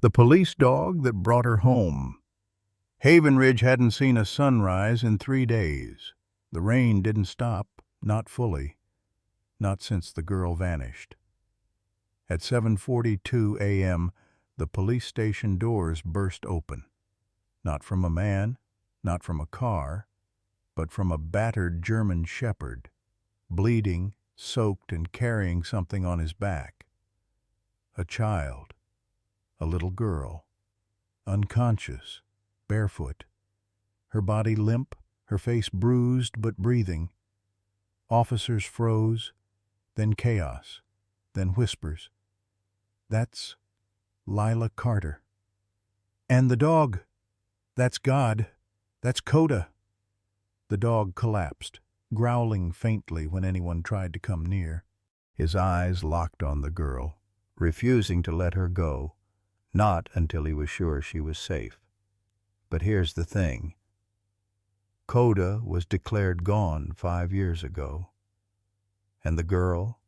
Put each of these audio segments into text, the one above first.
The police dog that brought her home. Haven Ridge hadn't seen a sunrise in 3 days. The rain didn't stop, not fully, not since the girl vanished. At 7:42 a.m., the police station doors burst open. Not from a man, not from a car, but from a battered German shepherd, bleeding, soaked, and carrying something on his back. A child, a little girl, unconscious, barefoot, her body limp, her face bruised but breathing. Officers froze, then chaos, then whispers. That's Lyla Carter. And the dog. That's God. That's Koda. The dog collapsed, growling faintly when anyone tried to come near. His eyes locked on the girl, refusing to let her go, not until he was sure she was safe. But here's the thing. Koda was declared gone 5 years ago. And the girl?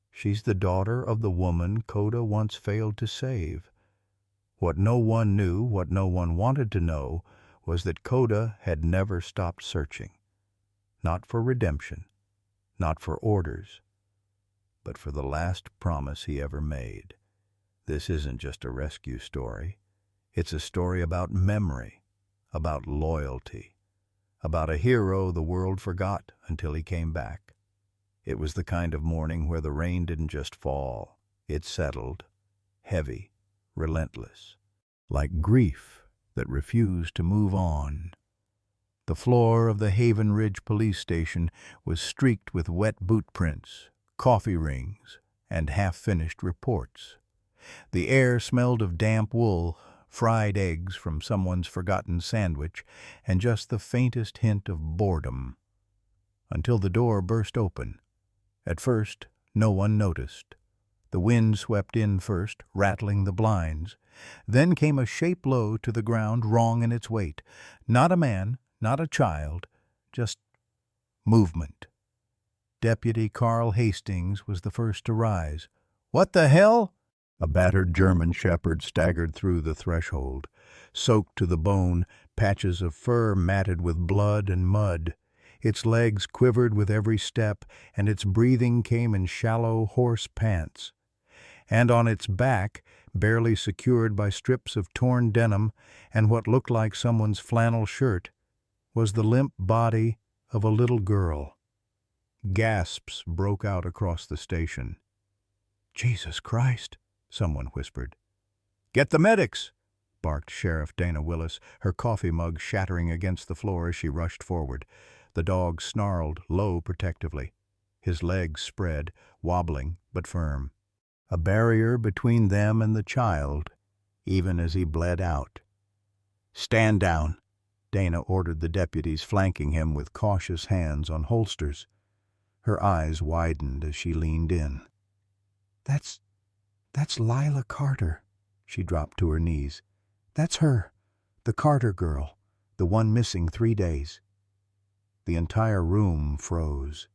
She's the daughter of the woman Koda once failed to save. What no one knew, what no one wanted to know, was that Koda had never stopped searching. Not for redemption, not for orders, but for the last promise he ever made. This isn't just a rescue story. It's a story about memory, about loyalty, about a hero the world forgot until he came back. It was the kind of morning where the rain didn't just fall. It settled, heavy, relentless, like grief that refused to move on. The floor of the Haven Ridge police station was streaked with wet boot prints, coffee rings, and half-finished reports. The air smelled of damp wool, fried eggs from someone's forgotten sandwich, and just the faintest hint of boredom. Until the door burst open. At first, no one noticed. The wind swept in first, rattling the blinds. Then came a shape low to the ground, wrong in its weight. Not a man, not a child, just movement. Deputy Carl Hastings was the first to rise. "What the hell?" A battered German shepherd staggered through the threshold, soaked to the bone, patches of fur matted with blood and mud. Its legs quivered with every step, and its breathing came in shallow, hoarse pants. And on its back, barely secured by strips of torn denim and what looked like someone's flannel shirt, was the limp body of a little girl. Gasps broke out across the station. "Jesus Christ," someone whispered. "Get the medics," barked Sheriff Dana Willis, her coffee mug shattering against the floor as she rushed forward. The dog snarled low protectively, his legs spread, wobbling but firm. A barrier between them and the child, even as he bled out. "Stand down," Dana ordered the deputies flanking him with cautious hands on holsters. Her eyes widened as she leaned in. That's Lyla Carter." She dropped to her knees. "That's her, the Carter girl, the one missing 3 days." The entire room froze.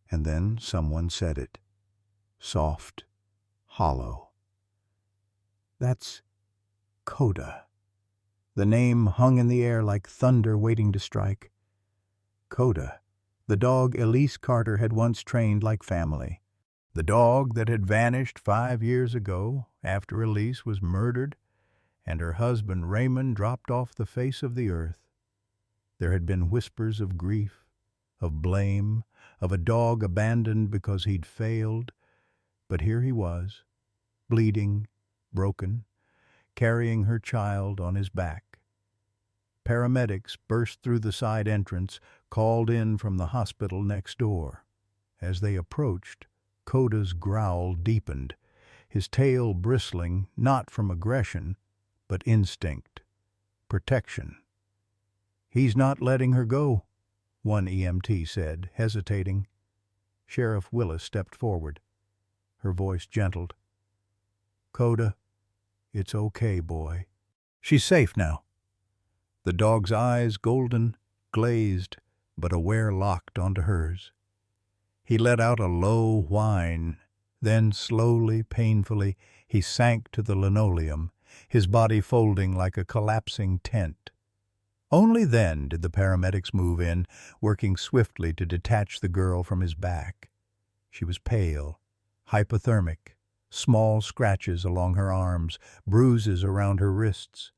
And then someone said it. Soft, hollow. "That's Koda." The name hung in the air like thunder waiting to strike. Koda, the dog Elise Carter had once trained like family. The dog that had vanished 5 years ago after Elise was murdered and her husband Raymond dropped off the face of the earth. There had been whispers of grief, of blame, of a dog abandoned because he'd failed. But here he was, bleeding, broken, carrying her child on his back. Paramedics burst through the side entrance, called in from the hospital next door. As they approached, Koda's growl deepened, his tail bristling not from aggression, but instinct, protection. "He's not letting her go," one EMT said, hesitating. Sheriff Willis stepped forward. Her voice gentled. "Koda, it's okay, boy. She's safe now." The dog's eyes, golden, glazed, but aware locked onto hers. He let out a low whine, then slowly, painfully, He sank to the linoleum, his body folding like a collapsing tent. Only then did the paramedics move in, working swiftly to detach the girl from his back. She was pale, hypothermic, small scratches along her arms, bruises around her wrists.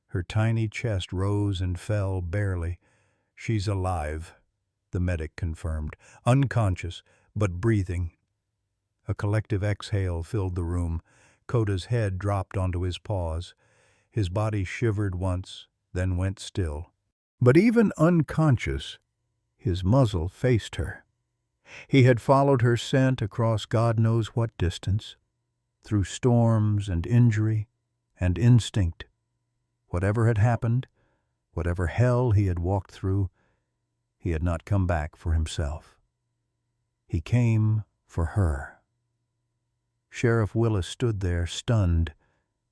Her tiny chest rose and fell barely. "She's alive," the medic confirmed, unconscious, but breathing. A collective exhale filled the room. Koda's head dropped onto his paws. His body shivered once, then went still. But even unconscious, his muzzle faced her. He had followed her scent across God knows what distance, through storms and injury and instinct. Whatever had happened, whatever hell he had walked through, he had not come back for himself. He came for her. Sheriff Willis stood there, stunned,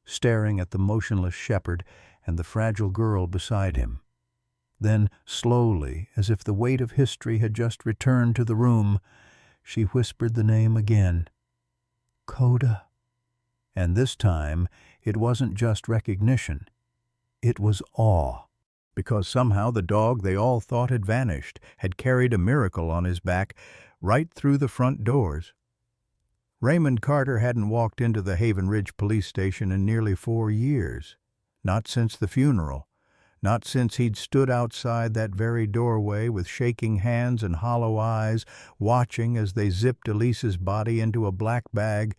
staring at the motionless shepherd and the fragile girl beside him. Then, slowly, as if the weight of history had just returned to the room, she whispered the name again. "Koda." And this time, it wasn't just recognition. It was awe, because somehow the dog they all thought had vanished had carried a miracle on his back right through the front doors. Raymond Carter hadn't walked into the Haven Ridge police station in nearly 4 years. Not since the funeral. Not since he'd stood outside that very doorway with shaking hands and hollow eyes, watching as they zipped Elise's body into a black bag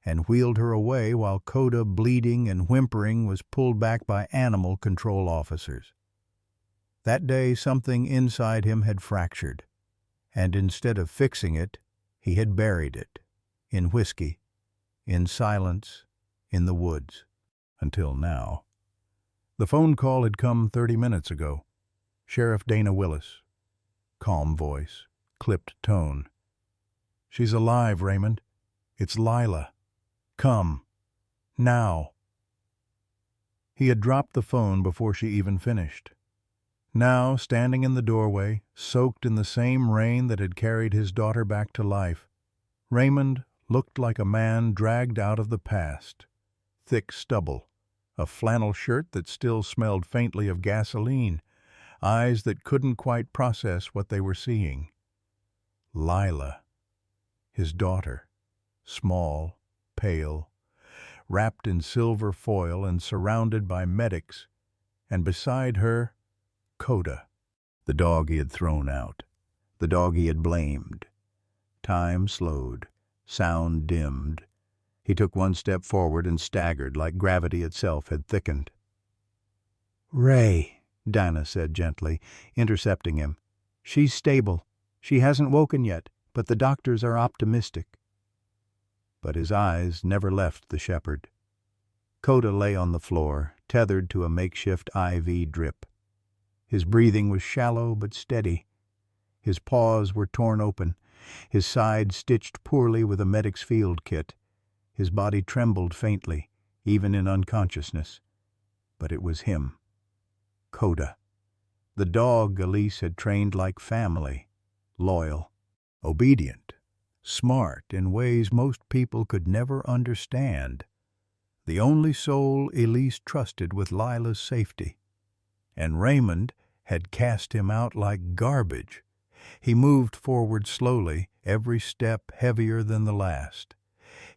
and wheeled her away while Koda, bleeding and whimpering, was pulled back by animal control officers. That day something inside him had fractured, and instead of fixing it, he had buried it. In whiskey, in silence, in the woods. Until now. The phone call had come 30 minutes ago. Sheriff Dana Willis. Calm voice, clipped tone. "She's alive, Raymond. It's Lyla. Come. Now." He had dropped the phone before she even finished. Now, standing in the doorway, soaked in the same rain that had carried his daughter back to life, Raymond looked like a man dragged out of the past. Thick stubble, a flannel shirt that still smelled faintly of gasoline, eyes that couldn't quite process what they were seeing. Lyla, his daughter, small, pale, wrapped in silver foil and surrounded by medics, and beside her, Koda, the dog he had thrown out, the dog he had blamed. Time slowed, sound dimmed. He took one step forward and staggered like gravity itself had thickened. "Ray," Dinah said gently, intercepting him. "She's stable. She hasn't woken yet, but the doctors are optimistic." But his eyes never left the shepherd. Koda lay on the floor, tethered to a makeshift IV drip. His breathing was shallow but steady. His paws were torn open, his side stitched poorly with a medic's field kit. His body trembled faintly, even in unconsciousness. But it was him. Koda. The dog Elise had trained like family. Loyal. Obedient. Smart in ways most people could never understand. The only soul Elise trusted with Lila's safety. And Raymond had cast him out like garbage. He moved forward slowly, every step heavier than the last.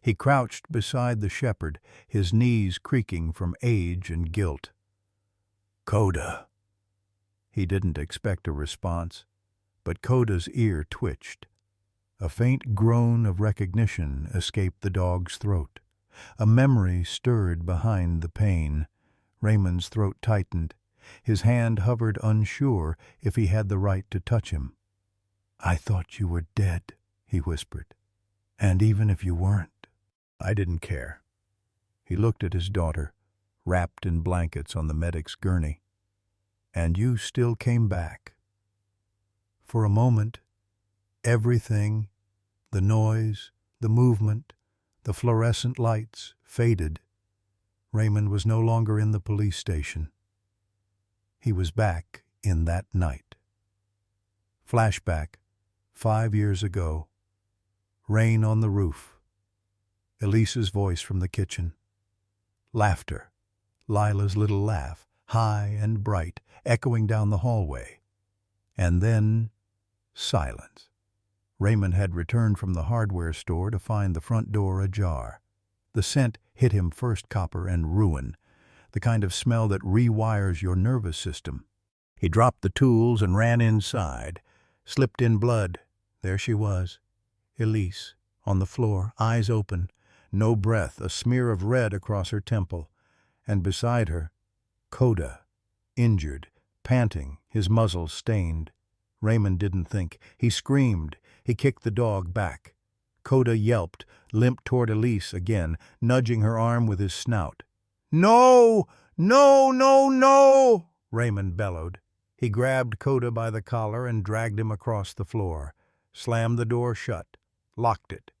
He crouched beside the shepherd, his knees creaking from age and guilt. "Koda." He didn't expect a response, but Koda's ear twitched. A faint groan of recognition escaped the dog's throat. A memory stirred behind the pain. Raymond's throat tightened. His hand hovered, unsure if he had the right to touch him. "I thought you were dead," he whispered. "And even if you weren't." I didn't care. He looked at his daughter, wrapped in blankets on the medic's gurney. "And you still came back." For a moment, everything, the noise, the movement, the fluorescent lights, faded. Raymond was no longer in the police station. He was back in that night. Flashback, 5 years ago. Rain on the roof. Elise's voice from the kitchen. Laughter. Lila's little laugh, high and bright, echoing down the hallway. And then silence. Raymond had returned from the hardware store to find the front door ajar. The scent hit him first copper and ruin, the kind of smell that rewires your nervous system. He dropped the tools and ran inside, slipped in blood. There she was, Elise, on the floor, eyes open, no breath, a smear of red across her temple. And beside her, Koda, injured, panting, his muzzle stained. Raymond didn't think. He screamed. He kicked the dog back. Koda yelped, limped toward Elise again, nudging her arm with his snout. "No! No, no, no!" Raymond bellowed. He grabbed Koda by the collar and dragged him across the floor, slammed the door shut, locked it.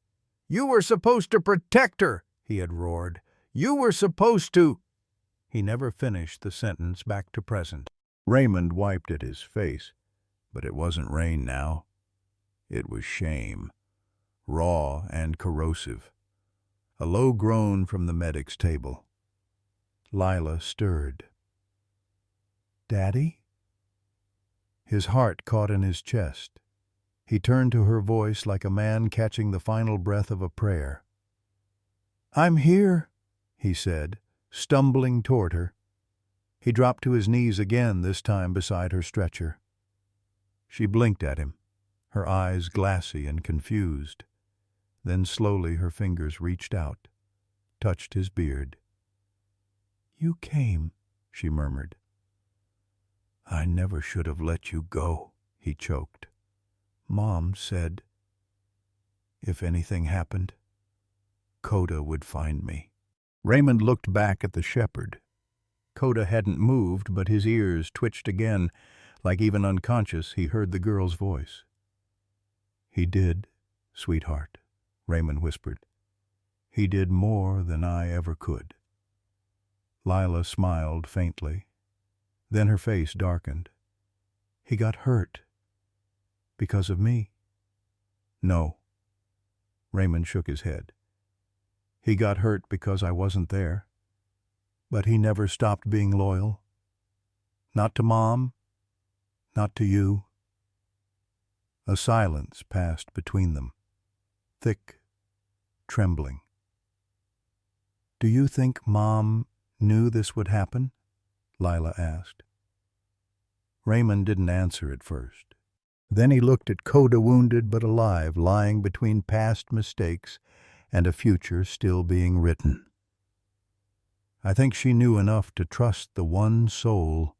"You were supposed to protect her," he had roared. "You were supposed to—" He never finished the sentence back to present. Raymond wiped at his face, but it wasn't rain now. It was shame, raw and corrosive. A low groan from the medic's table. Lyla stirred. "Daddy?" His heart caught in his chest. He turned to her voice like a man catching the final breath of a prayer. "I'm here," he said, stumbling toward her. He dropped to his knees again, this time beside her stretcher. She blinked at him, her eyes glassy and confused. Then slowly her fingers reached out, touched his beard. "You came," she murmured. "I never should have let you go," he choked. "Mom said if anything happened, Koda would find me." Raymond looked back at the shepherd. Koda hadn't moved, but his ears twitched again, like even unconscious he heard the girl's voice. "He did, sweetheart," Raymond whispered. "He did more than I ever could." Lyla smiled faintly. Then her face darkened. "He got hurt. Because of me?" "No." Raymond shook his head. "He got hurt because I wasn't there. But he never stopped being loyal. Not to Mom, not to you." A silence passed between them, thick, trembling. "Do you think Mom knew this would happen?" Lyla asked. Raymond didn't answer at first. Then he looked at Koda, wounded but alive, lying between past mistakes and a future still being written. "I think she knew enough to trust the one soul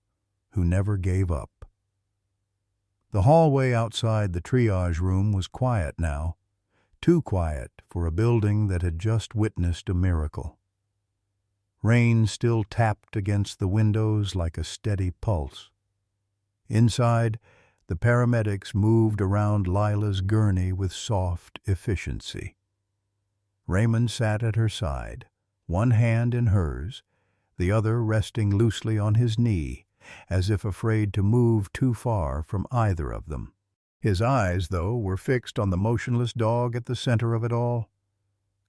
who never gave up." The hallway outside the triage room was quiet now, too quiet for a building that had just witnessed a miracle. Rain still tapped against the windows like a steady pulse. Inside, the paramedics moved around Lila's gurney with soft efficiency. Raymond sat at her side, one hand in hers, the other resting loosely on his knee, as if afraid to move too far from either of them. His eyes, though, were fixed on the motionless dog at the center of it all.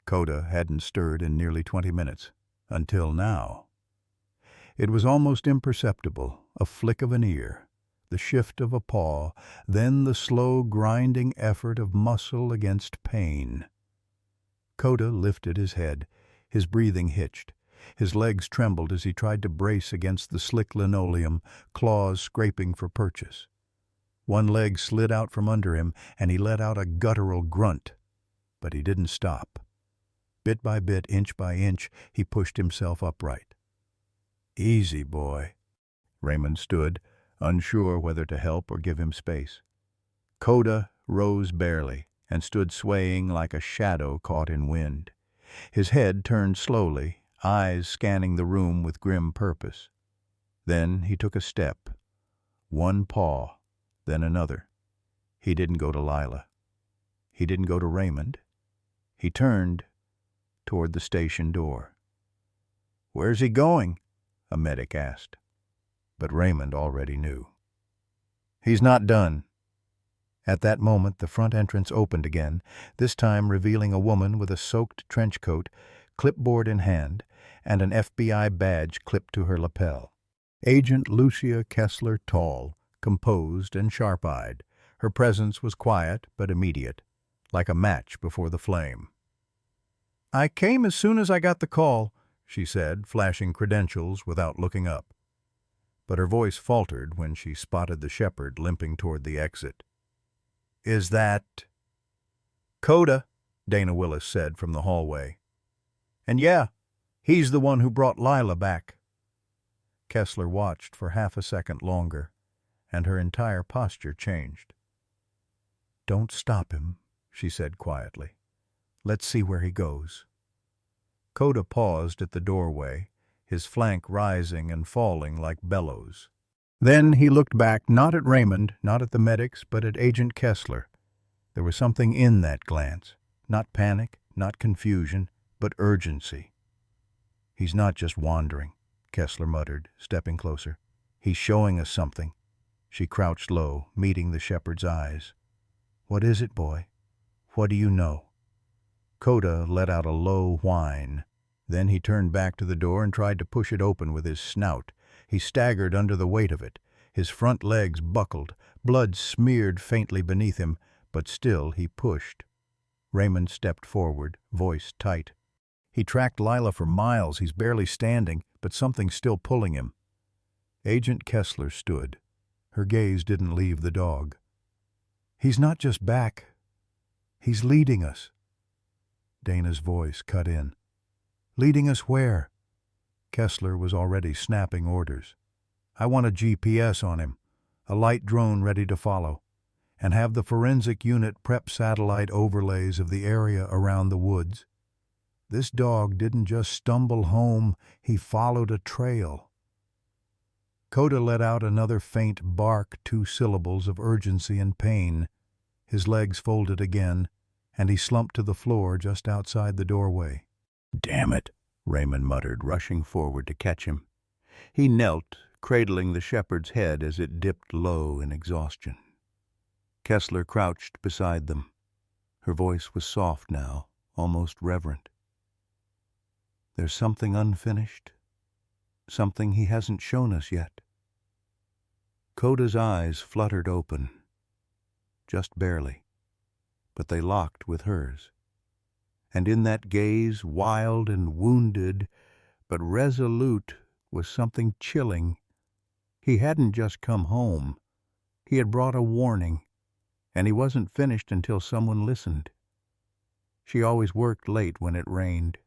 Koda hadn't stirred in nearly 20 minutes, until now. It was almost imperceptible, a flick of an ear, the shift of a paw, then the slow grinding effort of muscle against pain. Koda lifted his head, his breathing hitched. His legs trembled as he tried to brace against the slick linoleum, claws scraping for purchase. One leg slid out from under him, and he let out a guttural grunt. But he didn't stop. Bit by bit, inch by inch, he pushed himself upright. "Easy, boy." Raymond stood, unsure whether to help or give him space. Koda rose barely and stood swaying like a shadow caught in wind. His head turned slowly, eyes scanning the room with grim purpose. Then he took a step, one paw, then another. He didn't go to Lyla. He didn't go to Raymond. He turned toward the station door. "Where's he going?" a medic asked. But Raymond already knew. "He's not done." At that moment, the front entrance opened again, this time revealing a woman with a soaked trench coat, clipboard in hand, and an FBI badge clipped to her lapel. Agent Lucia Kessler Tall, composed and sharp-eyed. Her presence was quiet but immediate, like a match before the flame. "I came as soon as I got the call," she said, flashing credentials without looking up. But her voice faltered when she spotted the shepherd limping toward the exit. "Is that—" "Koda," Dana Willis said from the hallway. "And yeah, he's the one who brought Lyla back." Kessler watched for half a second longer, and her entire posture changed. "Don't stop him," she said quietly. "Let's see where he goes." Koda paused at the doorway, his flank rising and falling like bellows. Then he looked back, not at Raymond, not at the medics, but at Agent Kessler. There was something in that glance, not panic, not confusion, but urgency. "He's not just wandering," Kessler muttered, stepping closer. "He's showing us something." She crouched low, meeting the shepherd's eyes. "What is it, boy? What do you know?" Koda let out a low whine. Then he turned back to the door and tried to push it open with his snout. He staggered under the weight of it. His front legs buckled, blood smeared faintly beneath him, but still he pushed. Raymond stepped forward, voice tight. "He tracked Lyla for miles. He's barely standing, but something's still pulling him." Agent Kessler stood. Her gaze didn't leave the dog. "He's not just back. He's leading us." Dana's voice cut in. "Leading us where?" Kessler was already snapping orders. "I want a GPS on him, a light drone ready to follow, and have the forensic unit prep satellite overlays of the area around the woods. This dog didn't just stumble home, he followed a trail." Koda let out another faint bark, 2 syllables of urgency and pain. His legs folded again, and he slumped to the floor just outside the doorway. "Damn it," Raymond muttered, rushing forward to catch him. He knelt, cradling the shepherd's head as it dipped low in exhaustion. Kessler crouched beside them. Her voice was soft now, almost reverent. "There's something unfinished, something he hasn't shown us yet." Koda's eyes fluttered open, just barely, but they locked with hers. And in that gaze, wild and wounded, but resolute, was something chilling. He hadn't just come home. He had brought a warning, and he wasn't finished until someone listened. She always worked late when it rained.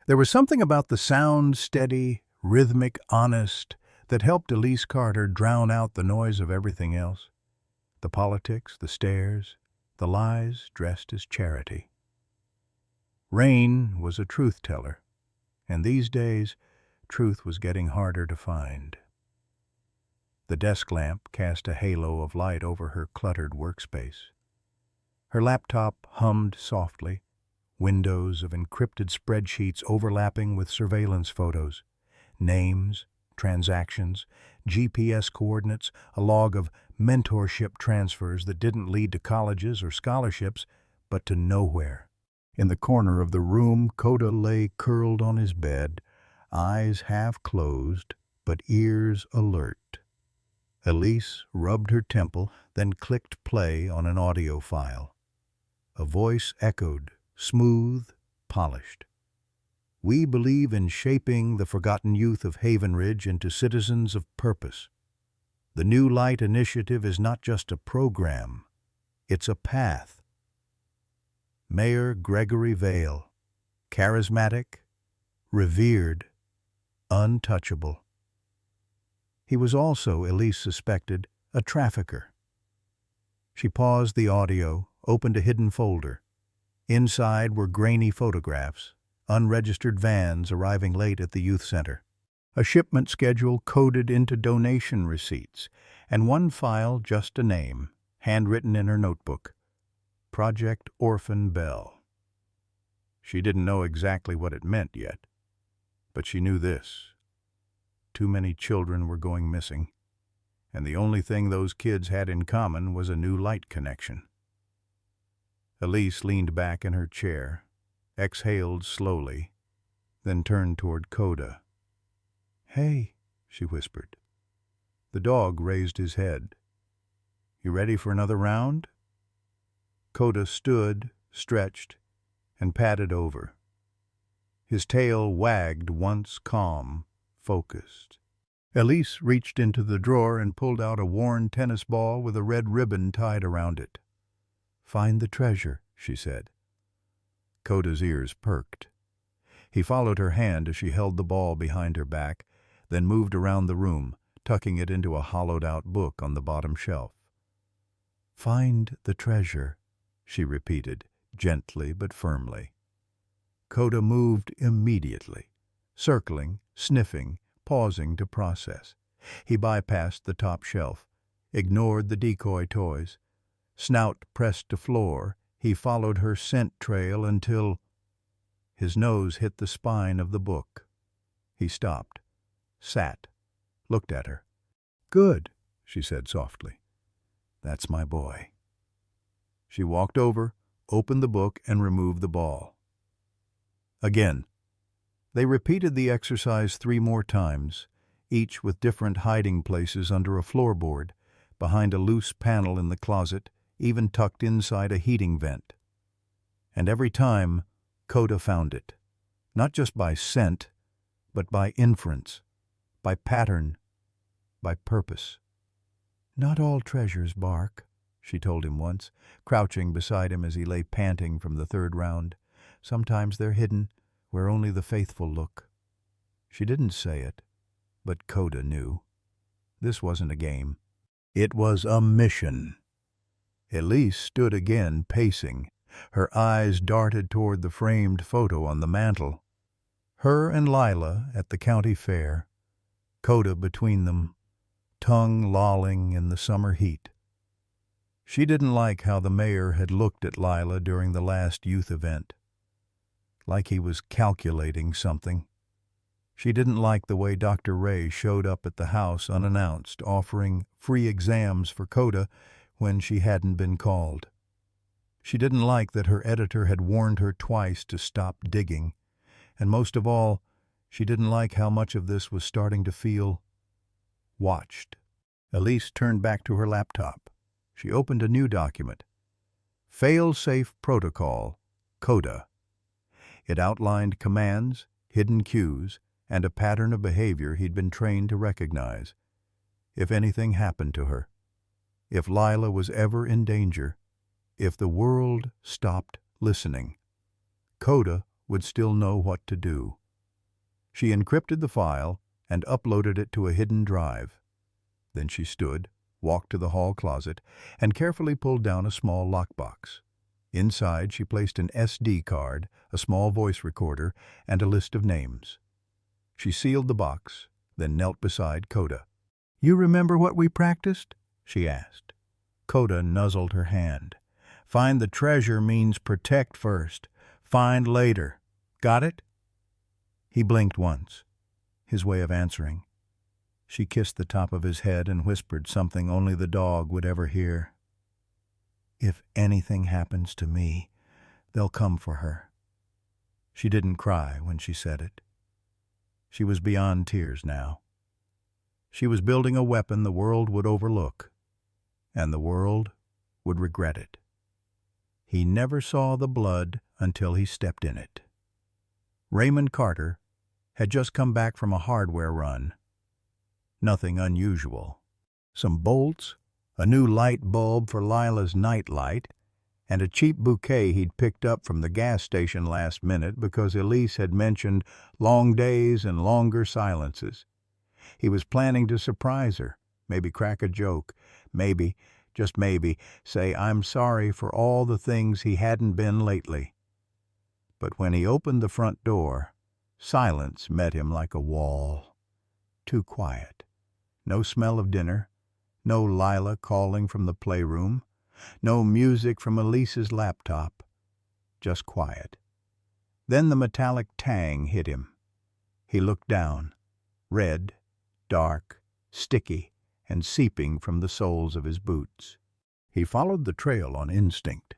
There was something about the sound, steady, rhythmic, honest, that helped Lyla Carter drown out the noise of everything else. The politics, the stares, the lies dressed as charity. Rain was a truth-teller, and these days, truth was getting harder to find. The desk lamp cast a halo of light over her cluttered workspace. Her laptop hummed softly, windows of encrypted spreadsheets overlapping with surveillance photos, names, transactions, GPS coordinates, a log of mentorship transfers that didn't lead to colleges or scholarships, but to nowhere. In the corner of the room, Koda lay curled on his bed, eyes half closed, but ears alert. Elise rubbed her temple, then clicked play on an audio file. A voice echoed, smooth, polished. "We believe in shaping the forgotten youth of Haven Ridge into citizens of purpose. The New Light Initiative is not just a program, it's a path. Mayor Gregory Vale, charismatic, revered, untouchable. He was also, Elise suspected, a trafficker." She paused the audio, opened a hidden folder. Inside were grainy photographs, unregistered vans arriving late at the youth center, a shipment schedule coded into donation receipts, and one file just a name, handwritten in her notebook. Project Orphan Bell. She didn't know exactly what it meant yet, but she knew this. Too many children were going missing, and the only thing those kids had in common was a new light connection. Elise leaned back in her chair, exhaled slowly, then turned toward Koda. "Hey," she whispered. The dog raised his head. "You ready for another round?" Koda stood, stretched, and padded over. His tail wagged once calm, focused. Elise reached into the drawer and pulled out a worn tennis ball with a red ribbon tied around it. "Find the treasure," she said. Koda's ears perked. He followed her hand as she held the ball behind her back, then moved around the room, tucking it into a hollowed-out book on the bottom shelf. "Find the treasure," she repeated, gently but firmly. Koda moved immediately, circling, sniffing, pausing to process. He bypassed the top shelf, ignored the decoy toys. Snout pressed to floor, he followed her scent trail until his nose hit the spine of the book. He stopped, sat, looked at her. "Good," she said softly. "That's my boy." She walked over, opened the book, and removed the ball. Again. They repeated the exercise 3 more times, each with different hiding places under a floorboard, behind a loose panel in the closet, even tucked inside a heating vent. And every time, Koda found it, not just by scent, but by inference, by pattern, by purpose. "Not all treasures bark," she told him once, crouching beside him as he lay panting from the 3rd round. "Sometimes they're hidden where only the faithful look." She didn't say it, but Koda knew. This wasn't a game. It was a mission. Elise stood again, pacing. Her eyes darted toward the framed photo on the mantel. Her and Lyla at the county fair, Koda between them, tongue lolling in the summer heat. She didn't like how the mayor had looked at Lyla during the last youth event, like he was calculating something. She didn't like the way Dr. Ray showed up at the house unannounced, offering free exams for Koda when she hadn't been called. She didn't like that her editor had warned her twice to stop digging, and most of all, she didn't like how much of this was starting to feel watched. Elise turned back to her laptop. She opened a new document. Fail-safe protocol, Koda. It outlined commands, hidden cues, and a pattern of behavior he'd been trained to recognize. If anything happened to her, if Lyla was ever in danger, if the world stopped listening, Koda would still know what to do. She encrypted the file and uploaded it to a hidden drive. Then she stood, walked to the hall closet, and carefully pulled down a small lockbox. Inside, she placed an SD card, a small voice recorder, and a list of names. She sealed the box, then knelt beside Koda. "You remember what we practiced?" she asked. Koda nuzzled her hand. "Find the treasure means protect first, find later. Got it?" He blinked once, his way of answering. She kissed the top of his head and whispered something only the dog would ever hear. "If anything happens to me, they'll come for her." She didn't cry when she said it. She was beyond tears now. She was building a weapon the world would overlook, and the world would regret it. He never saw the blood until he stepped in it. Raymond Carter had just come back from a hardware run. Nothing unusual. Some bolts, a new light bulb for Lila's night light, and a cheap bouquet he'd picked up from the gas station last minute because Elise had mentioned long days and longer silences. He was planning to surprise her, maybe crack a joke, maybe, just maybe, say I'm sorry for all the things he hadn't been lately. But when he opened the front door, silence met him like a wall. Too quiet. No smell of dinner, no Lyla calling from the playroom, no music from Elise's laptop, just quiet. Then the metallic tang hit him. He looked down, red, dark, sticky, and seeping from the soles of his boots. He followed the trail on instinct.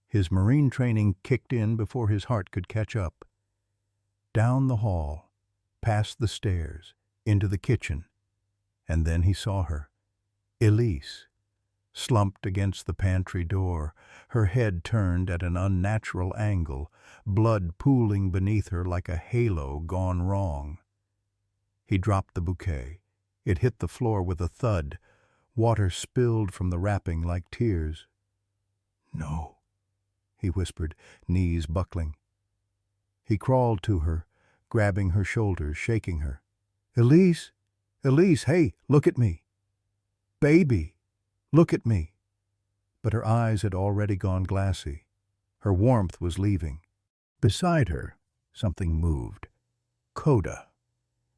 His Marine training kicked in before his heart could catch up. Down the hall, past the stairs, into the kitchen, and then he saw her. Elise, slumped against the pantry door, her head turned at an unnatural angle, blood pooling beneath her like a halo gone wrong. He dropped the bouquet. It hit the floor with a thud. Water spilled from the wrapping like tears. "No," he whispered, knees buckling. He crawled to her, grabbing her shoulders, shaking her. "Elise! Elise, hey, look at me! Baby, look at me!" But her eyes had already gone glassy. Her warmth was leaving. Beside her, something moved. Koda.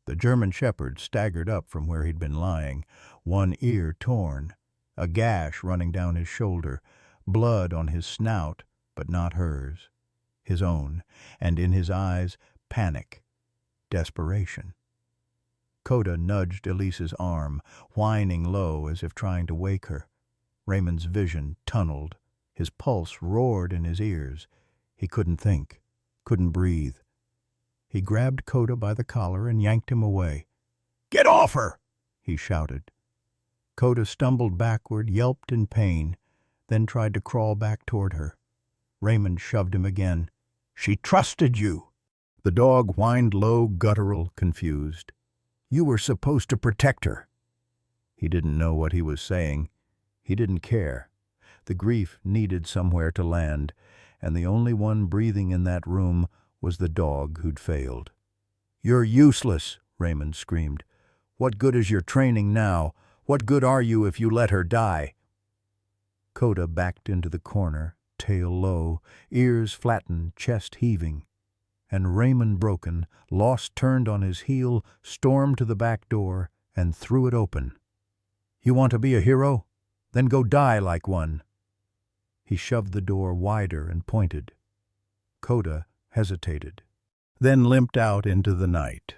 The German shepherd staggered up from where he'd been lying, one ear torn, a gash running down his shoulder, blood on his snout, but not hers, his own, and in his eyes, panic, desperation. Koda nudged Elise's arm, whining low as if trying to wake her. Raymond's vision tunneled. His pulse roared in his ears. He couldn't think, couldn't breathe. He grabbed Koda by the collar and yanked him away. "Get off her!" he shouted. Koda stumbled backward, yelped in pain, then tried to crawl back toward her. Raymond shoved him again. "She trusted you!" The dog whined low, guttural, confused. "You were supposed to protect her." He didn't know what he was saying. He didn't care. The grief needed somewhere to land, and the only one breathing in that room was the dog who'd failed. "You're useless," Raymond screamed. "What good is your training now? What good are you if you let her die?" Koda backed into the corner, tail low, ears flattened, chest heaving. And Raymond, broken, lost, turned on his heel, stormed to the back door, and threw it open. "You want to be a hero? Then go die like one." He shoved the door wider and pointed. Koda hesitated, then limped out into the night,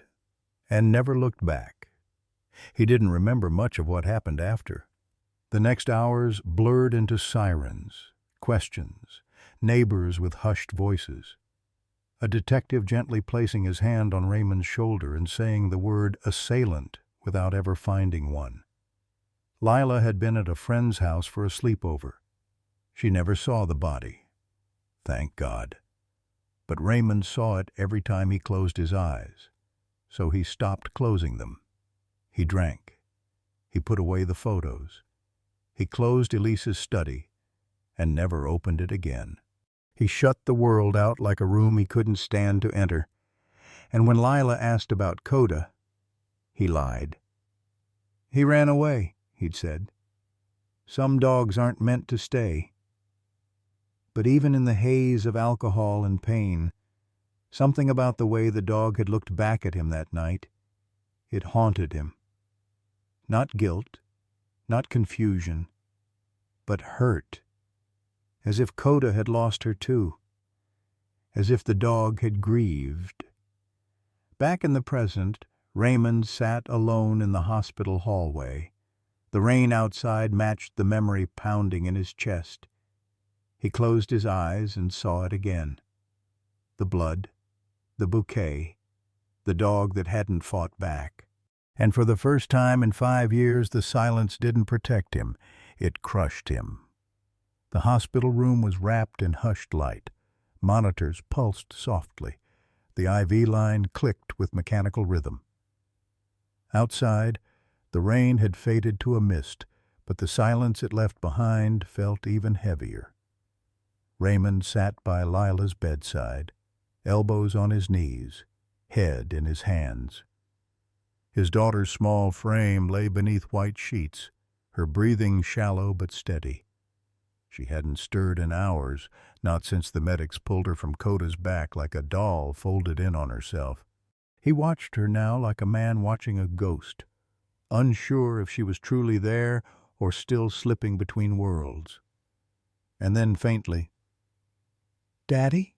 and never looked back. He didn't remember much of what happened after. The next hours blurred into sirens, questions, neighbors with hushed voices. A detective gently placing his hand on Raymond's shoulder and saying the word assailant without ever finding one. Lyla had been at a friend's house for a sleepover. She never saw the body. Thank God. But Raymond saw it every time he closed his eyes, so he stopped closing them. He drank. He put away the photos. He closed Elise's study and never opened it again. He shut the world out like a room he couldn't stand to enter. And when Lyla asked about Koda, he lied. "He ran away," he'd said. "Some dogs aren't meant to stay." But even in the haze of alcohol and pain, something about the way the dog had looked back at him that night, it haunted him. Not guilt, not confusion, but hurt. As if Koda had lost her too. As if the dog had grieved. Back in the present, Raymond sat alone in the hospital hallway. The rain outside matched the memory pounding in his chest. He closed his eyes and saw it again. The blood, the bouquet, the dog that hadn't fought back. And for the first time in 5 years, the silence didn't protect him. It crushed him. The hospital room was wrapped in hushed light. Monitors pulsed softly. The IV line clicked with mechanical rhythm. Outside, the rain had faded to a mist, but the silence it left behind felt even heavier. Raymond sat by Lila's bedside, elbows on his knees, head in his hands. His daughter's small frame lay beneath white sheets, her breathing shallow but steady. She hadn't stirred in hours, not since the medics pulled her from Koda's back like a doll folded in on herself. He watched her now like a man watching a ghost, unsure if she was truly there or still slipping between worlds. And then faintly, "Daddy?"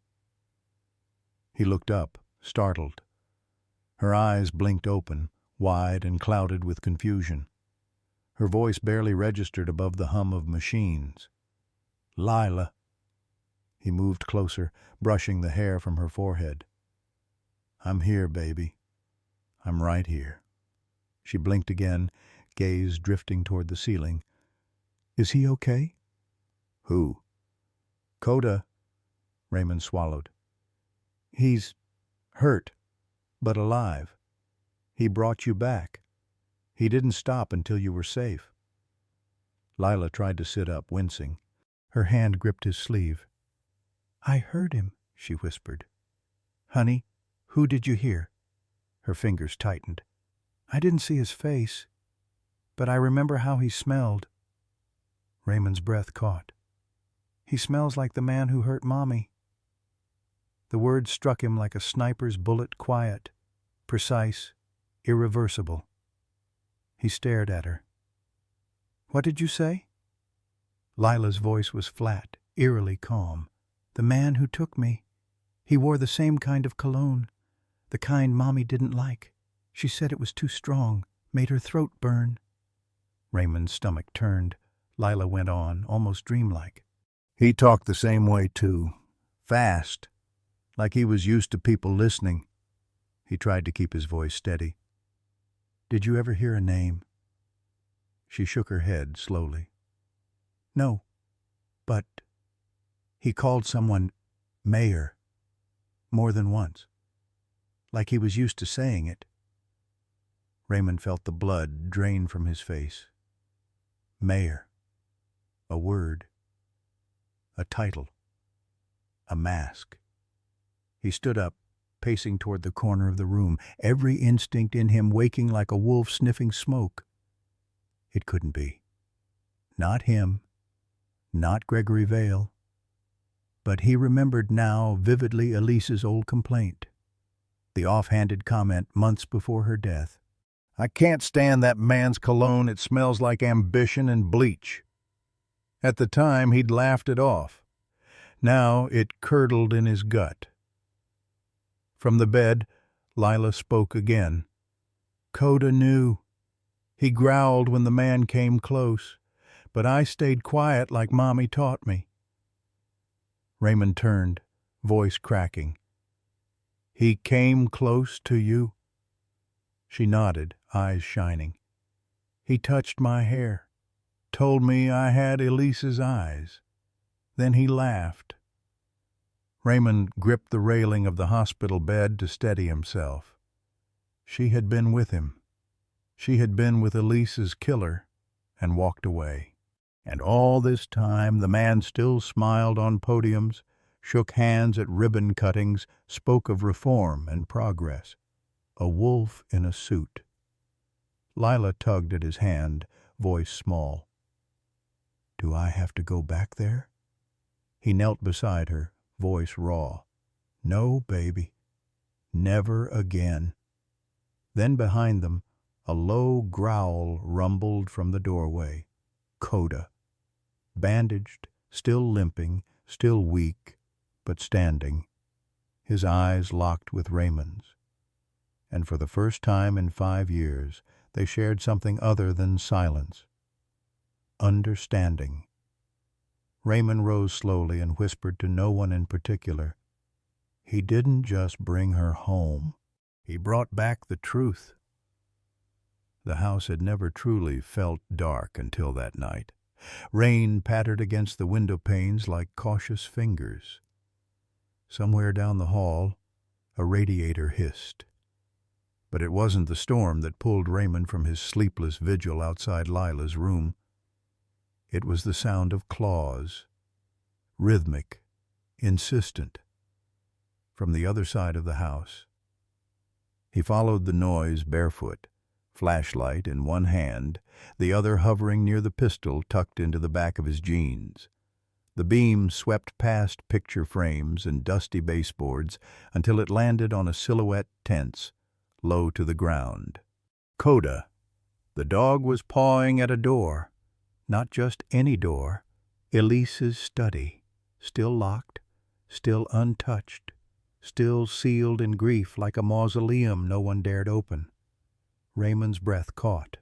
He looked up, startled. Her eyes blinked open, wide and clouded with confusion. Her voice barely registered above the hum of machines. "Lyla." He moved closer, brushing the hair from her forehead. "I'm here, baby. I'm right here." She blinked again, gaze drifting toward the ceiling. "Is he okay?" "Who?" "Koda." Raymond swallowed. "He's hurt, but alive. He brought you back. He didn't stop until you were safe." Lyla tried to sit up, wincing. Her hand gripped his sleeve. "I heard him," she whispered. "Honey, who did you hear?" Her fingers tightened. "I didn't see his face, but I remember how he smelled." Raymond's breath caught. "He smells like the man who hurt Mommy." The words struck him like a sniper's bullet, quiet, precise, irreversible. He stared at her. "What did you say?" Lila's voice was flat, eerily calm. "The man who took me. He wore the same kind of cologne, the kind Mommy didn't like. She said it was too strong, made her throat burn." Raymond's stomach turned. Lyla went on, almost dreamlike. "He talked the same way, too. Fast, like he was used to people listening." He tried to keep his voice steady. "Did you ever hear a name?" She shook her head slowly. "No, but he called someone Mayor more than once, like he was used to saying it." Raymond felt the blood drain from his face. Mayor. A word. A title. A mask. He stood up, pacing toward the corner of the room, every instinct in him waking like a wolf sniffing smoke. It couldn't be. Not him. Not Gregory Vale. But he remembered now vividly Elise's old complaint. The offhanded comment months before her death. "I can't stand that man's cologne. It smells like ambition and bleach." At the time, he'd laughed it off. Now it curdled in his gut. From the bed, Lyla spoke again. "Koda knew. He growled when the man came close, but I stayed quiet like Mommy taught me." Raymond turned, voice cracking. "He came close to you?" She nodded, eyes shining. "He touched my hair, told me I had Elise's eyes. Then he laughed." Raymond gripped the railing of the hospital bed to steady himself. She had been with him. She had been with Elise's killer and walked away. And all this time the man still smiled on podiums, shook hands at ribbon cuttings, spoke of reform and progress. A wolf in a suit. Lyla tugged at his hand, voice small. "Do I have to go back there?" He knelt beside her, voice raw. "No, baby. Never again." Then behind them, a low growl rumbled from the doorway. Koda. Bandaged, still limping, still weak, but standing. His eyes locked with Raymond's. And for the first time in 5 years, they shared something other than silence. Understanding. Raymond rose slowly and whispered to no one in particular. He didn't just bring her home. He brought back the truth. The house had never truly felt dark until that night. Rain pattered against the window panes like cautious fingers. Somewhere down the hall, a radiator hissed. But it wasn't the storm that pulled Raymond from his sleepless vigil outside Lila's room. It was the sound of claws, rhythmic, insistent, from the other side of the house. He followed the noise barefoot, flashlight in one hand, the other hovering near the pistol tucked into the back of his jeans. The beam swept past picture frames and dusty baseboards until it landed on a silhouette tense, low to the ground. Koda. The dog was pawing at a door. Not just any door. Elise's study. Still locked, still untouched, still sealed in grief like a mausoleum no one dared open. Raymond's breath caught.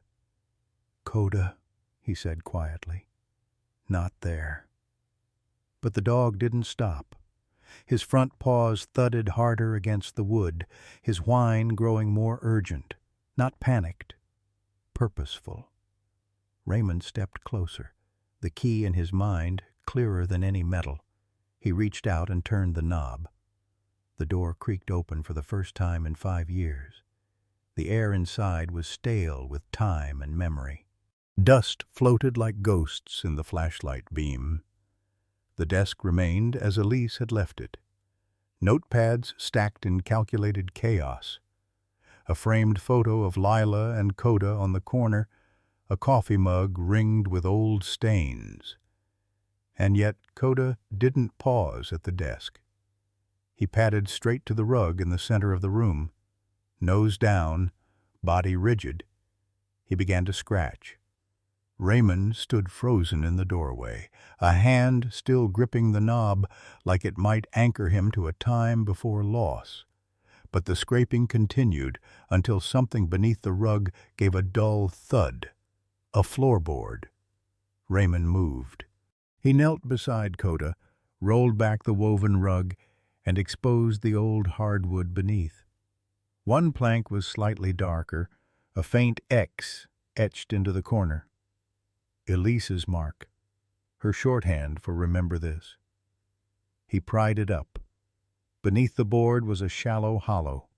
Koda. he said quietly. "Not there." But the dog didn't stop. His front paws thudded harder against the wood, his whine growing more urgent, not panicked, purposeful. Raymond stepped closer, the key in his mind clearer than any metal. He reached out and turned the knob. The door creaked open for the first time in 5 years. The air inside was stale with time and memory. Dust floated like ghosts in the flashlight beam. The desk remained as Elise had left it. Notepads stacked in calculated chaos. A framed photo of Lyla and Koda on the corner, a coffee mug ringed with old stains. And yet Koda didn't pause at the desk. He padded straight to the rug in the center of the room. Nose down, body rigid, he began to scratch. Raymond stood frozen in the doorway, a hand still gripping the knob like it might anchor him to a time before loss. But the scraping continued until something beneath the rug gave a dull thud. A floorboard. Raymond moved. He knelt beside Koda, rolled back the woven rug, and exposed the old hardwood beneath. One plank was slightly darker, a faint X etched into the corner. Elise's mark, her shorthand for remember this. He pried it up. Beneath the board was a shallow hollow.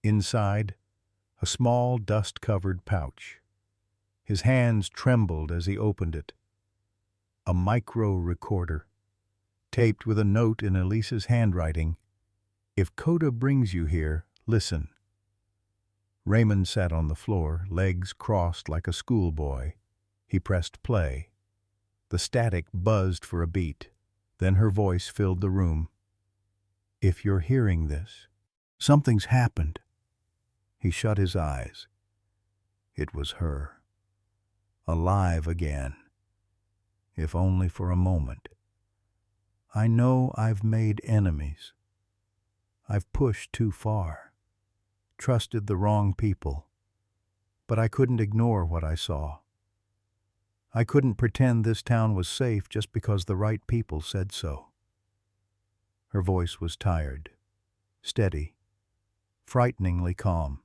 Inside, a small dust-covered pouch. His hands trembled as he opened it. A micro-recorder, taped with a note in Elise's handwriting. "If Koda brings you here, listen." Raymond sat on the floor, legs crossed like a schoolboy. He pressed play. The static buzzed for a beat. Then her voice filled the room. "If you're hearing this, something's happened." He shut his eyes. It was her. Alive again. If only for a moment. "I know I've made enemies. I've pushed too far. Trusted the wrong people. But I couldn't ignore what I saw. I couldn't pretend this town was safe just because the right people said so." Her voice was tired, steady, frighteningly calm.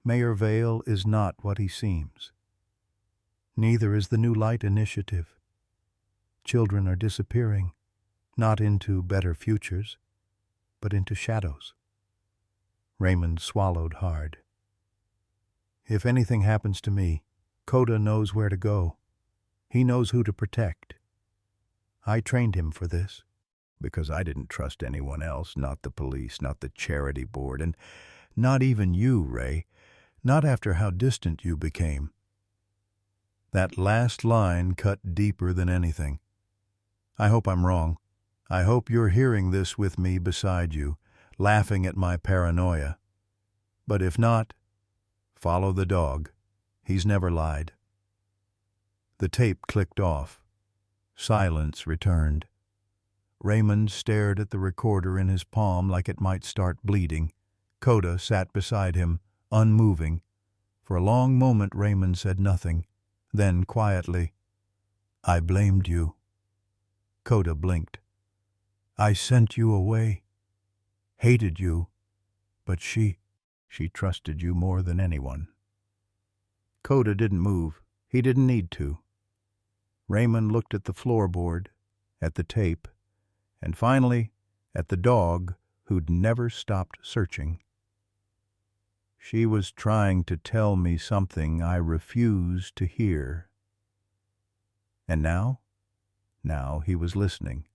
"Mayor Vale is not what he seems. Neither is the New Light Initiative. Children are disappearing, not into better futures, but into shadows." Raymond swallowed hard. "If anything happens to me, Koda knows where to go. He knows who to protect. I trained him for this, because I didn't trust anyone else, not the police, not the charity board, and not even you, Ray, not after how distant you became." That last line cut deeper than anything. "I hope I'm wrong. I hope you're hearing this with me beside you, laughing at my paranoia. But if not, follow the dog. He's never lied." The tape clicked off. Silence returned. Raymond stared at the recorder in his palm like it might start bleeding. Koda sat beside him, unmoving. For a long moment Raymond said nothing. Then, quietly, "I blamed you." Koda blinked. "I sent you away. Hated you. But she trusted you more than anyone." Koda didn't move. He didn't need to. Raymond looked at the floorboard, at the tape, and finally at the dog who'd never stopped searching. "She was trying to tell me something I refused to hear." And now? Now he was listening.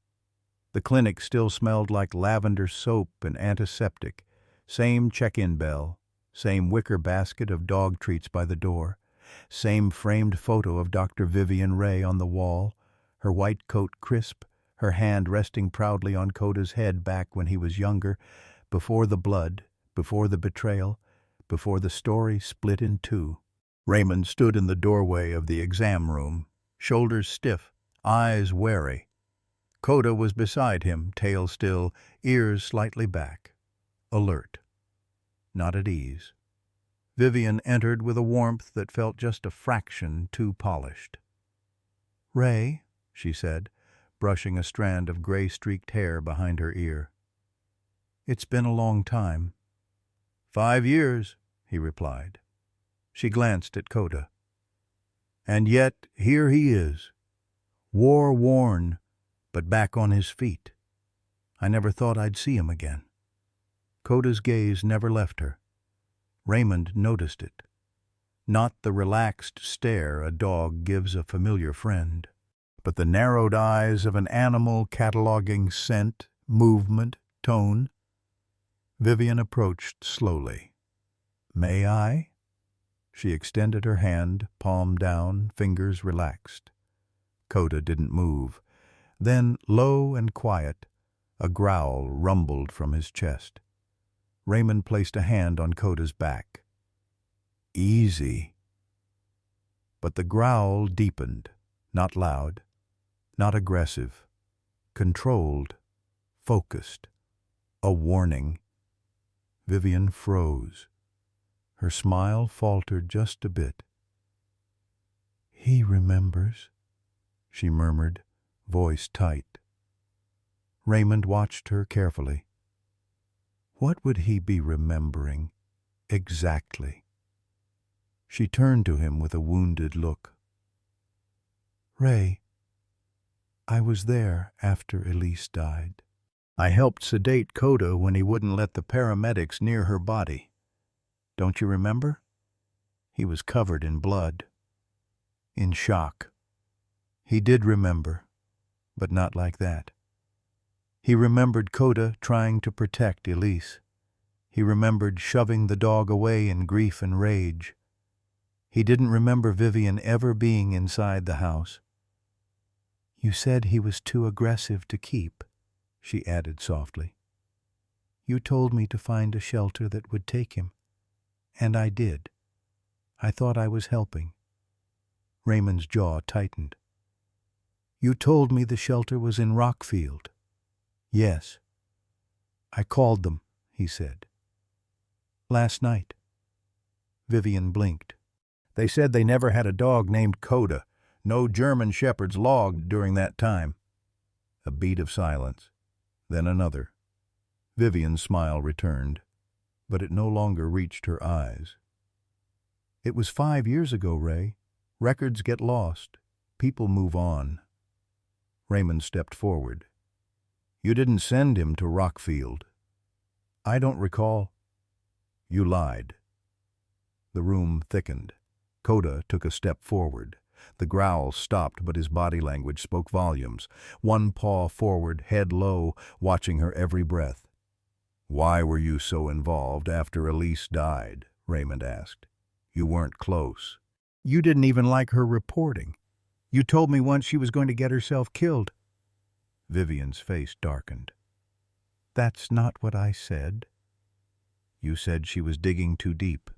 The clinic still smelled like lavender soap and antiseptic. Same check-in bell, same wicker basket of dog treats by the door, same framed photo of Dr. Vivian Ray on the wall, her white coat crisp, her hand resting proudly on Koda's head back when he was younger, before the blood, before the betrayal, before the story split in two. Raymond stood in the doorway of the exam room, shoulders stiff, eyes wary. Koda was beside him, tail still, ears slightly back, alert, not at ease. Vivian entered with a warmth that felt just a fraction too polished. "Ray," she said, brushing a strand of gray-streaked hair behind her ear. "It's been a long time." "5 years," he replied. She glanced at Koda. "And yet here he is, war-worn, but back on his feet. I never thought I'd see him again." Koda's gaze never left her. Raymond noticed it. Not the relaxed stare a dog gives a familiar friend, but the narrowed eyes of an animal cataloging scent, movement, tone. Vivian approached slowly. "May I?" She extended her hand, palm down, fingers relaxed. Koda didn't move. Then, low and quiet, a growl rumbled from his chest. Raymond placed a hand on Koda's back. "Easy." But the growl deepened, not loud, not aggressive, controlled, focused, a warning. Vivian froze. Her smile faltered just a bit. "He remembers," she murmured, voice tight. Raymond watched her carefully. What would he be remembering, exactly? She turned to him with a wounded look. "Ray, I was there after Elise died. I helped sedate Koda when he wouldn't let the paramedics near her body. Don't you remember? He was covered in blood, in shock." He did remember, but not like that. He remembered Koda trying to protect Elise. He remembered shoving the dog away in grief and rage. He didn't remember Vivian ever being inside the house. "You said he was too aggressive to keep," she added softly. "You told me to find a shelter that would take him. And I did. I thought I was helping." Raymond's jaw tightened. "You told me the shelter was in Rockfield." "Yes." "I called them," he said. "Last night." Vivian blinked. "They said they never had a dog named Koda. No German shepherds logged during that time." A beat of silence, then another. Vivian's smile returned, but it no longer reached her eyes. "It was 5 years ago, Ray. Records get lost. People move on." Raymond stepped forward. "You didn't send him to Rockfield." "I don't recall." "You lied." The room thickened. Koda took a step forward. The growl stopped, but his body language spoke volumes. One paw forward, head low, watching her every breath. "Why were you so involved after Elise died?" Raymond asked. "You weren't close." "You didn't even like her reporting. You told me once she was going to get herself killed." Vivian's face darkened. "That's not what I said." "You said she was digging too deep,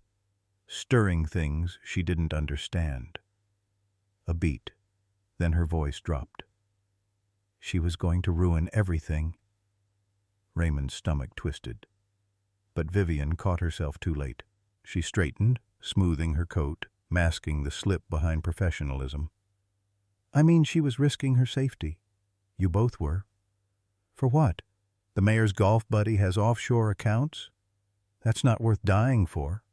stirring things she didn't understand." A beat, then her voice dropped. "She was going to ruin everything." Raymond's stomach twisted. But Vivian caught herself too late. She straightened, smoothing her coat, masking the slip behind professionalism. "I mean, she was risking her safety. You both were. For what? The mayor's golf buddy has offshore accounts? That's not worth dying for."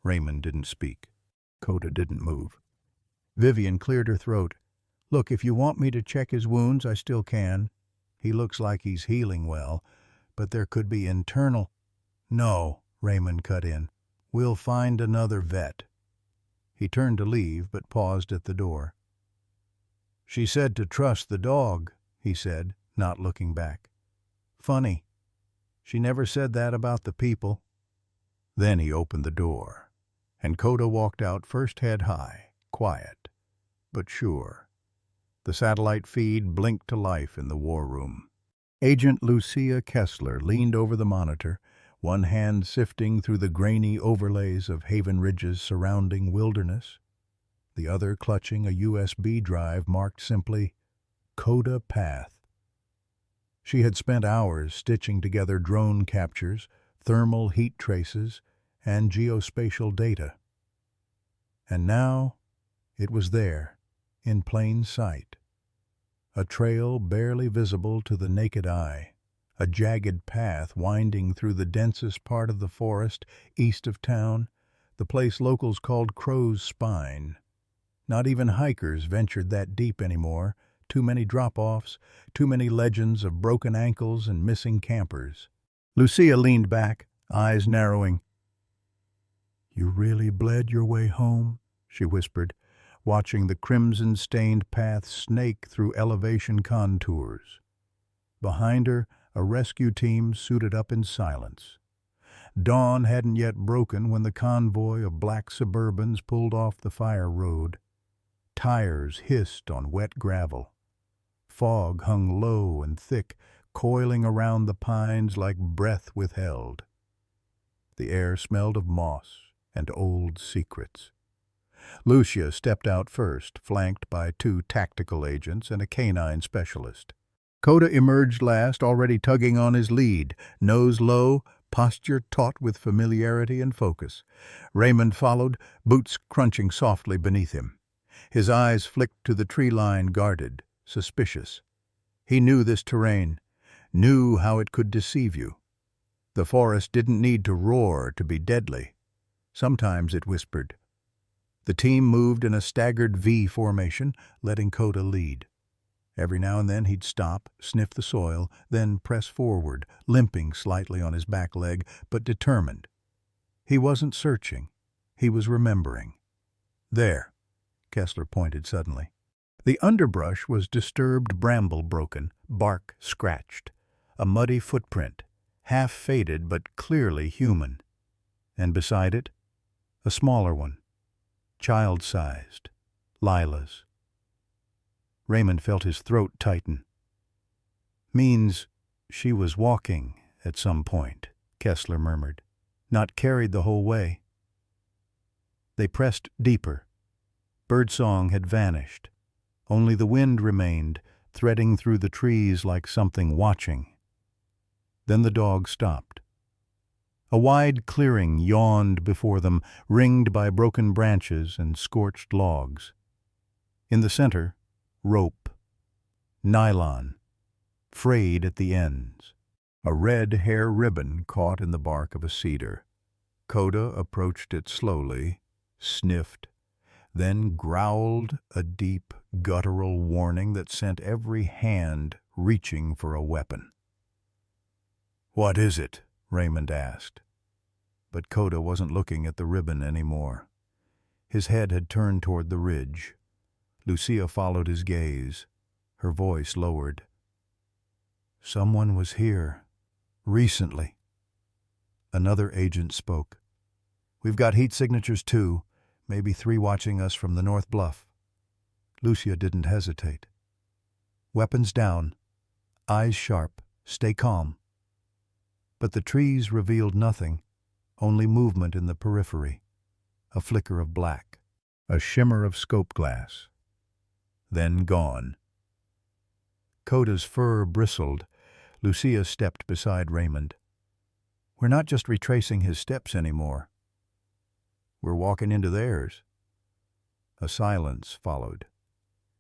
Raymond didn't speak. Koda didn't move. Vivian cleared her throat. "Look, if you want me to check his wounds, I still can. He looks like he's healing well, but there could be internal—" "No," Raymond cut in. "We'll find another vet." He turned to leave, but paused at the door. "She said to trust the dog," he said, not looking back. "Funny. She never said that about the people." Then he opened the door, and Koda walked out, first head high, quiet, but sure. The satellite feed blinked to life in the war room. Agent Lucia Kessler leaned over the monitor, one hand sifting through the grainy overlays of Haven Ridge's surrounding wilderness, the other clutching a USB drive marked simply, "Koda Path." She had spent hours stitching together drone captures, thermal heat traces, and geospatial data. And now it was there, in plain sight. A trail barely visible to the naked eye, a jagged path winding through the densest part of the forest east of town, the place locals called Crow's Spine. Not even hikers ventured that deep anymore. Too many drop-offs, too many legends of broken ankles and missing campers. Lucia leaned back, eyes narrowing. "You really bled your way home?" she whispered, watching the crimson-stained path snake through elevation contours. Behind her, a rescue team suited up in silence. Dawn hadn't yet broken when the convoy of black Suburbans pulled off the fire road. Tires hissed on wet gravel. Fog hung low and thick, coiling around the pines like breath withheld. The air smelled of moss and old secrets. Lucia stepped out first, flanked by 2 tactical agents and a canine specialist. Koda emerged last, already tugging on his lead, nose low, posture taut with familiarity and focus. Raymond followed, boots crunching softly beneath him. His eyes flicked to the tree line guarded, suspicious. He knew this terrain, knew how it could deceive you. The forest didn't need to roar to be deadly. Sometimes it whispered. The team moved in a staggered V formation, letting Koda lead. Every now and then he'd stop, sniff the soil, then press forward, limping slightly on his back leg, but determined. He wasn't searching. He was remembering. There, Kessler pointed suddenly. The underbrush was disturbed bramble broken, bark scratched. A muddy footprint, half faded but clearly human. And beside it, a smaller one, child-sized, Lyla's. Raymond felt his throat tighten. "Means she was walking at some point," Kessler murmured. "Not carried the whole way." They pressed deeper. Birdsong had vanished. Only the wind remained, threading through the trees like something watching. Then the dog stopped. A wide clearing yawned before them, ringed by broken branches and scorched logs. In the center, rope, nylon, frayed at the ends. A red hair ribbon caught in the bark of a cedar. Koda approached it slowly, sniffed, then growled a deep, guttural warning that sent every hand reaching for a weapon. "What is it?" Raymond asked. But Koda wasn't looking at the ribbon anymore. His head had turned toward the ridge. Lucia followed his gaze, her voice lowered. "Someone was here. Recently." Another agent spoke. "We've got heat signatures too, maybe 3 watching us from the North Bluff." Lucia didn't hesitate. "Weapons down, eyes sharp, stay calm." But the trees revealed nothing, only movement in the periphery, a flicker of black, a shimmer of scope glass. Then gone. Koda's fur bristled. Lucia stepped beside Raymond. "We're not just retracing his steps anymore. We're walking into theirs." A silence followed.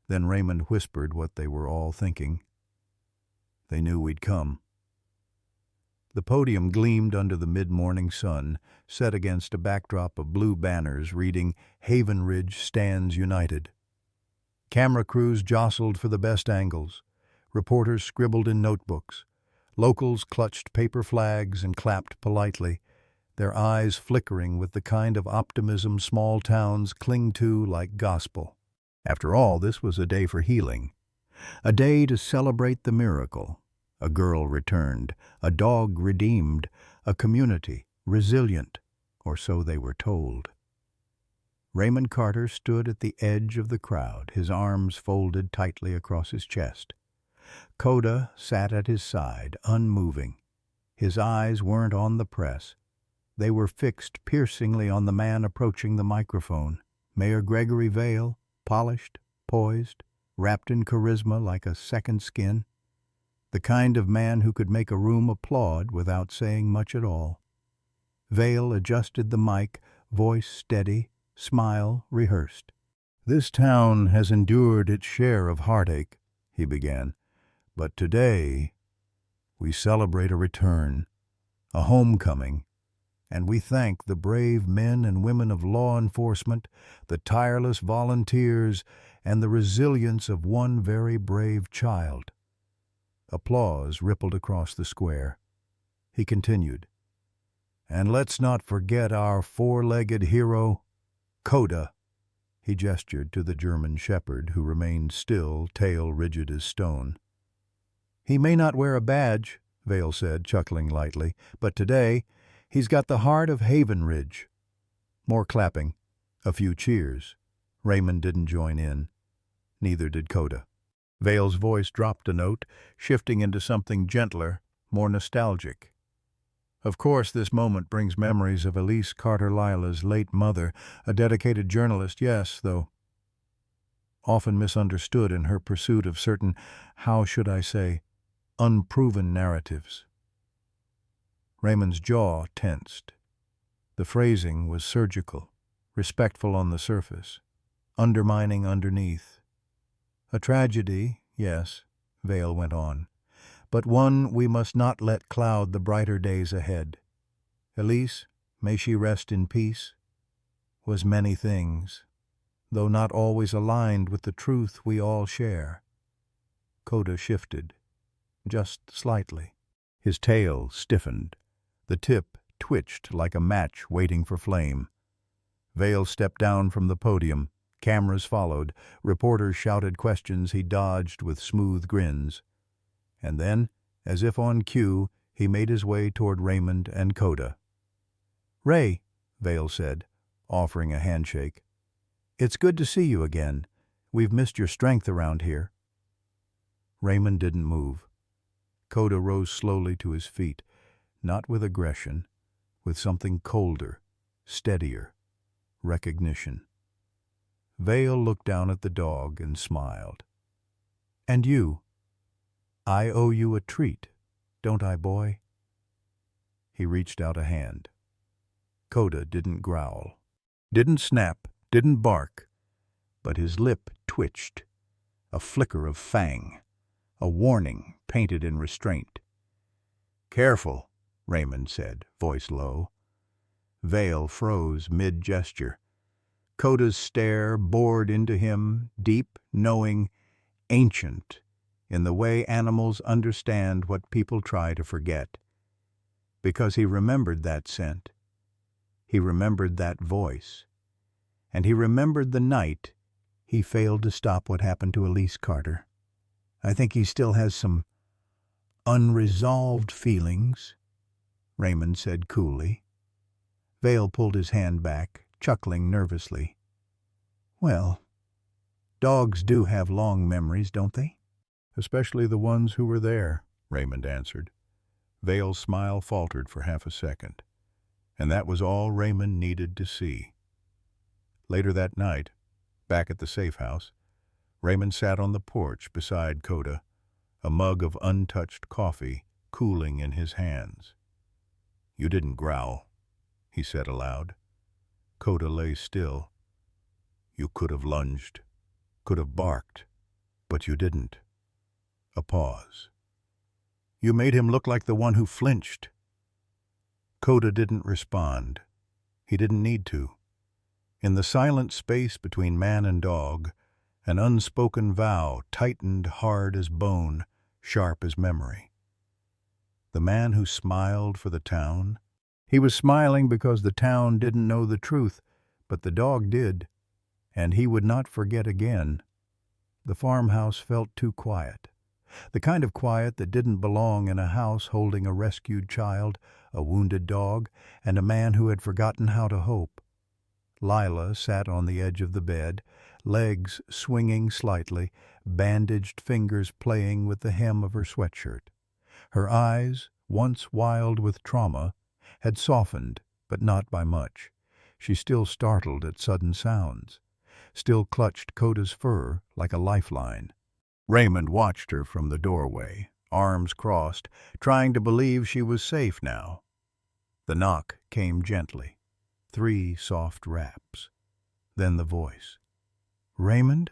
Then Raymond whispered what they were all thinking. "They knew we'd come." The podium gleamed under the mid-morning sun, set against a backdrop of blue banners reading, "Haven Ridge Stands United." Camera crews jostled for the best angles. Reporters scribbled in notebooks. Locals clutched paper flags and clapped politely, their eyes flickering with the kind of optimism small towns cling to like gospel. After all, this was a day for healing, a day to celebrate the miracle. A girl returned, a dog redeemed, a community resilient, or so they were told. Raymond Carter stood at the edge of the crowd, his arms folded tightly across his chest. Koda sat at his side, unmoving. His eyes weren't on the press. They were fixed piercingly on the man approaching the microphone, Mayor Gregory Vale, polished, poised, wrapped in charisma like a second skin. The kind of man who could make a room applaud without saying much at all. Vale adjusted the mic, voice steady, smile rehearsed. "This town has endured its share of heartache," he began, "but today we celebrate a return, a homecoming, and we thank the brave men and women of law enforcement, the tireless volunteers, and the resilience of one very brave child." Applause rippled across the square. He continued, "And let's not forget our four-legged hero, Koda." He gestured to the German shepherd, who remained still, tail rigid as stone. "He may not wear a badge," Vale said, chuckling lightly, "but today he's got the heart of Haven Ridge." More clapping, a few cheers. Raymond didn't join in. Neither did Koda. Vale's voice dropped a note, shifting into something gentler, more nostalgic. "Of course, this moment brings memories of Lyla Carter, Lyla's late mother, a dedicated journalist, yes, though often misunderstood in her pursuit of certain, how should I say, unproven narratives." Raymond's jaw tensed. The phrasing was surgical, respectful on the surface, undermining underneath. "A tragedy, yes," Vale went on, "but one we must not let cloud the brighter days ahead. Elise, may she rest in peace, was many things, though not always aligned with the truth we all share." Koda shifted, just slightly. His tail stiffened. The tip twitched like a match waiting for flame. Vale stepped down from the podium. Cameras followed. Reporters shouted questions he dodged with smooth grins. And then, as if on cue, he made his way toward Raymond and Koda. "Ray," Vale said, offering a handshake, "it's good to see you again. We've missed your strength around here." Raymond didn't move. Koda rose slowly to his feet, not with aggression, with something colder, steadier, recognition. Vale looked down at the dog and smiled. "And you? I owe you a treat, don't I, boy?" He reached out a hand. Koda didn't growl, didn't snap, didn't bark, but his lip twitched, a flicker of fang, a warning painted in restraint. "Careful," Raymond said, voice low. Vale froze mid-gesture. Koda's stare bored into him, deep, knowing, ancient, in the way animals understand what people try to forget. Because he remembered that scent. He remembered that voice. And he remembered the night he failed to stop what happened to Lyla Carter. "I think he still has some unresolved feelings," Raymond said coolly. Vale pulled his hand back, chuckling nervously. "Well, dogs do have long memories, don't they?" "Especially the ones who were there," Raymond answered. Vale's smile faltered for half a second, and that was all Raymond needed to see. Later that night, back at the safe house, Raymond sat on the porch beside Koda, a mug of untouched coffee cooling in his hands. "You didn't growl," he said aloud. Koda lay still. "You could have lunged, could have barked, but you didn't." A pause. "You made him look like the one who flinched." Koda didn't respond. He didn't need to. In the silent space between man and dog, an unspoken vow tightened hard as bone, sharp as memory. The man who smiled for the town, he was smiling because the town didn't know the truth, but the dog did, and he would not forget again. The farmhouse felt too quiet. The kind of quiet that didn't belong in a house holding a rescued child, a wounded dog, and a man who had forgotten how to hope. Lyla sat on the edge of the bed, legs swinging slightly, bandaged fingers playing with the hem of her sweatshirt. Her eyes, once wild with trauma, had softened, but not by much. She still startled at sudden sounds, still clutched Koda's fur like a lifeline. Raymond watched her from the doorway, arms crossed, trying to believe she was safe now. The knock came gently. 3 soft raps. Then the voice. "Raymond?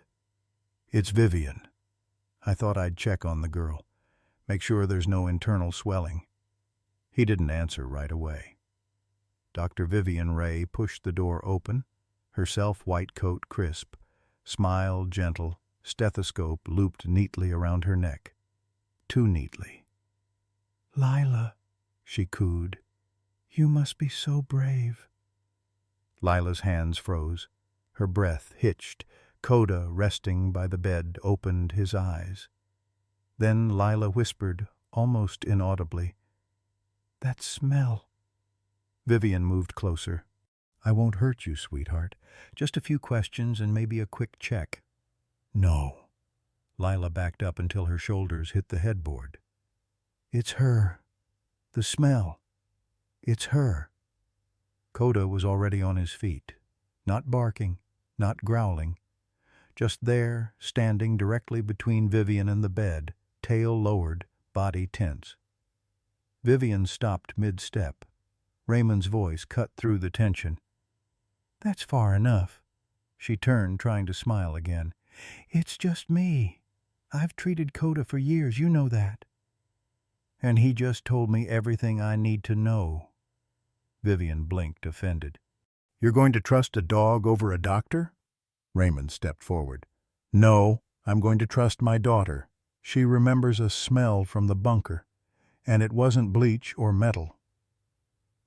It's Vivian. I thought I'd check on the girl. Make sure there's no internal swelling." He didn't answer right away. Dr. Vivian Ray pushed the door open, her self-white coat crisp, smile gentle, stethoscope looped neatly around her neck. Too neatly. "Lyla," she cooed, "you must be so brave." Lila's hands froze. Her breath hitched. Koda, resting by the bed, opened his eyes. Then Lyla whispered, almost inaudibly, "That smell." Vivian moved closer. "I won't hurt you, sweetheart. Just a few questions and maybe a quick check." "No." Lyla backed up until her shoulders hit the headboard. "It's her. The smell. It's her." Koda was already on his feet. Not barking, not growling. Just there, standing directly between Vivian and the bed, tail lowered, body tense. Vivian stopped mid-step. Raymond's voice cut through the tension. "That's far enough." She turned, trying to smile again. "It's just me. I've treated Koda for years, you know that." "And he just told me everything I need to know." Vivian blinked, offended. "You're going to trust a dog over a doctor?" Raymond stepped forward. "No, I'm going to trust my daughter. She remembers a smell from the bunker, and it wasn't bleach or metal."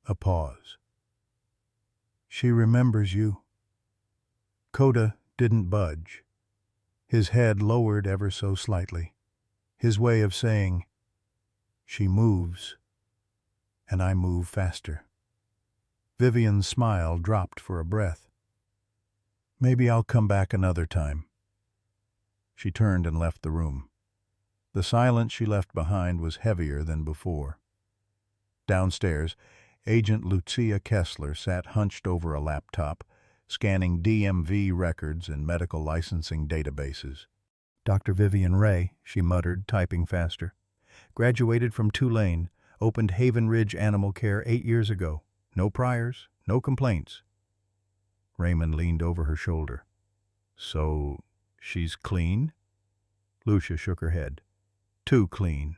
A pause. "She remembers you." Koda didn't budge. His head lowered ever so slightly. His way of saying, "She moves, and I move faster." Vivian's smile dropped for a breath. "Maybe I'll come back another time." She turned and left the room. The silence she left behind was heavier than before. Downstairs, Agent Lucia Kessler sat hunched over a laptop, scanning DMV records and medical licensing databases. "Dr. Vivian Ray," she muttered, typing faster. "Graduated from Tulane, opened Haven Ridge Animal Care 8 years ago. No priors, no complaints." Raymond leaned over her shoulder. "So, she's clean?" Lucia shook her head. "Too clean.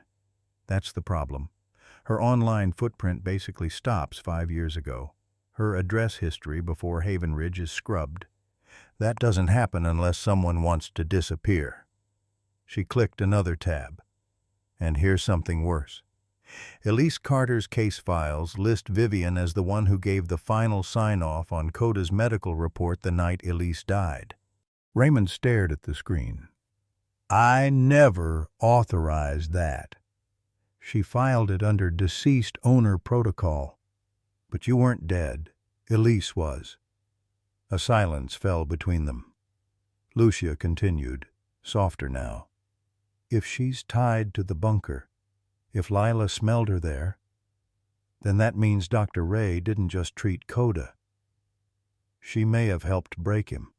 That's the problem. Her online footprint basically stops 5 years ago. Her address history before Haven Ridge is scrubbed. That doesn't happen unless someone wants to disappear." She clicked another tab. And here's something worse. Elise Carter's case files list Vivian as the one who gave the final sign-off on Koda's medical report the night Elise died. Raymond stared at the screen. "I never authorized that. She filed it under deceased owner protocol. But you weren't dead. Elise was." A silence fell between them. Lucia continued, softer now. "If she's tied to the bunker, if Lyla smelled her there, then that means Dr. Ray didn't just treat Koda. She may have helped break him."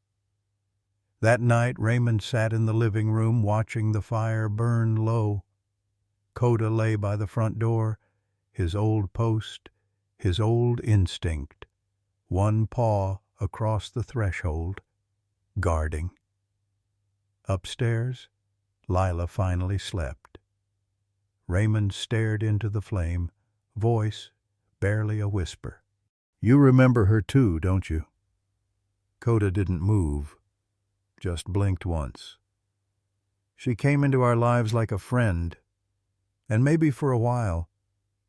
That night, Raymond sat in the living room watching the fire burn low. Koda lay by the front door, his old post, his old instinct, one paw across the threshold, guarding. Upstairs, Lyla finally slept. Raymond stared into the flame, voice barely a whisper. "You remember her too, don't you?" Koda didn't move, just blinked once. "She came into our lives like a friend, and maybe for a while,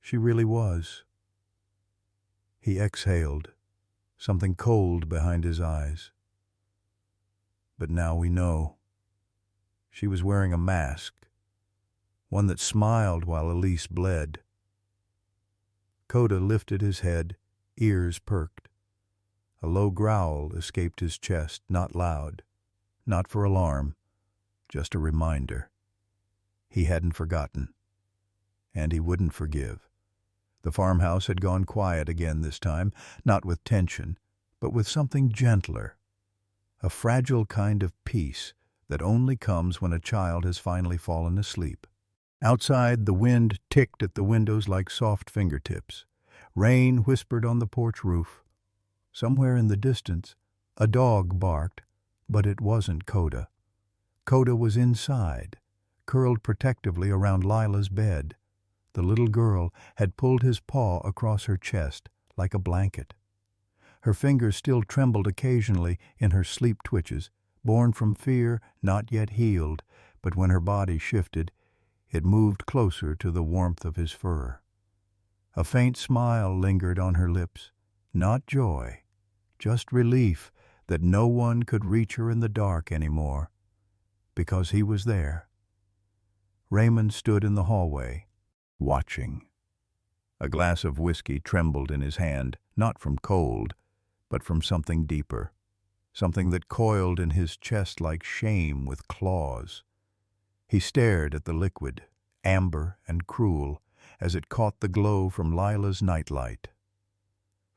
she really was." He exhaled, something cold behind his eyes. "But now we know. She was wearing a mask, one that smiled while Elise bled." Koda lifted his head, ears perked. A low growl escaped his chest, not loud, not for alarm, just a reminder. He hadn't forgotten, and he wouldn't forgive. The farmhouse had gone quiet again this time, not with tension, but with something gentler, a fragile kind of peace that only comes when a child has finally fallen asleep. Outside, the wind ticked at the windows like soft fingertips. Rain whispered on the porch roof. Somewhere in the distance, a dog barked, but it wasn't Koda. Koda was inside, curled protectively around Lyla's bed. The little girl had pulled his paw across her chest like a blanket. Her fingers still trembled occasionally in her sleep twitches, born from fear not yet healed, but when her body shifted, it moved closer to the warmth of his fur. A faint smile lingered on her lips, not joy, just relief that no one could reach her in the dark anymore, because he was there. Raymond stood in the hallway, watching. A glass of whiskey trembled in his hand, not from cold, but from something deeper, something that coiled in his chest like shame with claws. He stared at the liquid, amber and cruel, as it caught the glow from Lyla's nightlight.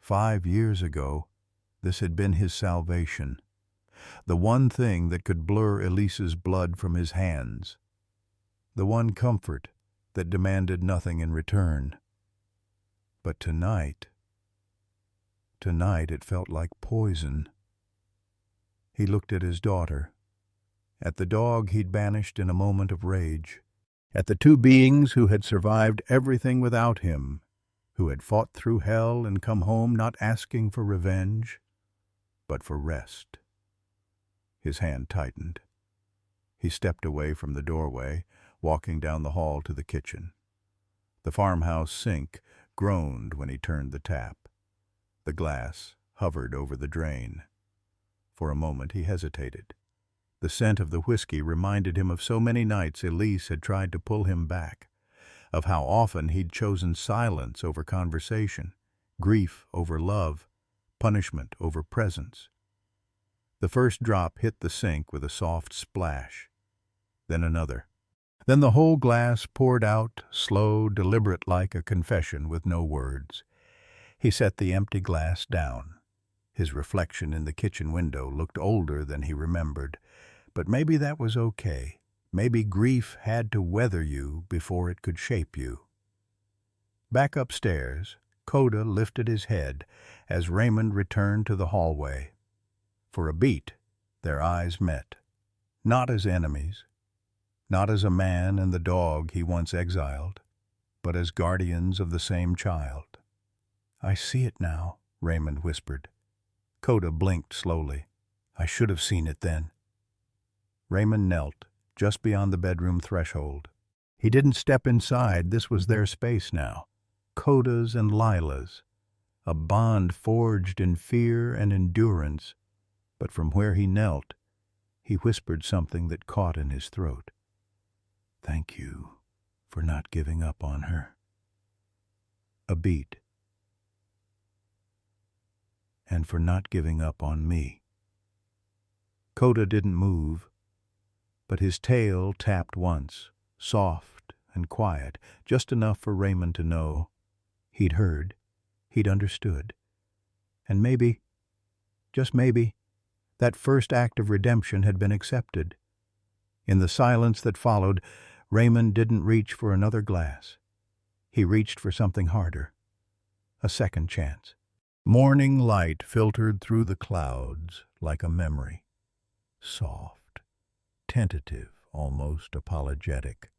5 years ago, this had been his salvation, the one thing that could blur Elise's blood from his hands, the one comfort that demanded nothing in return. But tonight it felt like poison. He looked at his daughter, at the dog he'd banished in a moment of rage, at the two beings who had survived everything without him, who had fought through hell and come home not asking for revenge, but for rest. His hand tightened. He stepped away from the doorway, walking down the hall to the kitchen. The farmhouse sink groaned when he turned the tap. The glass hovered over the drain. For a moment he hesitated. The scent of the whiskey reminded him of so many nights Elise had tried to pull him back, of how often he'd chosen silence over conversation, grief over love, punishment over presence. The first drop hit the sink with a soft splash, then another. Then the whole glass poured out, slow, deliberate, like a confession with no words. He set the empty glass down. His reflection in the kitchen window looked older than he remembered, but maybe that was okay. Maybe grief had to weather you before it could shape you. Back upstairs, Koda lifted his head as Raymond returned to the hallway. For a beat, their eyes met, not as enemies, not as a man and the dog he once exiled, but as guardians of the same child. "I see it now," Raymond whispered. Koda blinked slowly. "I should have seen it then." Raymond knelt, just beyond the bedroom threshold. He didn't step inside. This was their space now, Koda's and Lyla's, a bond forged in fear and endurance. But from where he knelt, he whispered something that caught in his throat. "Thank you for not giving up on her." A beat. "And for not giving up on me." Koda didn't move, but his tail tapped once, soft and quiet, just enough for Raymond to know he'd heard, he'd understood. And maybe, just maybe, that first act of redemption had been accepted. In the silence that followed, Raymond didn't reach for another glass. He reached for something harder, a second chance. Morning light filtered through the clouds like a memory, soft, tentative, almost apologetic,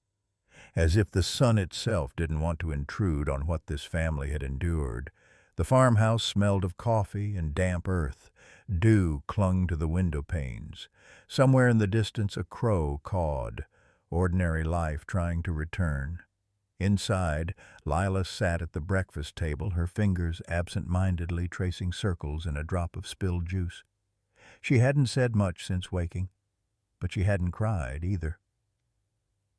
as if the sun itself didn't want to intrude on what this family had endured. The farmhouse smelled of coffee and damp earth. Dew clung to the window panes. Somewhere in the distance a crow cawed, ordinary life trying to return. Inside, Lyla sat at the breakfast table, her fingers absent-mindedly tracing circles in a drop of spilled juice. She hadn't said much since waking, but she hadn't cried either.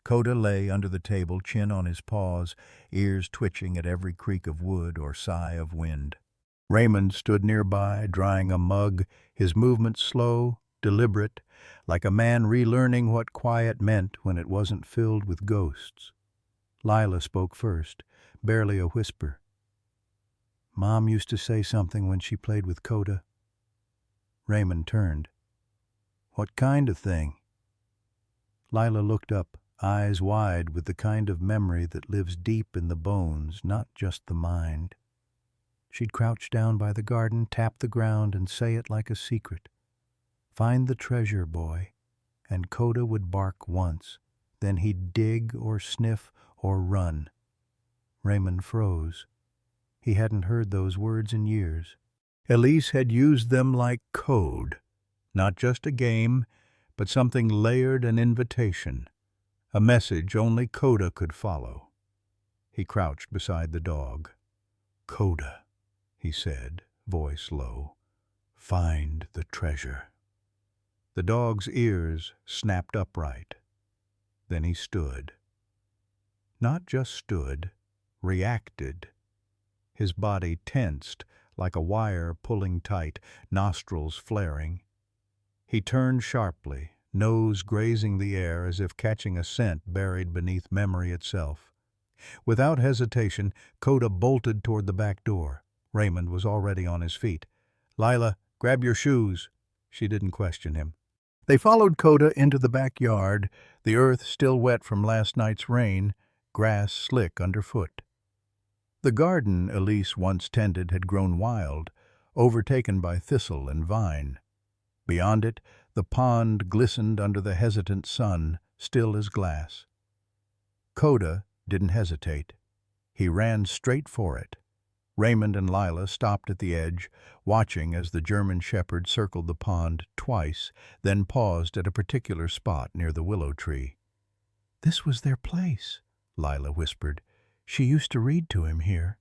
Koda lay under the table, chin on his paws, ears twitching at every creak of wood or sigh of wind. Raymond stood nearby, drying a mug, his movements slow, deliberate, like a man relearning what quiet meant when it wasn't filled with ghosts. Lyla spoke first, barely a whisper. "Mom used to say something when she played with Koda." Raymond turned. "What kind of thing?" Lyla looked up, eyes wide with the kind of memory that lives deep in the bones, not just the mind. She'd crouch down by the garden, tap the ground, and say it like a secret. "Find the treasure, boy." And Koda would bark once. Then he'd dig or sniff or run. Raymond froze. He hadn't heard those words in years. Elise had used them like code. Not just a game, but something layered, an invitation. A message only Koda could follow. He crouched beside the dog. "Koda," he said, voice low. "Find the treasure." The dog's ears snapped upright. Then he stood. Not just stood, reacted. His body tensed like a wire pulling tight, nostrils flaring. He turned sharply, nose grazing the air as if catching a scent buried beneath memory itself. Without hesitation, Koda bolted toward the back door. Raymond was already on his feet. "Lyla, grab your shoes." She didn't question him. They followed Koda into the backyard, the earth still wet from last night's rain, grass slick underfoot. The garden Elise once tended had grown wild, overtaken by thistle and vine. Beyond it, the pond glistened under the hesitant sun, still as glass. Koda didn't hesitate. He ran straight for it. Raymond and Lyla stopped at the edge, watching as the German shepherd circled the pond twice, then paused at a particular spot near the willow tree. "This was their place," Lyla whispered. "She used to read to him here."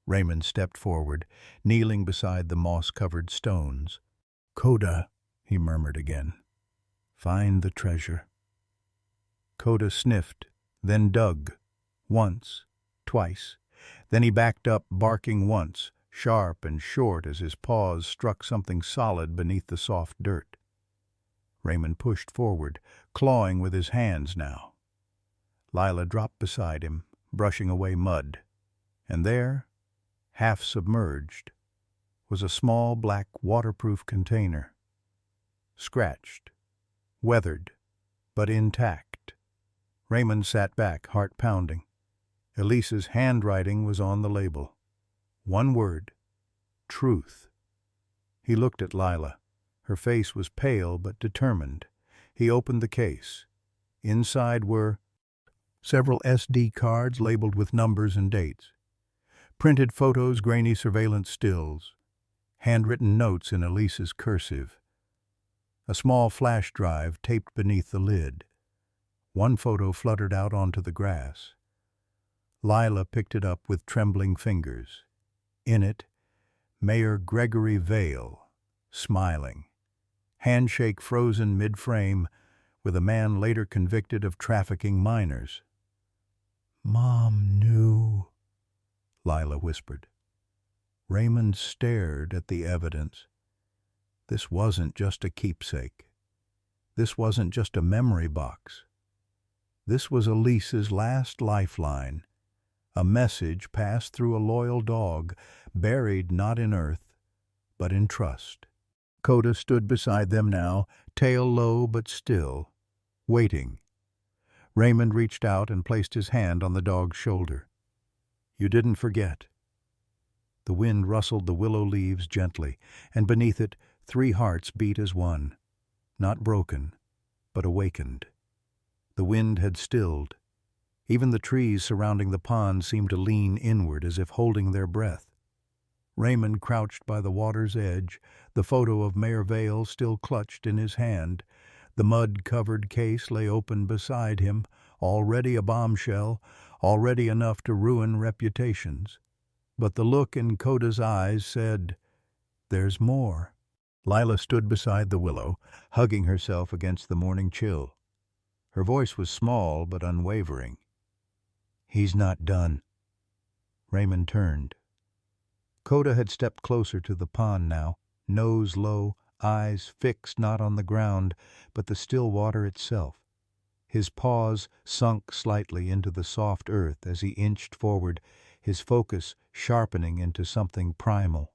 Raymond stepped forward, kneeling beside the moss-covered stones. "Koda," he murmured again. "Find the treasure." Koda sniffed, then dug. Once, twice. Then he backed up, barking once, sharp and short as his paws struck something solid beneath the soft dirt. Raymond pushed forward, clawing with his hands now. Lyla dropped beside him, brushing away mud. And there, half submerged, was a small black waterproof container. Scratched, weathered, but intact. Raymond sat back, heart pounding. Elise's handwriting was on the label. One word: truth. He looked at Lyla. Her face was pale but determined. He opened the case. Inside were several SD cards labeled with numbers and dates, printed photos, grainy surveillance stills, handwritten notes in Elise's cursive, a small flash drive taped beneath the lid. One photo fluttered out onto the grass. Lyla picked it up with trembling fingers. In it, Mayor Gregory Vale, smiling. Handshake frozen mid-frame with a man later convicted of trafficking minors. "Mom knew," Lyla whispered. Raymond stared at the evidence. This wasn't just a keepsake. This wasn't just a memory box. This was Elise's last lifeline. A message passed through a loyal dog, buried not in earth, but in trust. Koda stood beside them now, tail low but still, waiting. Raymond reached out and placed his hand on the dog's shoulder. "You didn't forget." The wind rustled the willow leaves gently, and beneath it 3 hearts beat as one, not broken, but awakened. The wind had stilled. Even the trees surrounding the pond seemed to lean inward as if holding their breath. Raymond crouched by the water's edge, the photo of Mayor Vale still clutched in his hand. The mud-covered case lay open beside him, already a bombshell, already enough to ruin reputations. But the look in Koda's eyes said, "There's more." Lyla stood beside the willow, hugging herself against the morning chill. Her voice was small but unwavering. "He's not done." Raymond turned. Koda had stepped closer to the pond now, nose low, eyes fixed not on the ground, but the still water itself. His paws sunk slightly into the soft earth as he inched forward, his focus sharpening into something primal.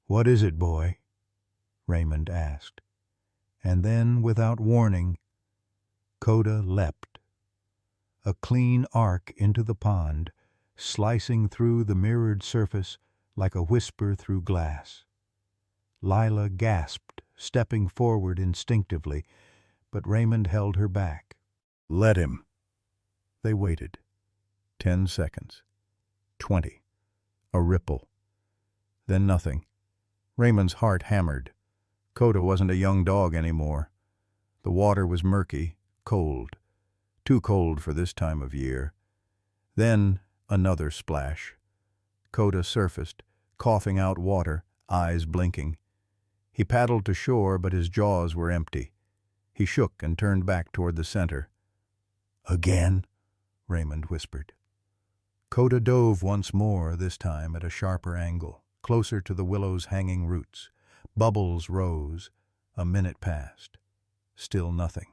"What is it, boy?" Raymond asked. And then, without warning, Koda leapt. A clean arc into the pond, slicing through the mirrored surface like a whisper through glass. Lyla gasped, stepping forward instinctively, but Raymond held her back. "Let him." They waited. 10 seconds. 20. A ripple. Then nothing. Raymond's heart hammered. Koda wasn't a young dog anymore. The water was murky, cold. Too cold for this time of year. Then another splash. Koda surfaced, coughing out water, eyes blinking. He paddled to shore, but his jaws were empty. He shook and turned back toward the center. "Again?" Raymond whispered. Koda dove once more, this time at a sharper angle, closer to the willow's hanging roots. Bubbles rose. A minute passed. Still nothing.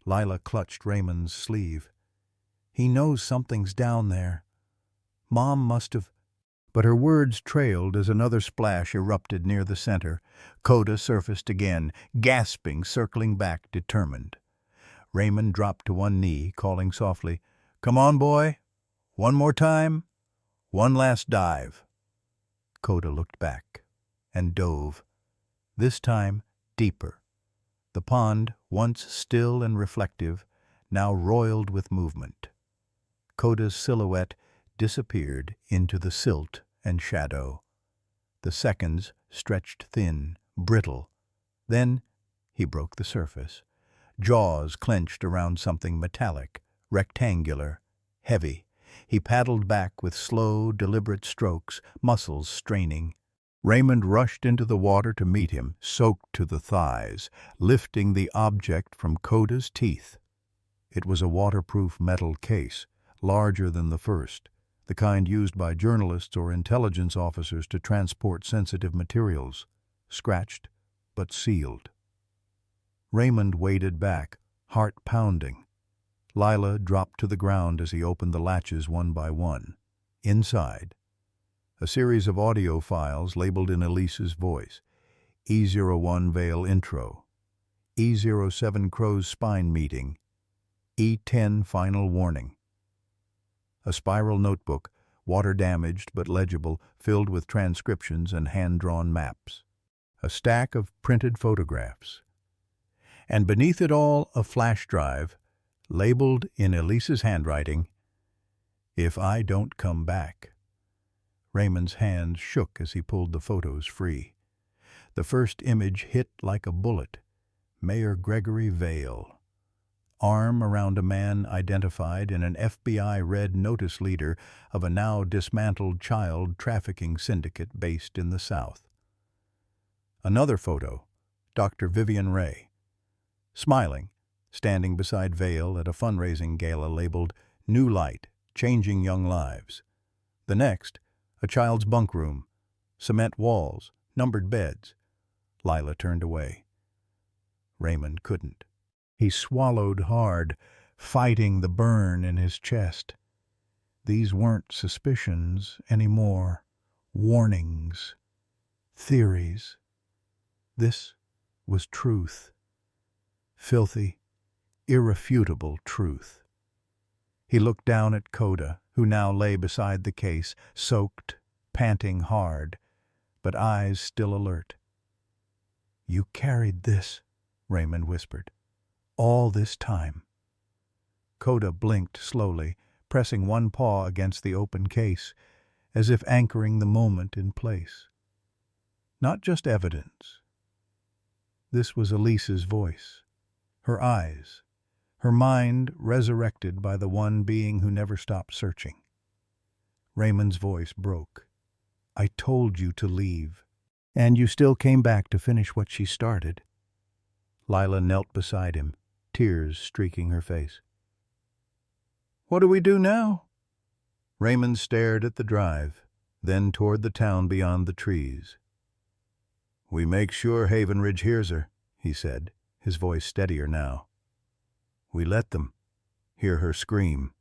Lyla clutched Raymond's sleeve. "He knows something's down there. Mom must have—" But her words trailed as another splash erupted near the center. Koda surfaced again, gasping, circling back, determined. Raymond dropped to one knee, calling softly, "Come on, boy. One more time. One last dive." Koda looked back and dove, this time deeper. The pond, once still and reflective, now roiled with movement. Koda's silhouette disappeared into the silt and shadow. The seconds stretched thin, brittle. Then he broke the surface. Jaws clenched around something metallic, rectangular, heavy. He paddled back with slow, deliberate strokes, muscles straining. Raymond rushed into the water to meet him, soaked to the thighs, lifting the object from Koda's teeth. It was a waterproof metal case, larger than the first, the kind used by journalists or intelligence officers to transport sensitive materials, scratched but sealed. Raymond waded back, heart pounding. Lyla dropped to the ground as he opened the latches one by one. Inside, a series of audio files labeled in Elise's voice. E01 Vale Intro, E07 Crow's Spine Meeting, E10 Final Warning. A spiral notebook, water-damaged but legible, filled with transcriptions and hand-drawn maps. A stack of printed photographs. And beneath it all, a flash drive, labeled in Elise's handwriting, "If I don't come back." Raymond's hands shook as he pulled the photos free. The first image hit like a bullet. Mayor Gregory Vale. Arm around a man identified in an FBI red notice leader of a now dismantled child trafficking syndicate based in the South. Another photo, Dr. Vivian Ray. Smiling, standing beside Vale at a fundraising gala labeled "New Light, Changing Young Lives." The next, a child's bunk room, cement walls, numbered beds. Lyla turned away. Raymond couldn't. He swallowed hard, fighting the burn in his chest. These weren't suspicions anymore, warnings, theories. This was truth. Filthy, irrefutable truth. He looked down at Koda, who now lay beside the case, soaked, panting hard, but eyes still alert. "You carried this," Raymond whispered, "all this time." Koda blinked slowly, pressing one paw against the open case, as if anchoring the moment in place. Not just evidence. This was Elise's voice, her eyes, her mind resurrected by the one being who never stopped searching. Raymond's voice broke. "I told you to leave, and you still came back to finish what she started." Lyla knelt beside him, tears streaking her face. "What do we do now?" Raymond stared at the drive, then toward the town beyond the trees. "We make sure Haven Ridge hears her," he said, his voice steadier now. "We let them hear her scream."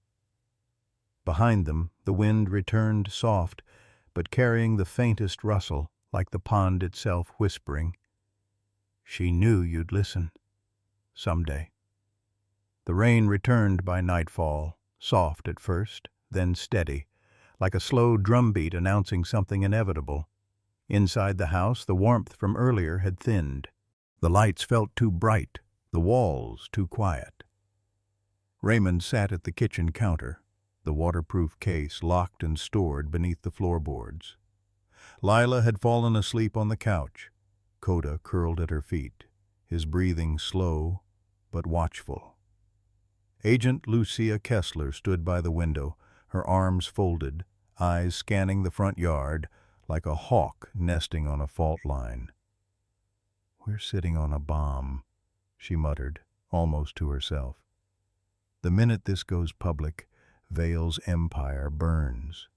Behind them, the wind returned soft, but carrying the faintest rustle, like the pond itself whispering, "She knew you'd listen. Someday." The rain returned by nightfall, soft at first, then steady, like a slow drumbeat announcing something inevitable. Inside the house, the warmth from earlier had thinned. The lights felt too bright, the walls too quiet. Raymond sat at the kitchen counter, the waterproof case locked and stored beneath the floorboards. Lyla had fallen asleep on the couch, Koda curled at her feet, his breathing slow but watchful. Agent Lucia Kessler stood by the window, her arms folded, eyes scanning the front yard like a hawk nesting on a fault line. "We're sitting on a bomb," she muttered, almost to herself. "The minute this goes public, Vale's empire burns.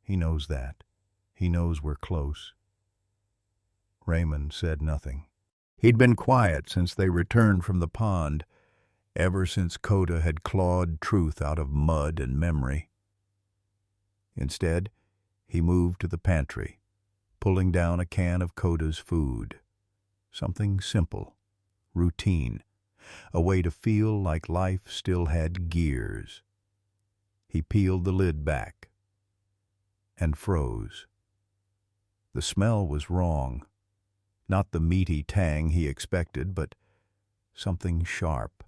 He knows that. He knows we're close." Raymond said nothing. He'd been quiet since they returned from the pond, ever since Koda had clawed truth out of mud and memory. Instead, he moved to the pantry, pulling down a can of Koda's food. Something simple, routine, a way to feel like life still had gears. He peeled the lid back and froze. The smell was wrong. Not the meaty tang he expected, but something sharp,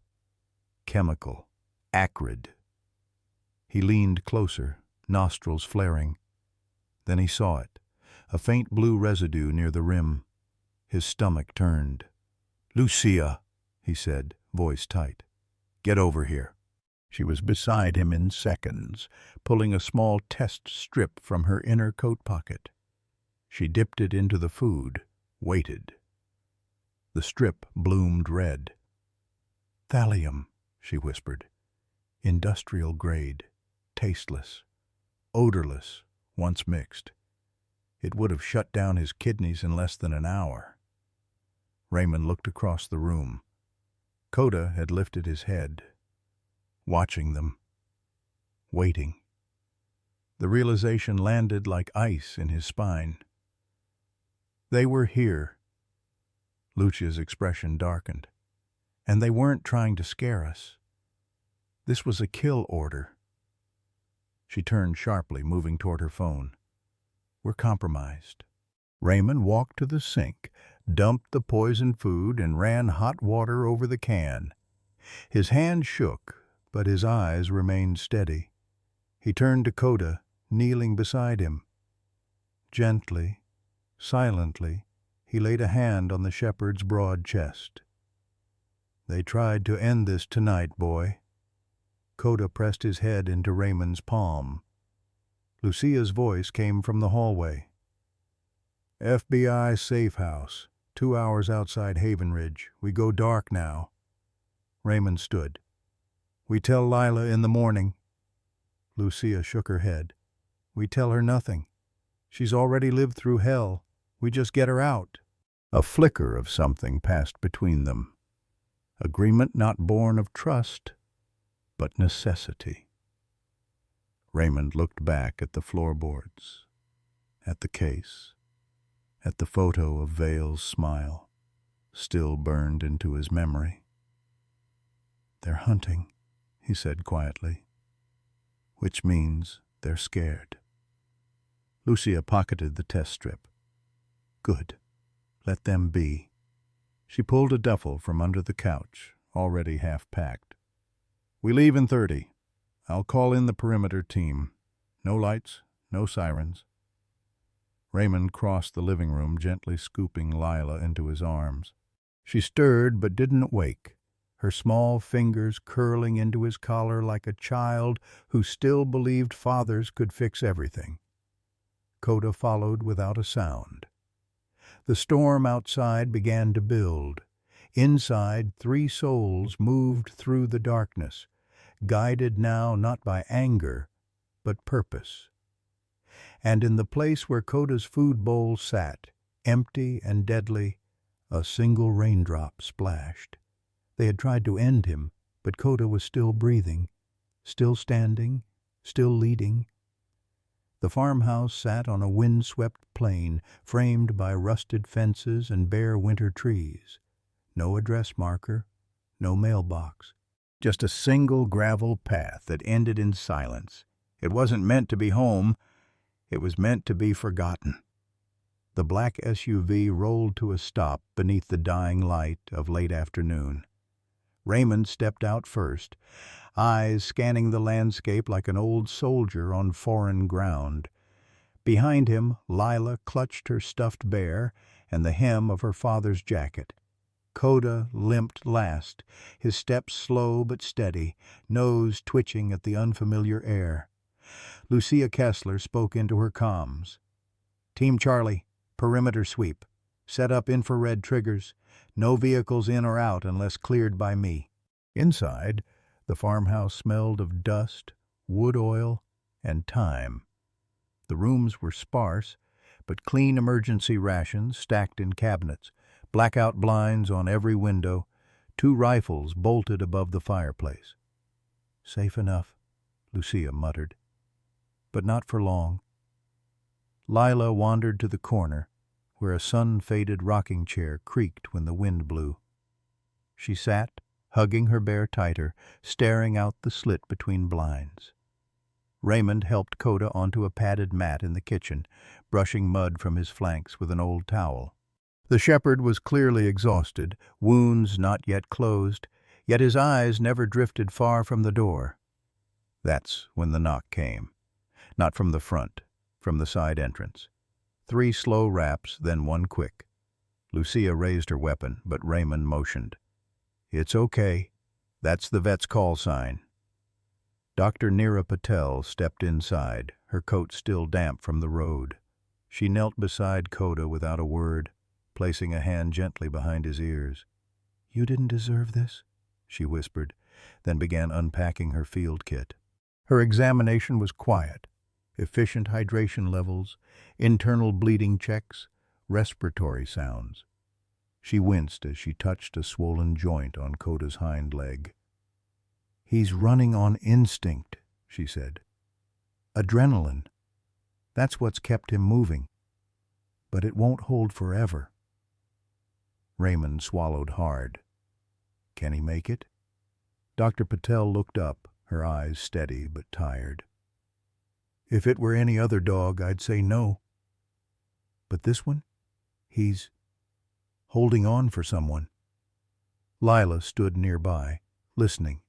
chemical, acrid. He leaned closer, nostrils flaring. Then he saw it, a faint blue residue near the rim. His stomach turned. "Lucia," he said, voice tight. "Get over here." She was beside him in seconds, pulling a small test strip from her inner coat pocket. She dipped it into the food, waited. The strip bloomed red. "Thallium," she whispered. "Industrial grade, tasteless, odorless, once mixed. It would have shut down his kidneys in less than an hour." Raymond looked across the room. Koda had lifted his head, watching them, waiting. The realization landed like ice in his spine. They were here. Lucia's expression darkened. And they weren't trying to scare us. This was a kill order. She turned sharply, moving toward her phone. "We're compromised." Raymond walked to the sink, dumped the poisoned food, and ran hot water over the can. His hand shook, but his eyes remained steady. He turned to Koda, kneeling beside him. Gently, silently, he laid a hand on the shepherd's broad chest. "They tried to end this tonight, boy." Koda pressed his head into Raymond's palm. Lucia's voice came from the hallway. "FBI safe house, 2 hours outside Haven Ridge. We go dark now." Raymond stood. "We tell Lyla in the morning." Lucia shook her head. "We tell her nothing. She's already lived through hell. We just get her out." A flicker of something passed between them. Agreement not born of trust, but necessity. Raymond looked back at the floorboards, at the case, at the photo of Vale's smile, still burned into his memory. "They're hunting," he said quietly, "which means they're scared." Lucia pocketed the test strip. "Good. Let them be." She pulled a duffel from under the couch, already half-packed. "We leave in 30. I'll call in the perimeter team. No lights, no sirens." Raymond crossed the living room, gently scooping Lyla into his arms. She stirred but didn't wake, her small fingers curling into his collar like a child who still believed fathers could fix everything. Koda followed without a sound. The storm outside began to build. Inside, 3 souls moved through the darkness, guided now not by anger, but purpose. And in the place where Koda's food bowl sat, empty and deadly, a single raindrop splashed. They had tried to end him, but Koda was still breathing, still standing, still leading. The farmhouse sat on a wind-swept plain, framed by rusted fences and bare winter trees. No address marker, no mailbox. Just a single gravel path that ended in silence. It wasn't meant to be home, It was meant to be forgotten. The black SUV rolled to a stop beneath the dying light of late afternoon. Raymond stepped out first, eyes scanning the landscape like an old soldier on foreign ground. Behind him, Lyla clutched her stuffed bear and the hem of her father's jacket. Koda limped last, his steps slow but steady, nose twitching at the unfamiliar air. Lucia Kessler spoke into her comms. "Team Charlie, perimeter sweep. Set up infrared triggers. No vehicles in or out unless cleared by me." Inside, the farmhouse smelled of dust, wood oil, and thyme. The rooms were sparse, but clean emergency rations stacked in cabinets, blackout blinds on every window, 2 rifles bolted above the fireplace. "Safe enough," Lucia muttered. But not for long. Lyla wandered to the corner, where a sun-faded rocking chair creaked when the wind blew. She sat, hugging her bear tighter, staring out the slit between blinds. Raymond helped Koda onto a padded mat in the kitchen, brushing mud from his flanks with an old towel. The shepherd was clearly exhausted, wounds not yet closed, yet his eyes never drifted far from the door. That's when the knock came. Not from the front, from the side entrance. 3 slow raps, then 1 quick. Lucia raised her weapon, but Raymond motioned. "It's okay. That's the vet's call sign." Dr. Neera Patel stepped inside, her coat still damp from the road. She knelt beside Koda without a word, placing a hand gently behind his ears. "You didn't deserve this," she whispered, then began unpacking her field kit. Her examination was quiet. Efficient hydration levels, internal bleeding checks, respiratory sounds. She winced as she touched a swollen joint on Koda's hind leg. "He's running on instinct," she said. "Adrenaline. That's what's kept him moving. But it won't hold forever." Raymond swallowed hard. "Can he make it?" Dr. Patel looked up, her eyes steady but tired. "If it were any other dog, I'd say no. But this one? He's holding on for someone." Lyla stood nearby, listening.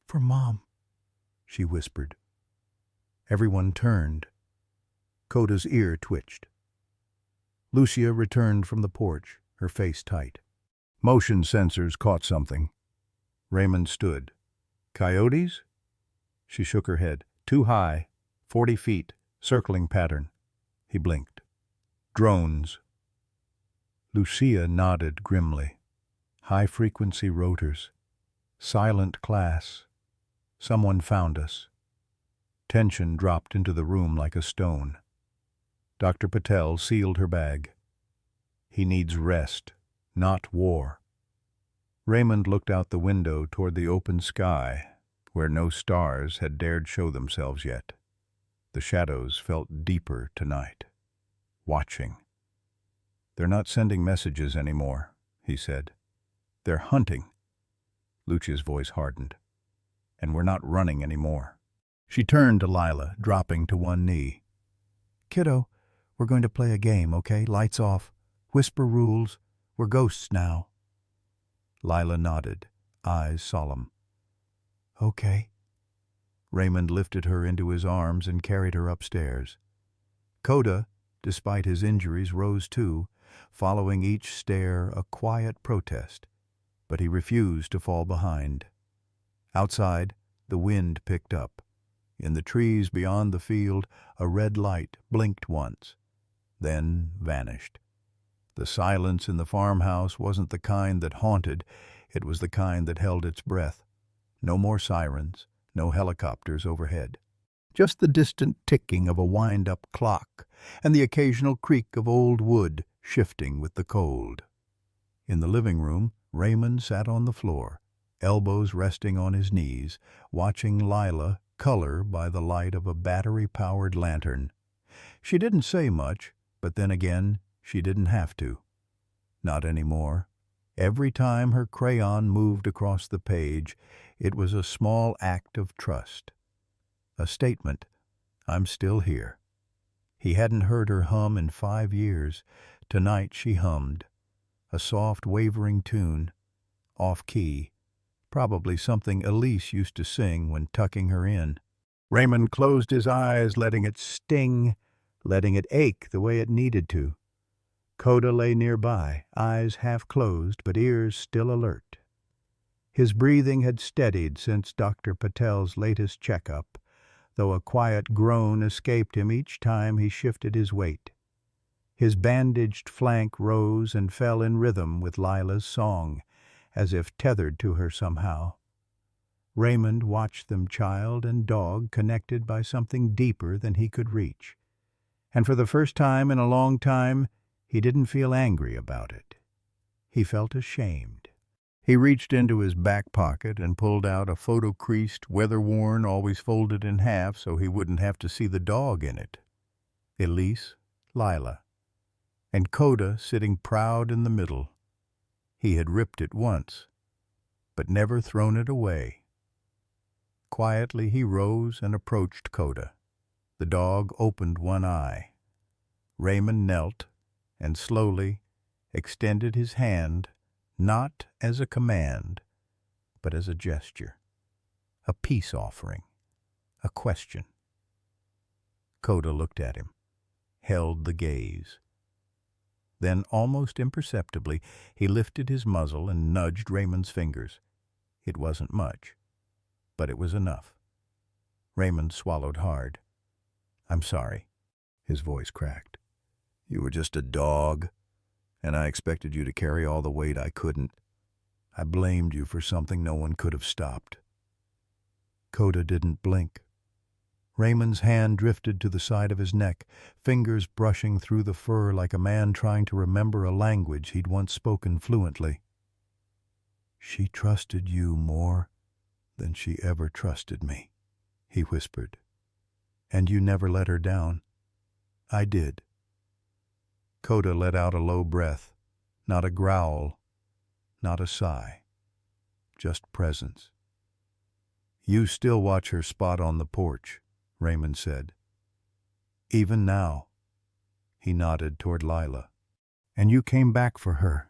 "For Mom," she whispered. Everyone turned. Koda's ear twitched. Lucia returned from the porch, her face tight. Motion sensors caught something. Raymond stood. "Coyotes?" She shook her head. "Too high. 40 feet. Circling pattern." He blinked. "Drones." Lucia nodded grimly. "High-frequency rotors. Silent class. Someone found us." Tension dropped into the room like a stone. Dr. Patel sealed her bag. "He needs rest, not war." Raymond looked out the window toward the open sky, where no stars had dared show themselves yet. The shadows felt deeper tonight. Watching. "They're not sending messages anymore," he said. "They're hunting." Lucia's voice hardened. "And we're not running anymore." She turned to Lyla, dropping to one knee. "Kiddo, we're going to play a game, okay? Lights off. Whisper rules. We're ghosts now." Lyla nodded, eyes solemn. "Okay." Raymond lifted her into his arms and carried her upstairs. Koda, despite his injuries, rose too, following each stair a quiet protest, but he refused to fall behind. Outside, the wind picked up. In the trees beyond the field, a red light blinked once, then vanished. The silence in the farmhouse wasn't the kind that haunted, it was the kind that held its breath. No more sirens, no helicopters overhead. Just the distant ticking of a wind-up clock and the occasional creak of old wood shifting with the cold. In the living room, Raymond sat on the floor, elbows resting on his knees, watching Lyla color by the light of a battery-powered lantern. She didn't say much, but then again, she didn't have to. Not anymore. Every time her crayon moved across the page, it was a small act of trust. A statement, "I'm still here." He hadn't heard her hum in 5 years. Tonight she hummed, a soft, wavering tune, off-key, probably something Elise used to sing when tucking her in. Raymond closed his eyes, letting it sting, letting it ache the way it needed to. Koda lay nearby, eyes half closed but ears still alert. His breathing had steadied since Dr. Patel's latest checkup, though a quiet groan escaped him each time he shifted his weight. His bandaged flank rose and fell in rhythm with Lyla's song, as if tethered to her somehow. Raymond watched them, child and dog, connected by something deeper than he could reach. And for the first time in a long time, he didn't feel angry about it. He felt ashamed. He reached into his back pocket and pulled out a photo-creased, weather-worn, always folded in half so he wouldn't have to see the dog in it. Elise, Lyla, and Koda sitting proud in the middle. He had ripped it once, but never thrown it away. Quietly he rose and approached Koda. The dog opened one eye. Raymond knelt and slowly extended his hand, not as a command, but as a gesture, a peace offering, a question. Koda looked at him, held the gaze. Then, almost imperceptibly, he lifted his muzzle and nudged Raymond's fingers. It wasn't much, but it was enough. Raymond swallowed hard. "I'm sorry," his voice cracked. "You were just a dog, and I expected you to carry all the weight I couldn't. I blamed you for something no one could have stopped." Koda didn't blink. Raymond's hand drifted to the side of his neck, fingers brushing through the fur like a man trying to remember a language he'd once spoken fluently. "She trusted you more than she ever trusted me," he whispered. "And you never let her down." "I did." Koda let out a low breath, not a growl, not a sigh, just presence. "You still watch her spot on the porch," Raymond said. "Even now." He nodded toward Lyla. "And you came back for her,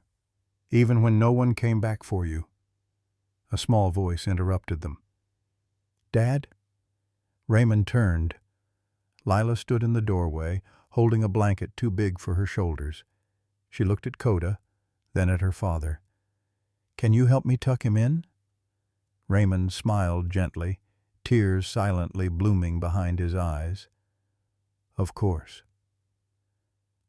even when no one came back for you." A small voice interrupted them. "Dad?" Raymond turned. Lyla stood in the doorway, holding a blanket too big for her shoulders. She looked at Koda, then at her father. "Can you help me tuck him in?" Raymond smiled gently, tears silently blooming behind his eyes. "Of course."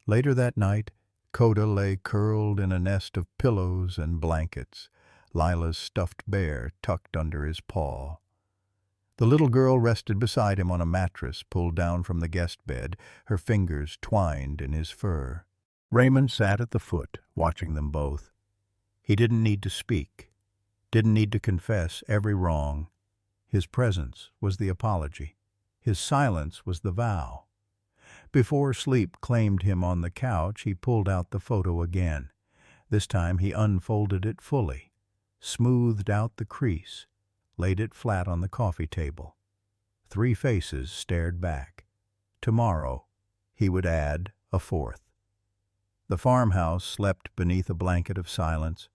Later that night, Koda lay curled in a nest of pillows and blankets, Lyla's stuffed bear tucked under his paw. The little girl rested beside him on a mattress pulled down from the guest bed, her fingers twined in his fur. Raymond sat at the foot, watching them both. He didn't need to speak, didn't need to confess every wrong. His presence was the apology. His silence was the vow. Before sleep claimed him on the couch, he pulled out the photo again. This time he unfolded it fully, smoothed out the crease, laid it flat on the coffee table. 3 faces stared back. Tomorrow he would add a 4th. The farmhouse slept beneath a blanket of silence.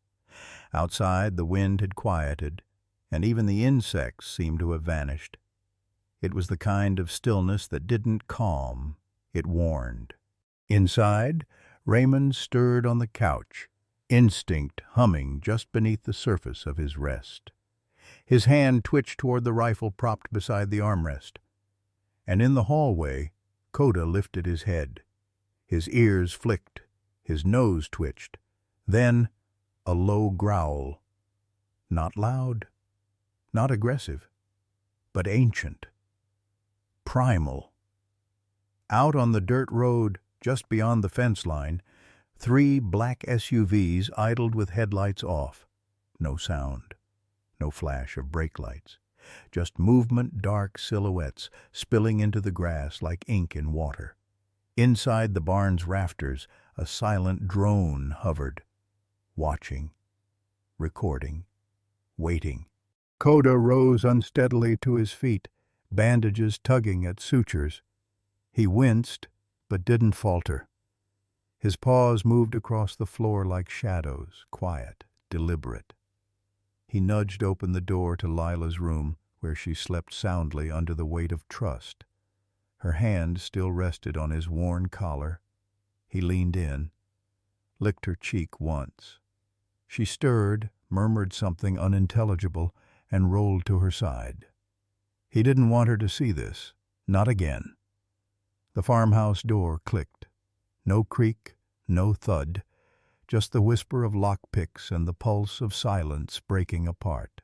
Outside the wind had quieted, and even the insects seemed to have vanished. It was the kind of stillness that didn't calm, it warned. Inside, Raymond stirred on the couch, instinct humming just beneath the surface of his rest. His hand twitched toward the rifle propped beside the armrest. And in the hallway, Koda lifted his head. His ears flicked, his nose twitched. Then a low growl. Not loud, not aggressive, but ancient, primal. Out on the dirt road, just beyond the fence line, 3 black SUVs idled with headlights off. No sound. No flash of brake lights, just movement, dark silhouettes spilling into the grass like ink in water. Inside the barn's rafters, a silent drone hovered, watching, recording, waiting. Koda rose unsteadily to his feet, bandages tugging at sutures. He winced, but didn't falter. His paws moved across the floor like shadows, quiet, deliberate. He nudged open the door to Lila's room, where she slept soundly under the weight of trust. Her hand still rested on his worn collar. He leaned in, licked her cheek once. She stirred, murmured something unintelligible, and rolled to her side. He didn't want her to see this. Not again. The farmhouse door clicked. No creak, no thud, just the whisper of lockpicks and the pulse of silence breaking apart.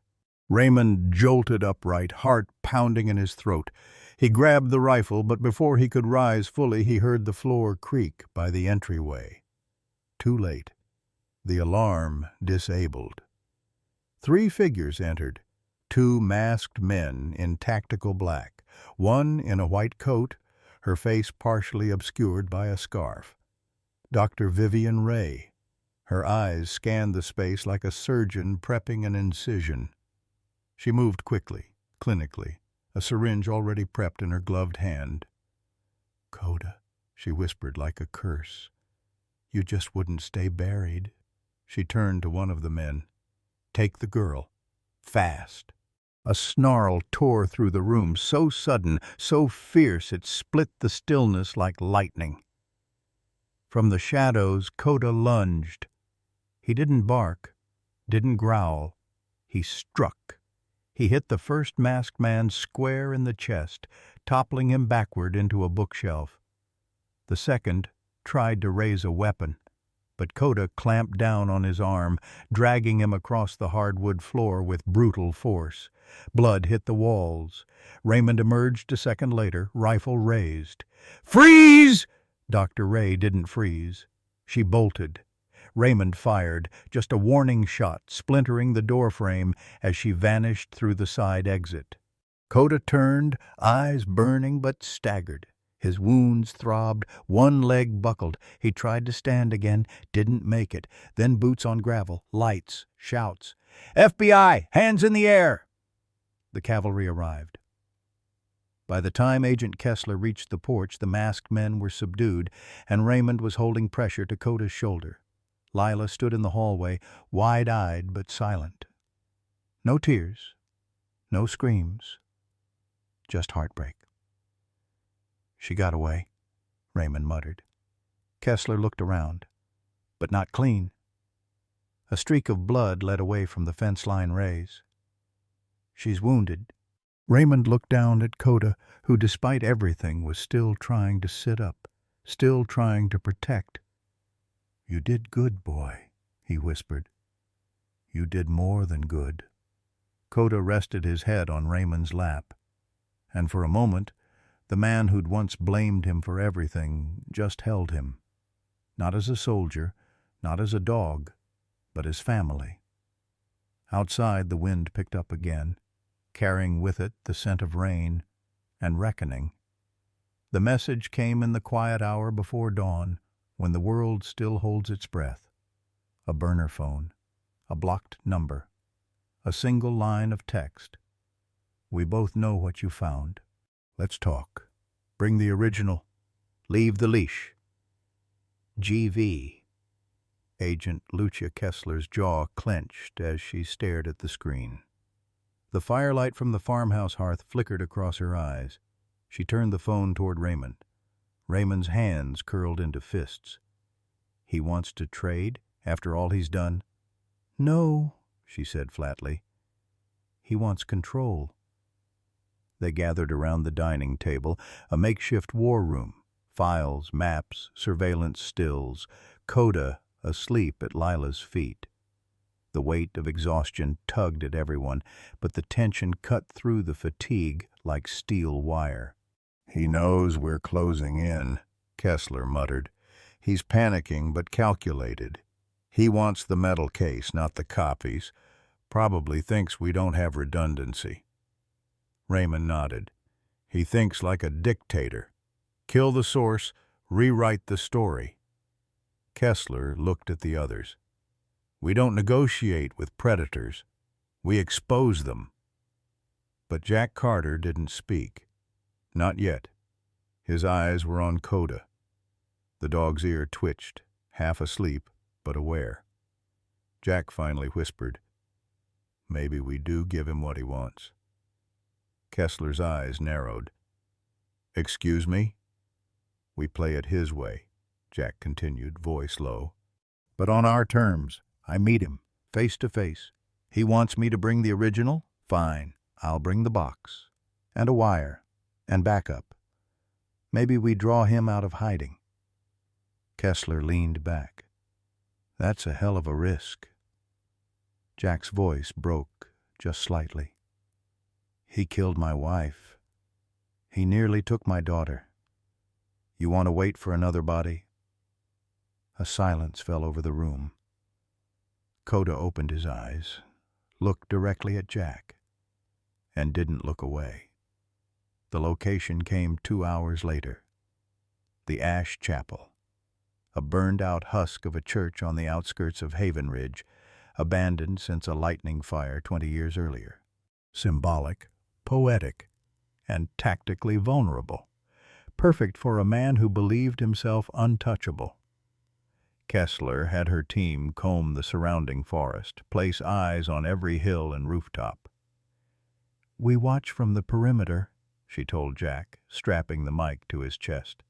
Raymond jolted upright, heart pounding in his throat. He grabbed the rifle, but before he could rise fully, he heard the floor creak by the entryway. Too late. The alarm disabled. 3 figures entered, 2 masked men in tactical black, one in a white coat, her face partially obscured by a scarf. Dr. Vivian Ray. Her eyes scanned the space like a surgeon prepping an incision. She moved quickly, clinically, a syringe already prepped in her gloved hand. "Koda," she whispered like a curse. "You just wouldn't stay buried." She turned to one of the men. "Take the girl. Fast." A snarl tore through the room, so sudden, so fierce it split the stillness like lightning. From the shadows, Koda lunged. He didn't bark, didn't growl. He struck. He hit the first masked man square in the chest, toppling him backward into a bookshelf. The second tried to raise a weapon, but Koda clamped down on his arm, dragging him across the hardwood floor with brutal force. Blood hit the walls. Raymond emerged a second later, rifle raised. "Freeze!" Dr. Ray didn't freeze. She bolted. Raymond fired, just a warning shot, splintering the doorframe as she vanished through the side exit. Koda turned, eyes burning but staggered. His wounds throbbed, one leg buckled. He tried to stand again, didn't make it. Then boots on gravel, lights, shouts. "FBI! Hands in the air!" The cavalry arrived. By the time Agent Kessler reached the porch, the masked men were subdued, and Raymond was holding pressure to Koda's shoulder. Lyla stood in the hallway, wide-eyed but silent. No tears, no screams, just heartbreak. "She got away," Raymond muttered. Kessler looked around, but not clean. A streak of blood led away from the fence-line rays. "She's wounded." Raymond looked down at Koda, who despite everything was still trying to sit up, still trying to protect. "You did good, boy," he whispered. "You did more than good." Koda rested his head on Raymond's lap, and for a moment the man who'd once blamed him for everything just held him. Not as a soldier, not as a dog, but as family. Outside the wind picked up again, carrying with it the scent of rain and reckoning. The message came in the quiet hour before dawn, when the world still holds its breath. A burner phone, a blocked number, a single line of text. "We both know what you found. Let's talk. Bring the original. Leave the leash. GV." Agent Lucia Kessler's jaw clenched as she stared at the screen. The firelight from the farmhouse hearth flickered across her eyes. She turned the phone toward Raymond. Raymond's hands curled into fists. "He wants to trade, after all he's done?" "No," she said flatly. "He wants control." They gathered around the dining table, a makeshift war room. Files, maps, surveillance stills. Koda asleep at Lila's feet. The weight of exhaustion tugged at everyone, but the tension cut through the fatigue like steel wire. "He knows we're closing in," Kessler muttered. "He's panicking but calculated. He wants the metal case, not the copies. Probably thinks we don't have redundancy." Raymond nodded. "He thinks like a dictator. Kill the source, rewrite the story." Kessler looked at the others. "We don't negotiate with predators. We expose them." But Jack Carter didn't speak. Not yet. His eyes were on Koda. The dog's ear twitched, half asleep, but aware. Jack finally whispered, "Maybe we do give him what he wants." Kessler's eyes narrowed. "Excuse me?" "We play it his way," Jack continued, voice low. "But on our terms. I meet him, face to face. He wants me to bring the original? Fine. I'll bring the box. And a wire. And backup. Maybe we draw him out of hiding." Kessler leaned back. "That's a hell of a risk." Jack's voice broke just slightly. "He killed my wife. He nearly took my daughter. You want to wait for another body?" A silence fell over the room. Koda opened his eyes, looked directly at Jack, and didn't look away. The location came 2 hours later. The Ash Chapel, a burned-out husk of a church on the outskirts of Haven Ridge, abandoned since a lightning fire 20 years earlier. Symbolic, poetic, and tactically vulnerable. Perfect for a man who believed himself untouchable. Kessler had her team comb the surrounding forest, place eyes on every hill and rooftop. "We watch from the perimeter," she told Jack, strapping the mic to his chest.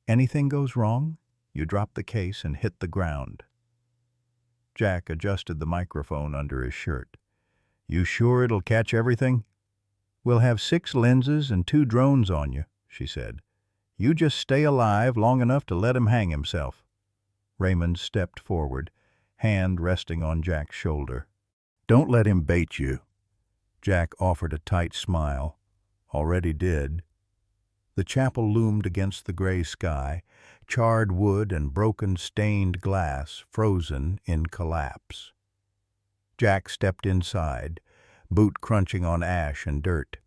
"Anything goes wrong, you drop the case and hit the ground." Jack adjusted the microphone under his shirt. "You sure it'll catch everything?" "We'll have 6 lenses and 2 drones on you," she said. "You just stay alive long enough to let him hang himself." Raymond stepped forward, hand resting on Jack's shoulder. "Don't let him bait you." Jack offered a tight smile. "Already did." The chapel loomed against the gray sky, charred wood and broken stained glass frozen in collapse. Jack stepped inside, boot crunching on ash and dirt.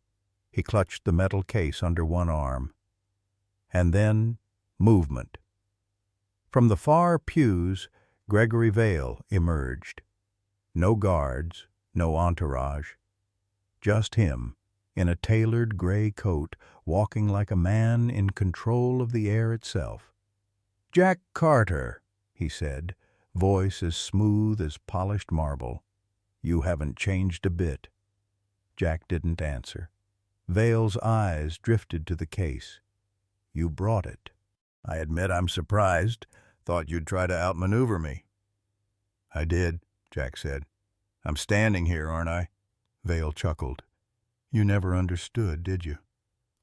He clutched the metal case under one arm. And then, movement. From the far pews, Gregory Vale emerged. No guards, no entourage. Just him, in a tailored gray coat, walking like a man in control of the air itself. "Jack Carter," he said, voice as smooth as polished marble. "You haven't changed a bit." Jack didn't answer. Vale's eyes drifted to the case. "You brought it." "I admit I'm surprised. Thought you'd try to outmaneuver me." "I did," Jack said. "I'm standing here, aren't I?" Vale chuckled. "You never understood, did you?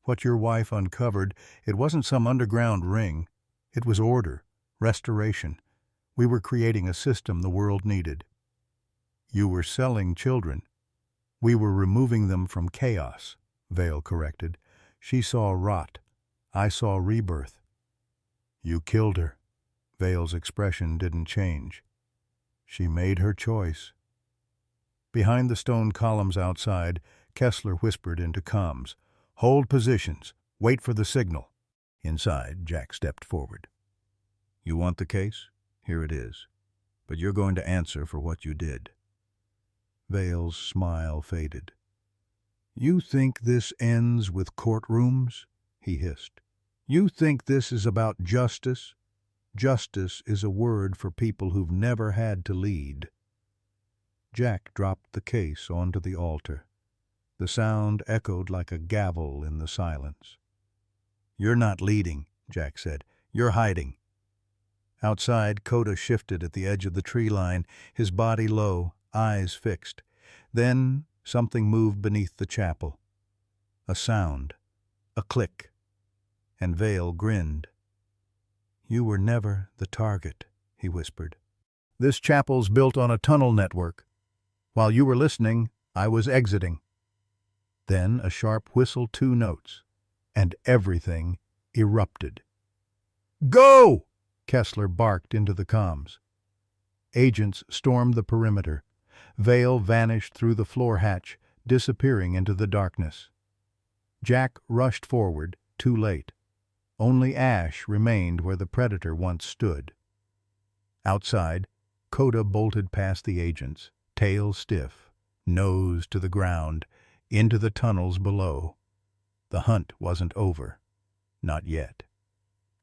What your wife uncovered, it wasn't some underground ring. It was order, restoration. We were creating a system the world needed." "You were selling children." "We were removing them from chaos," Vale corrected. "She saw rot. I saw rebirth." "You killed her." Vale's expression didn't change. "She made her choice." Behind the stone columns outside, Kessler whispered into comms, "Hold positions. Wait for the signal." Inside, Jack stepped forward. "You want the case? Here it is. But you're going to answer for what you did." Vale's smile faded. "You think this ends with courtrooms?" he hissed. "You think this is about justice? Justice is a word for people who've never had to lead." Jack dropped the case onto the altar. The sound echoed like a gavel in the silence. "You're not leading," Jack said. "You're hiding." Outside, Koda shifted at the edge of the tree line, his body low, eyes fixed. Then something moved beneath the chapel. A sound, a click, and Vale grinned. "You were never the target," he whispered. "This chapel's built on a tunnel network. While you were listening, I was exiting." Then a sharp whistle, 2 notes, and everything erupted. "Go!" Kessler barked into the comms. Agents stormed the perimeter. Vale vanished through the floor hatch, disappearing into the darkness. Jack rushed forward, too late. Only ash remained where the predator once stood. Outside, Koda bolted past the agents, tail stiff, nose to the ground, into the tunnels below. The hunt wasn't over. Not yet.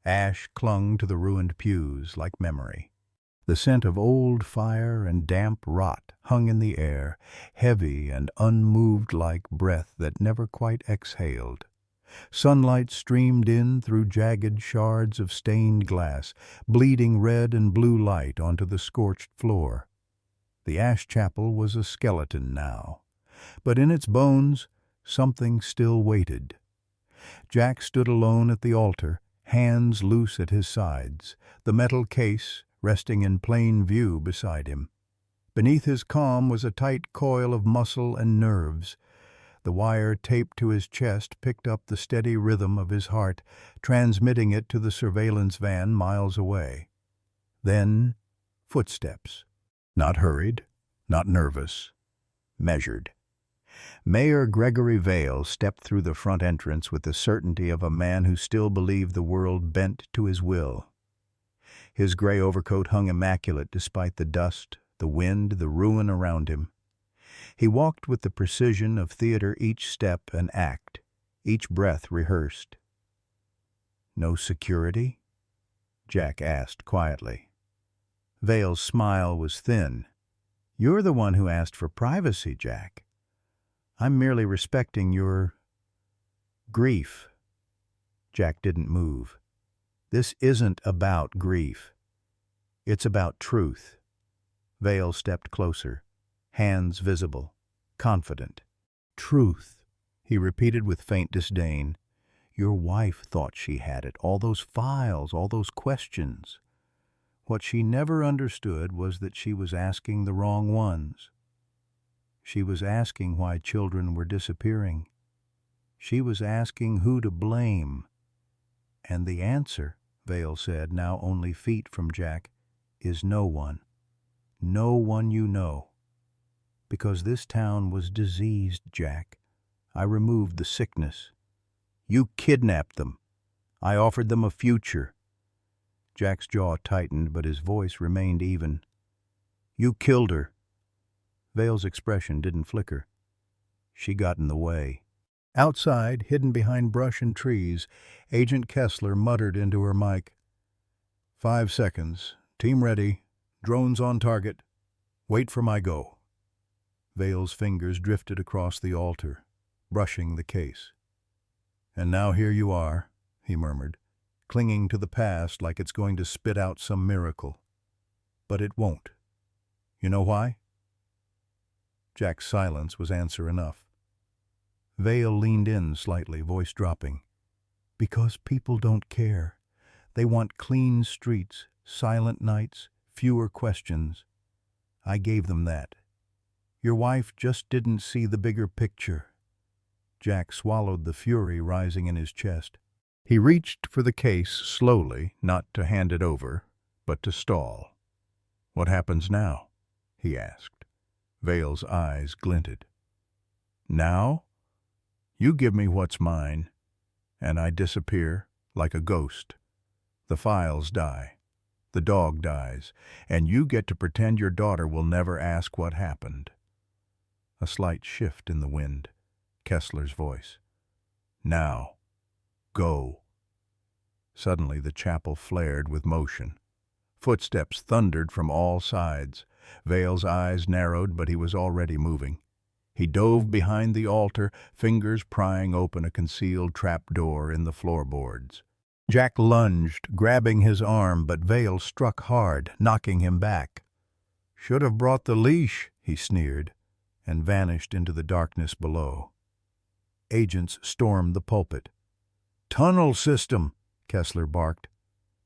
Ash clung to the ruined pews like memory. The scent of old fire and damp rot hung in the air, heavy and unmoved like breath that never quite exhaled. Sunlight streamed in through jagged shards of stained glass, bleeding red and blue light onto the scorched floor. The ash chapel was a skeleton now, but in its bones something still waited. Jack stood alone at the altar, hands loose at his sides, the metal case resting in plain view beside him. Beneath his calm was a tight coil of muscle and nerves. The wire taped to his chest picked up the steady rhythm of his heart, transmitting it to the surveillance van miles away. Then, footsteps. Not hurried, not nervous, measured. Mayor Gregory Vale stepped through the front entrance with the certainty of a man who still believed the world bent to his will. His gray overcoat hung immaculate despite the dust, the wind, the ruin around him. He walked with the precision of theater, each step an act, each breath rehearsed. "No security?" Jack asked quietly. Vale's smile was thin. "You're the one who asked for privacy, Jack. I'm merely respecting your grief." Jack didn't move. "This isn't about grief. It's about truth." Vale stepped closer, hands visible, confident. "Truth," he repeated with faint disdain. "Your wife thought she had it, all those files, all those questions. What she never understood was that she was asking the wrong ones. She was asking why children were disappearing. She was asking who to blame. And the answer," Vale said, now only feet from Jack, "is no one. No one you know. Because this town was diseased, Jack. I removed the sickness. You kidnapped them. I offered them a future." Jack's jaw tightened, but his voice remained even. "You killed her." Vale's expression didn't flicker. "She got in the way." Outside, hidden behind brush and trees, Agent Kessler muttered into her mic, "5 seconds. Team ready. Drones on target. Wait for my go." Vale's fingers drifted across the altar, brushing the case. "And now here you are," he murmured, clinging to the past like it's going to spit out some miracle. But it won't. You know why? Jack's silence was answer enough. Vale leaned in slightly, voice dropping. "Because people don't care. They want clean streets, silent nights, fewer questions. I gave them that. Your wife just didn't see the bigger picture." Jack swallowed the fury rising in his chest. He reached for the case slowly, not to hand it over, but to stall. "What happens now?" he asked. Vale's eyes glinted. "Now? You give me what's mine, and I disappear like a ghost. The files die. The dog dies, and you get to pretend your daughter will never ask what happened." A slight shift in the wind. Kessler's voice. "Now. Go." Suddenly the chapel flared with motion. Footsteps thundered from all sides. Vale's eyes narrowed, but he was already moving. He dove behind the altar, fingers prying open a concealed trapdoor in the floorboards. Jack lunged, grabbing his arm, but Vale struck hard, knocking him back. "Should have brought the leash," he sneered, and vanished into the darkness below. Agents stormed the pulpit. "Tunnel system," Kessler barked.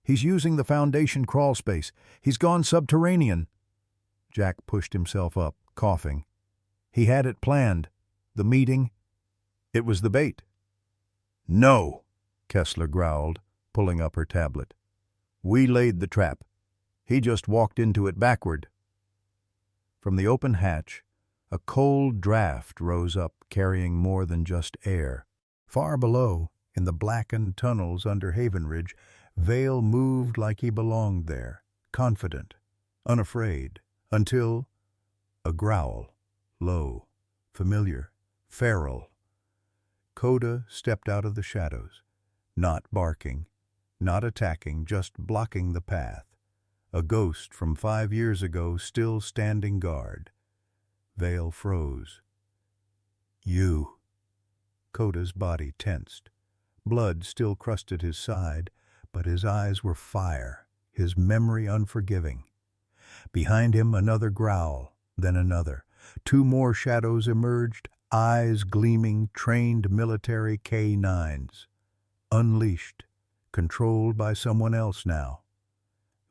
"He's using the Foundation crawl space. He's gone subterranean." Jack pushed himself up, coughing. He had it planned. The meeting. It was the bait. "No," Kessler growled, pulling up her tablet. "We laid the trap. He just walked into it backward." From the open hatch, a cold draft rose up, carrying more than just air. Far below, in the blackened tunnels under Haven Ridge, Vale moved like he belonged there, confident, unafraid, until a growl, low, familiar, feral. Koda stepped out of the shadows, not barking, not attacking, just blocking the path. A ghost from 5 years ago still standing guard. Vale froze. You. Koda's body tensed. Blood still crusted his side, but his eyes were fire, his memory unforgiving. Behind him another growl, then another. 2 more shadows emerged, eyes gleaming, trained military K9s. Unleashed, controlled by someone else now.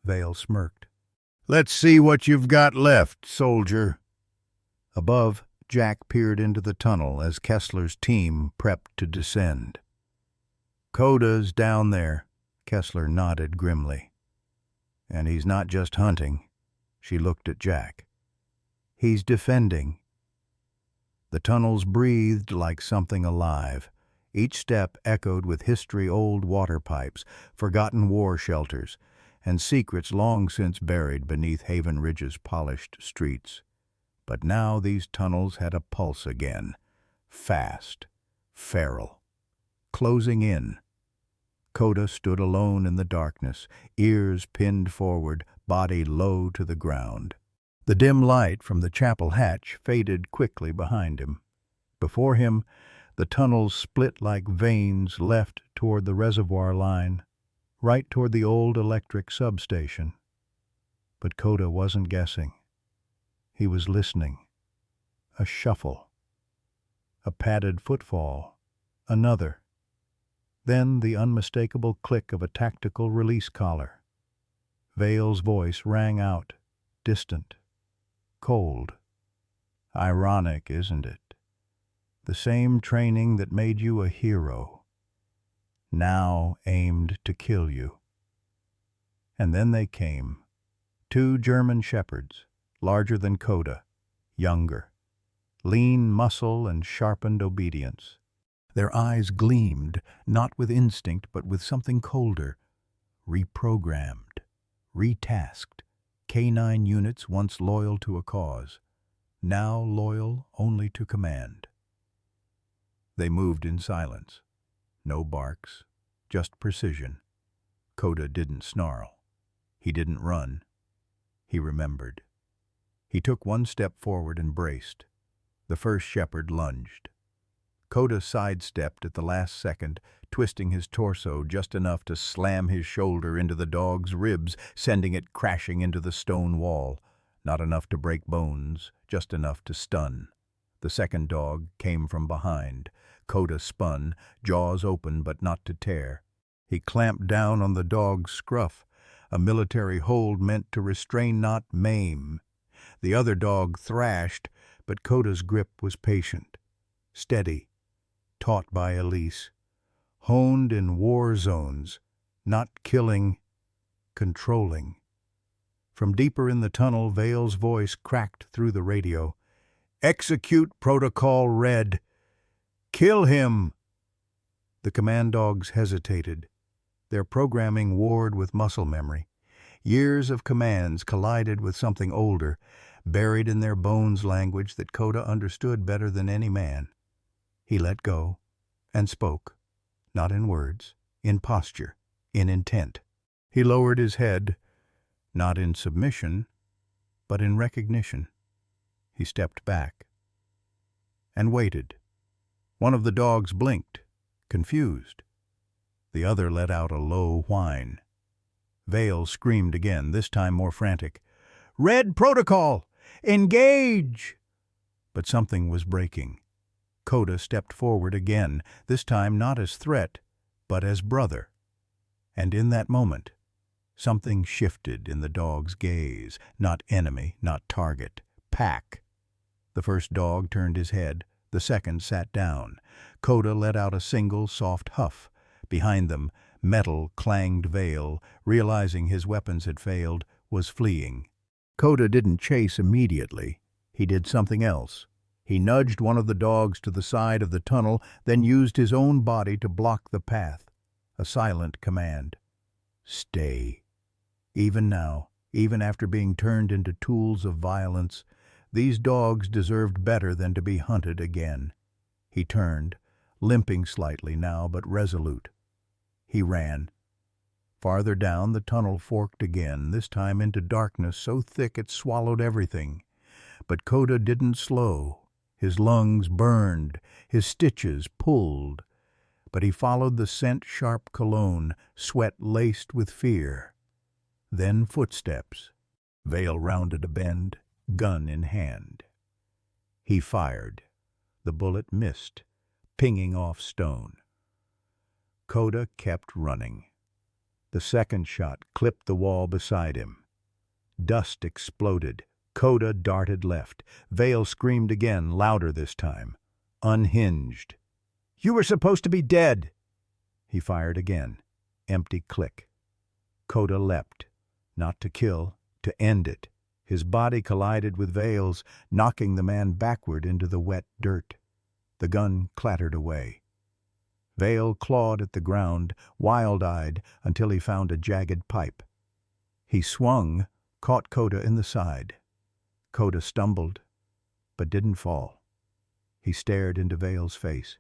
Vale smirked. "Let's see what you've got left, soldier." Above, Jack peered into the tunnel as Kessler's team prepped to descend. "Koda's down there," Kessler nodded grimly. "And he's not just hunting." She looked at Jack. "He's defending." The tunnels breathed like something alive. Each step echoed with history-old water pipes, forgotten war shelters, and secrets long since buried beneath Haven Ridge's polished streets. But now these tunnels had a pulse again, fast, feral, closing in. Koda stood alone in the darkness, ears pinned forward, body low to the ground. The dim light from the chapel hatch faded quickly behind him. Before him, the tunnels split like veins left toward the reservoir line, right toward the old electric substation. But Koda wasn't guessing. He was listening. A shuffle. A padded footfall. Another. Then the unmistakable click of a tactical release collar. Vale's voice rang out, distant, cold. Ironic, isn't it? The same training that made you a hero, now aimed to kill you. And then they came. 2 German shepherds, larger than Koda, younger, lean muscle and sharpened obedience. Their eyes gleamed, not with instinct but with something colder, reprogrammed, retasked. K9 units once loyal to a cause, now loyal only to command. They moved in silence. No barks, just precision. Koda didn't snarl. He didn't run. He remembered. He took 1 step forward and braced. The first shepherd lunged. Koda sidestepped at the last second, twisting his torso just enough to slam his shoulder into the dog's ribs, sending it crashing into the stone wall. Not enough to break bones, just enough to stun. The second dog came from behind. Koda spun, jaws open but not to tear. He clamped down on the dog's scruff, a military hold meant to restrain, not maim. The other dog thrashed, but Koda's grip was patient, steady, taught by Elise, honed in war zones, not killing, controlling. From deeper in the tunnel, Vale's voice cracked through the radio. "Execute Protocol Red. Kill him!" The command dogs hesitated. Their programming warred with muscle memory. Years of commands collided with something older, buried in their bones language that Koda understood better than any man. He let go and spoke, not in words, in posture, in intent. He lowered his head, not in submission, but in recognition. He stepped back and waited. One of the dogs blinked, confused. The other let out a low whine. Vale screamed again, this time more frantic. "Red Protocol! Engage!" But something was breaking. Koda stepped forward again, this time not as threat, but as brother. And in that moment, something shifted in the dog's gaze. Not enemy, not target. Pack. The first dog turned his head. The second sat down. Koda let out a single soft huff. Behind them, metal clanged. Vale, realizing his weapons had failed, was fleeing. Koda didn't chase immediately. He did something else. He nudged one of the dogs to the side of the tunnel, then used his own body to block the path. A silent command. Stay. Even now, even after being turned into tools of violence, these dogs deserved better than to be hunted again. He turned, limping slightly now, but resolute. He ran. Farther down, the tunnel forked again, this time into darkness so thick it swallowed everything. But Koda didn't slow. His lungs burned, his stitches pulled. But he followed the scent-sharp cologne, sweat laced with fear. Then footsteps. Vale rounded a bend, gun in hand. He fired. The bullet missed, pinging off stone. Koda kept running. The second shot clipped the wall beside him. Dust exploded. Koda darted left. Vale screamed again, louder this time. Unhinged. "You were supposed to be dead!" He fired again. Empty click. Koda leapt. Not to kill, to end it. His body collided with Vale's, knocking the man backward into the wet dirt. The gun clattered away. Vale clawed at the ground, wild-eyed, until he found a jagged pipe. He swung, caught Koda in the side. Koda stumbled, but didn't fall. He stared into Vale's face,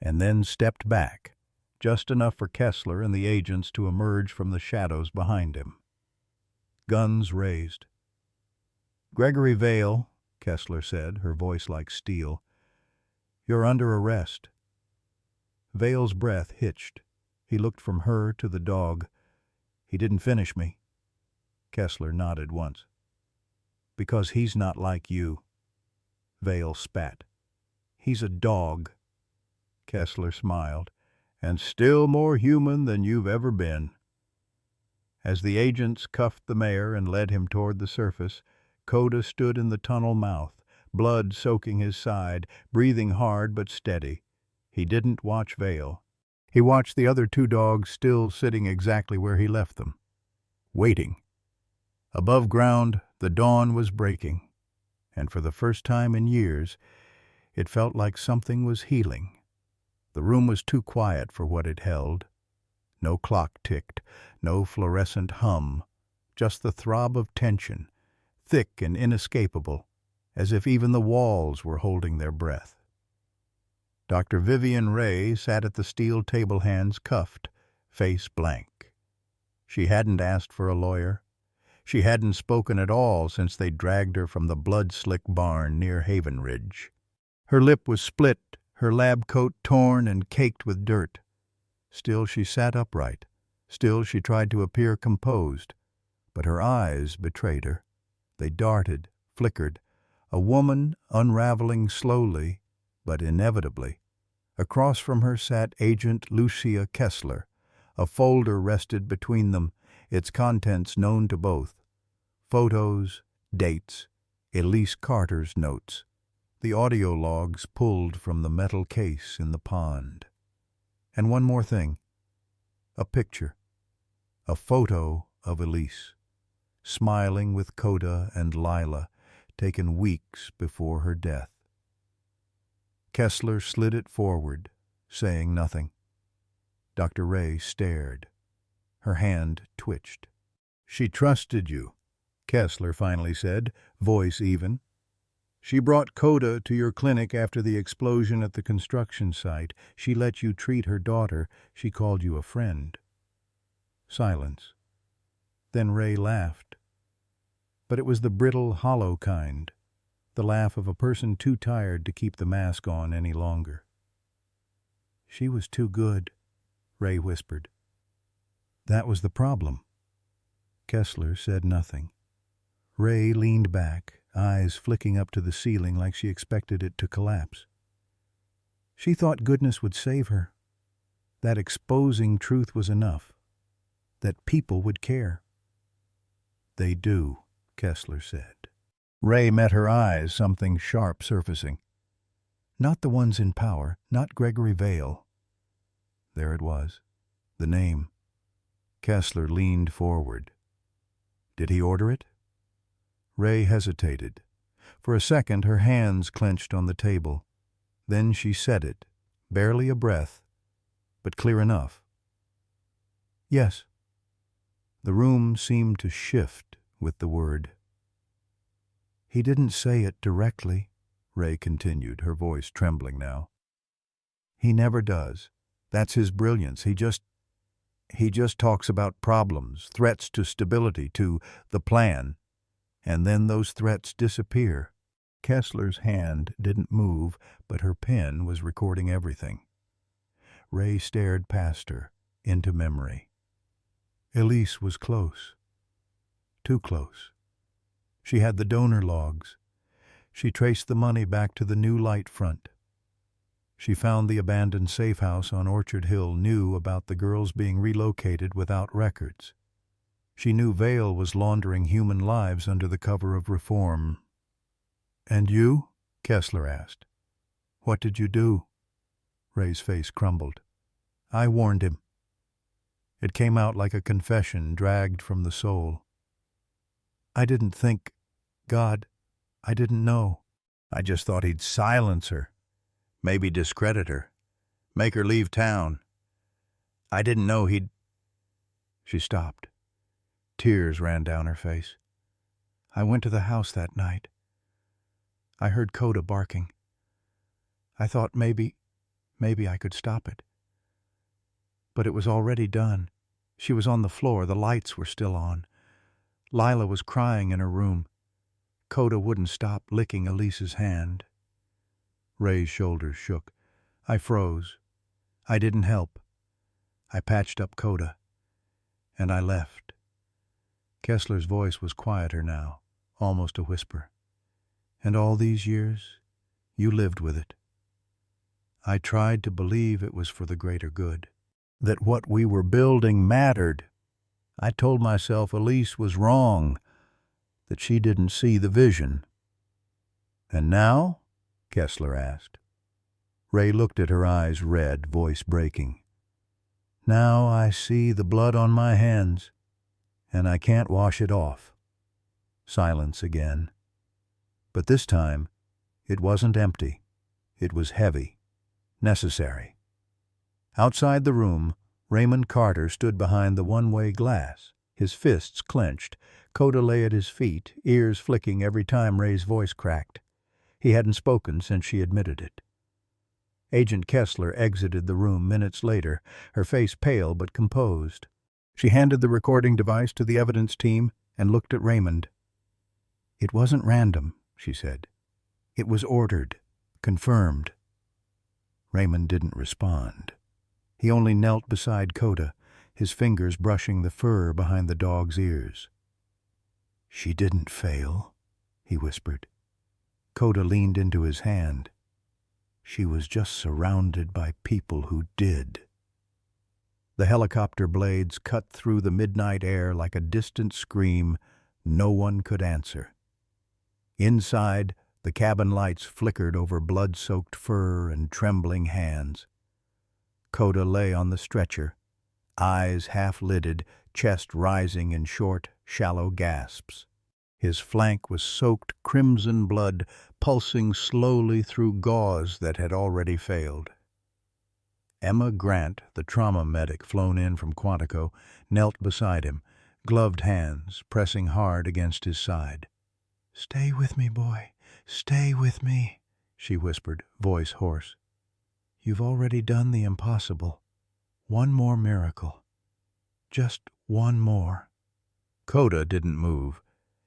and then stepped back, just enough for Kessler and the agents to emerge from the shadows behind him. Guns raised. "Gregory Vale," Kessler said, her voice like steel, "you're under arrest." Vale's breath hitched. He looked from her to the dog. "He didn't finish me." Kessler nodded once. "Because he's not like you." Vale spat. "He's a dog." Kessler smiled. "And still more human than you've ever been." As the agents cuffed the mayor and led him toward the surface, Koda stood in the tunnel mouth, blood soaking his side, breathing hard but steady. He didn't watch Vale. He watched the other two dogs still sitting exactly where he left them, waiting. Above ground, the dawn was breaking, and for the first time in years, it felt like something was healing. The room was too quiet for what it held. No clock ticked, no fluorescent hum, just the throb of tension, thick and inescapable, as if even the walls were holding their breath. Dr. Vivian Ray sat at the steel table, hands cuffed, face blank. She hadn't asked for a lawyer. She hadn't spoken at all since they dragged her from the blood-slick barn near Haven Ridge. Her lip was split, her lab coat torn and caked with dirt. Still she sat upright. Still she tried to appear composed. But her eyes betrayed her. They darted, flickered. A woman unraveling slowly, but inevitably. Across from her sat Agent Lucia Kessler. A folder rested between them, its contents known to both. Photos, dates, Elise Carter's notes. The audio logs pulled from the metal case in the pond. And one more thing. A picture. A photo of Elise, smiling with Koda and Lyla, taken weeks before her death. Kessler slid it forward, saying nothing. Dr. Ray stared. Her hand twitched. "She trusted you," Kessler finally said, voice even. "She brought Koda to your clinic after the explosion at the construction site. She let you treat her daughter. She called you a friend." Silence. Then Ray laughed. But it was the brittle, hollow kind, the laugh of a person too tired to keep the mask on any longer. "She was too good," Ray whispered. "That was the problem." Kessler said nothing. Ray leaned back, eyes flicking up to the ceiling like she expected it to collapse. She thought goodness would save her. That exposing truth was enough. That people would care. "They do," Kessler said. Ray met her eyes, something sharp surfacing. Not the ones in power, not Gregory Vale. There it was, the name. Kessler leaned forward. Did he order it? Ray hesitated. For a second her hands clenched on the table. Then she said it, barely a breath, but clear enough. "Yes." The room seemed to shift with the word. "He didn't say it directly," Ray continued, her voice trembling now. "He never does. That's his brilliance. He just..." He just talks about problems, threats to stability, to the plan, and then those threats disappear. Kessler's hand didn't move, but her pen was recording everything. Ray stared past her, into memory. Elise was close. Too close. She had the donor logs. She traced the money back to the new light front. She found the abandoned safe house on Orchard Hill, knew about the girls being relocated without records. She knew Vale was laundering human lives under the cover of reform. "And you?" Kessler asked. "What did you do?" Ray's face crumbled. "I warned him." It came out like a confession dragged from the soul. "I didn't think, God, I didn't know. I just thought he'd silence her, maybe discredit her, make her leave town. I didn't know he'd—" She stopped. Tears ran down her face. "I went to the house that night. I heard Koda barking. I thought maybe I could stop it. But it was already done. She was on the floor. The lights were still on. Lyla was crying in her room. Koda wouldn't stop licking Elise's hand." Ray's shoulders shook. "I froze. I didn't help. I patched up Koda. And I left." Kessler's voice was quieter now, almost a whisper. "And all these years, you lived with it. I tried to believe it was for the greater good, that what we were building mattered. I told myself Elise was wrong, that she didn't see the vision." "And now?" Kessler asked. Ray looked at her eyes red, voice breaking. "Now I see the blood on my hands, and I can't wash it off." Silence again. But this time, it wasn't empty. It was heavy, necessary. Outside the room, Raymond Carter stood behind the one-way glass, his fists clenched. Koda lay at his feet, ears flicking every time Ray's voice cracked. He hadn't spoken since she admitted it. Agent Kessler exited the room minutes later, her face pale but composed. She handed the recording device to the evidence team and looked at Raymond. "It wasn't random," she said. "It was ordered, confirmed." Raymond didn't respond. He only knelt beside Koda, his fingers brushing the fur behind the dog's ears. "She didn't fail," he whispered. Koda leaned into his hand. "She was just surrounded by people who did." The helicopter blades cut through the midnight air like a distant scream no one could answer. Inside, the cabin lights flickered over blood-soaked fur and trembling hands. Koda lay on the stretcher, eyes half-lidded, chest rising in short, shallow gasps. His flank was soaked crimson blood, pulsing slowly through gauze that had already failed. Emma Grant, the trauma medic flown in from Quantico, knelt beside him, gloved hands pressing hard against his side. "Stay with me, boy. Stay with me," she whispered, voice hoarse. "You've already done the impossible. One more miracle. Just one more." Koda didn't move.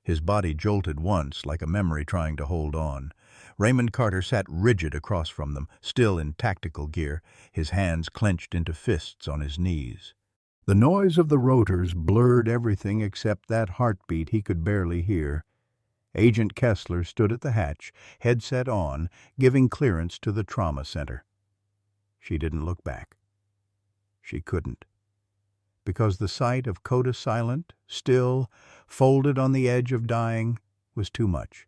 His body jolted once, like a memory trying to hold on. Raymond Carter sat rigid across from them, still in tactical gear, his hands clenched into fists on his knees. The noise of the rotors blurred everything except that heartbeat he could barely hear. Agent Kessler stood at the hatch, headset on, giving clearance to the trauma center. She didn't look back. She couldn't. Because the sight of Koda silent, still, folded on the edge of dying, was too much.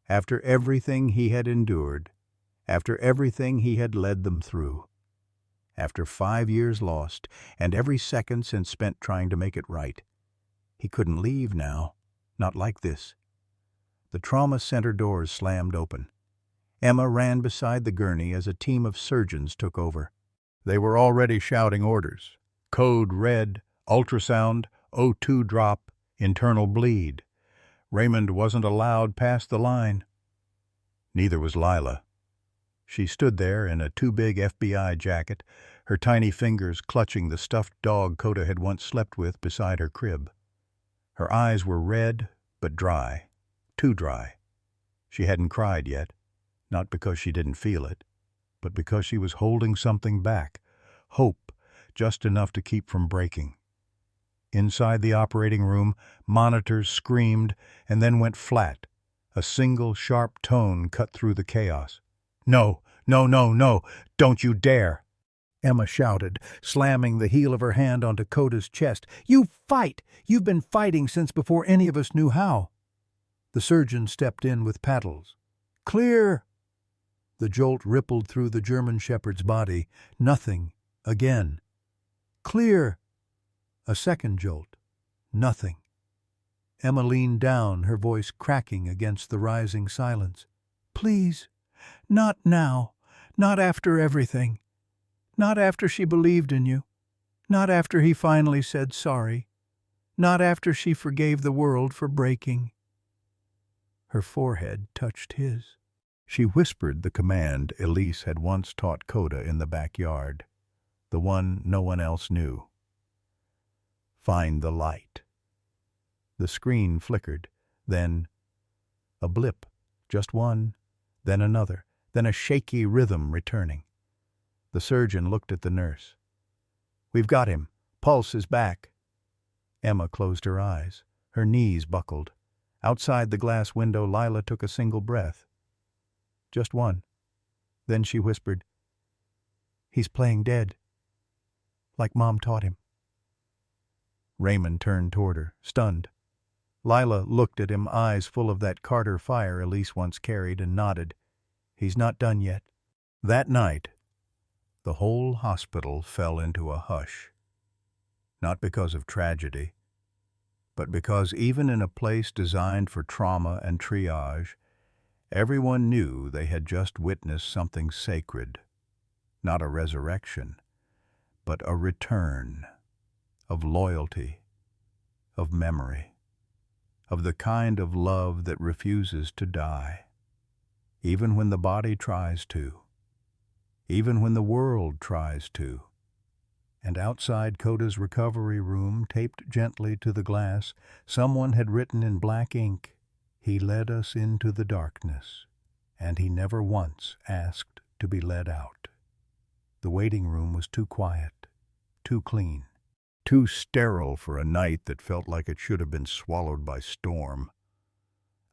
After everything he had endured, after everything he had led them through, after 5 years lost, and every second since spent trying to make it right, he couldn't leave now, not like this. The trauma center doors slammed open. Emma ran beside the gurney as a team of surgeons took over. They were already shouting orders. Code red, ultrasound, O2 drop, internal bleed. Raymond wasn't allowed past the line. Neither was Lyla. She stood there in a too-big FBI jacket, her tiny fingers clutching the stuffed dog Koda had once slept with beside her crib. Her eyes were red, but dry. Too dry. She hadn't cried yet, not because she didn't feel it, but because she was holding something back, hope, just enough to keep from breaking. Inside the operating room, monitors screamed and then went flat. A single sharp tone cut through the chaos. "No, no, no, no, don't you dare!" Emma shouted, slamming the heel of her hand onto Koda's chest. "You fight! You've been fighting since before any of us knew how." The surgeon stepped in with paddles. "Clear!" The jolt rippled through the German shepherd's body. Nothing. Again. "Clear!" A second jolt. Nothing. Emma leaned down, her voice cracking against the rising silence. "Please, not now. Not after everything. Not after she believed in you. Not after he finally said sorry. Not after she forgave the world for breaking." Her forehead touched his. She whispered the command Elise had once taught Koda in the backyard, the one no one else knew. "Find the light." The screen flickered, then a blip, just one, then another, then a shaky rhythm returning. The surgeon looked at the nurse. "We've got him. Pulse is back." Emma closed her eyes. Her knees buckled. Outside the glass window, Lyla took a single breath. Just one. Then she whispered, "He's playing dead, like Mom taught him." Raymond turned toward her, stunned. Lyla looked at him, eyes full of that Carter fire Elise once carried, and nodded. "He's not done yet." That night, the whole hospital fell into a hush. Not because of tragedy, but because even in a place designed for trauma and triage, everyone knew they had just witnessed something sacred. Not a resurrection, but a return of loyalty, of memory, of the kind of love that refuses to die, even when the body tries to, even when the world tries to. And outside Koda's recovery room, taped gently to the glass, someone had written in black ink, "He led us into the darkness, and he never once asked to be led out." The waiting room was too quiet, too clean, too sterile for a night that felt like it should have been swallowed by storm.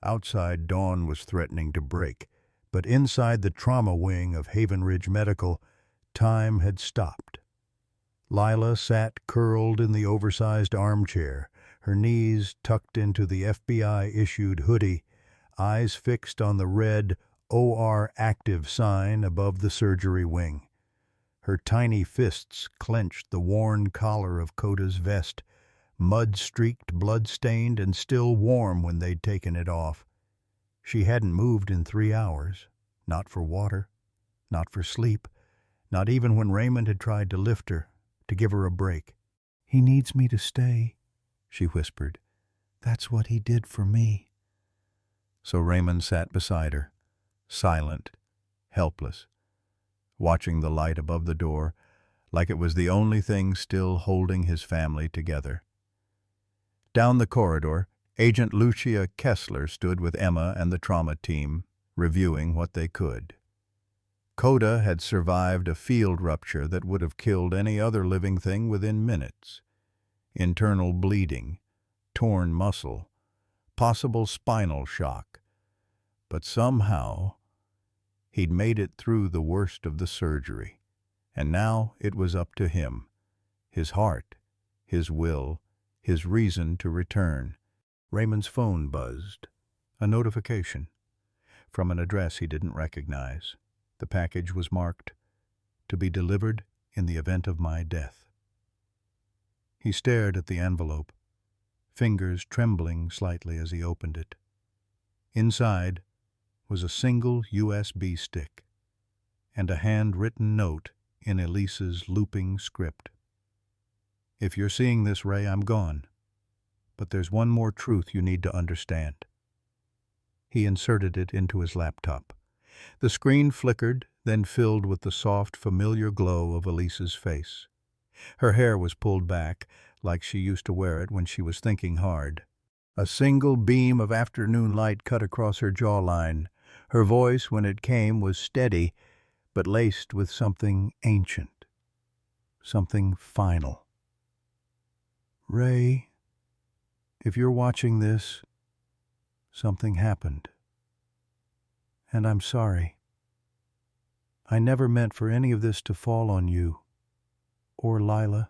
Outside, dawn was threatening to break, but inside the trauma wing of Haven Ridge Medical, time had stopped. Lyla sat curled in the oversized armchair, her knees tucked into the FBI-issued hoodie, eyes fixed on the red OR active sign above the surgery wing. Her tiny fists clenched the worn collar of Koda's vest, mud-streaked, blood-stained, and still warm when they'd taken it off. She hadn't moved in 3 hours, not for water, not for sleep, not even when Raymond had tried to lift her, to give her a break. "He needs me to stay," she whispered. "That's what he did for me." So Raymond sat beside her, silent, helpless, watching the light above the door like it was the only thing still holding his family together. Down the corridor, Agent Lucia Kessler stood with Emma and the trauma team, reviewing what they could. Koda had survived a field rupture that would have killed any other living thing within minutes. Internal bleeding, torn muscle, possible spinal shock. But somehow, he'd made it through the worst of the surgery, and now it was up to him, his heart, his will, his reason to return. Raymond's phone buzzed. A notification from an address he didn't recognize. The package was marked, "To be delivered in the event of my death." He stared at the envelope, fingers trembling slightly as he opened it. Inside was a single USB stick and a handwritten note in Elise's looping script. "If you're seeing this, Ray, I'm gone. But there's one more truth you need to understand." He inserted it into his laptop. The screen flickered, then filled with the soft, familiar glow of Elise's face. Her hair was pulled back, like she used to wear it when she was thinking hard. A single beam of afternoon light cut across her jawline. Her voice, when it came, was steady, but laced with something ancient, something final. "Ray, if you're watching this, something happened. And I'm sorry. I never meant for any of this to fall on you, or Lyla,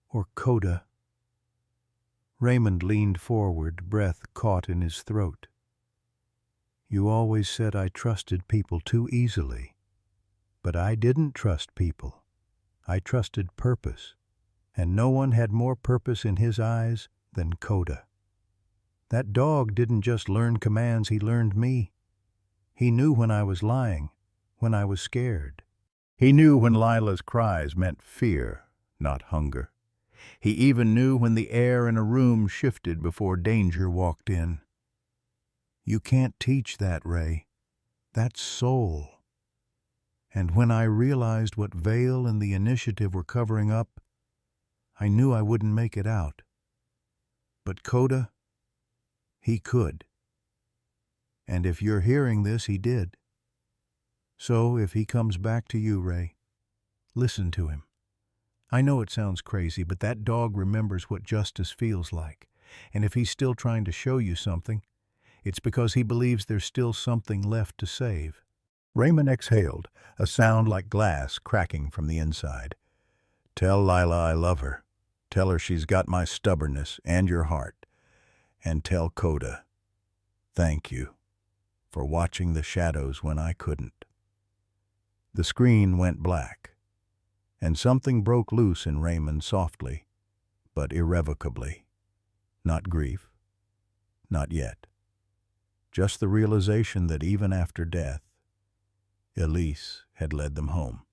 or Koda." Raymond leaned forward, breath caught in his throat. "You always said I trusted people too easily. But I didn't trust people. I trusted purpose. And no one had more purpose in his eyes than Koda. That dog didn't just learn commands, he learned me. He knew when I was lying, when I was scared. He knew when Lila's cries meant fear, not hunger. He even knew when the air in a room shifted before danger walked in. You can't teach that, Ray. That's soul. And when I realized what Vale and the initiative were covering up, I knew I wouldn't make it out. But Koda, he could. And if you're hearing this, he did. So if he comes back to you, Ray, listen to him. I know it sounds crazy, but that dog remembers what justice feels like. And if he's still trying to show you something, it's because he believes there's still something left to save." Raymond exhaled, a sound like glass cracking from the inside. "Tell Lyla I love her. Tell her she's got my stubbornness and your heart. And tell Koda, thank you for watching the shadows when I couldn't." The screen went black, and something broke loose in Raymond softly, but irrevocably. Not grief, not yet. Just the realization that even after death, Elise had led them home.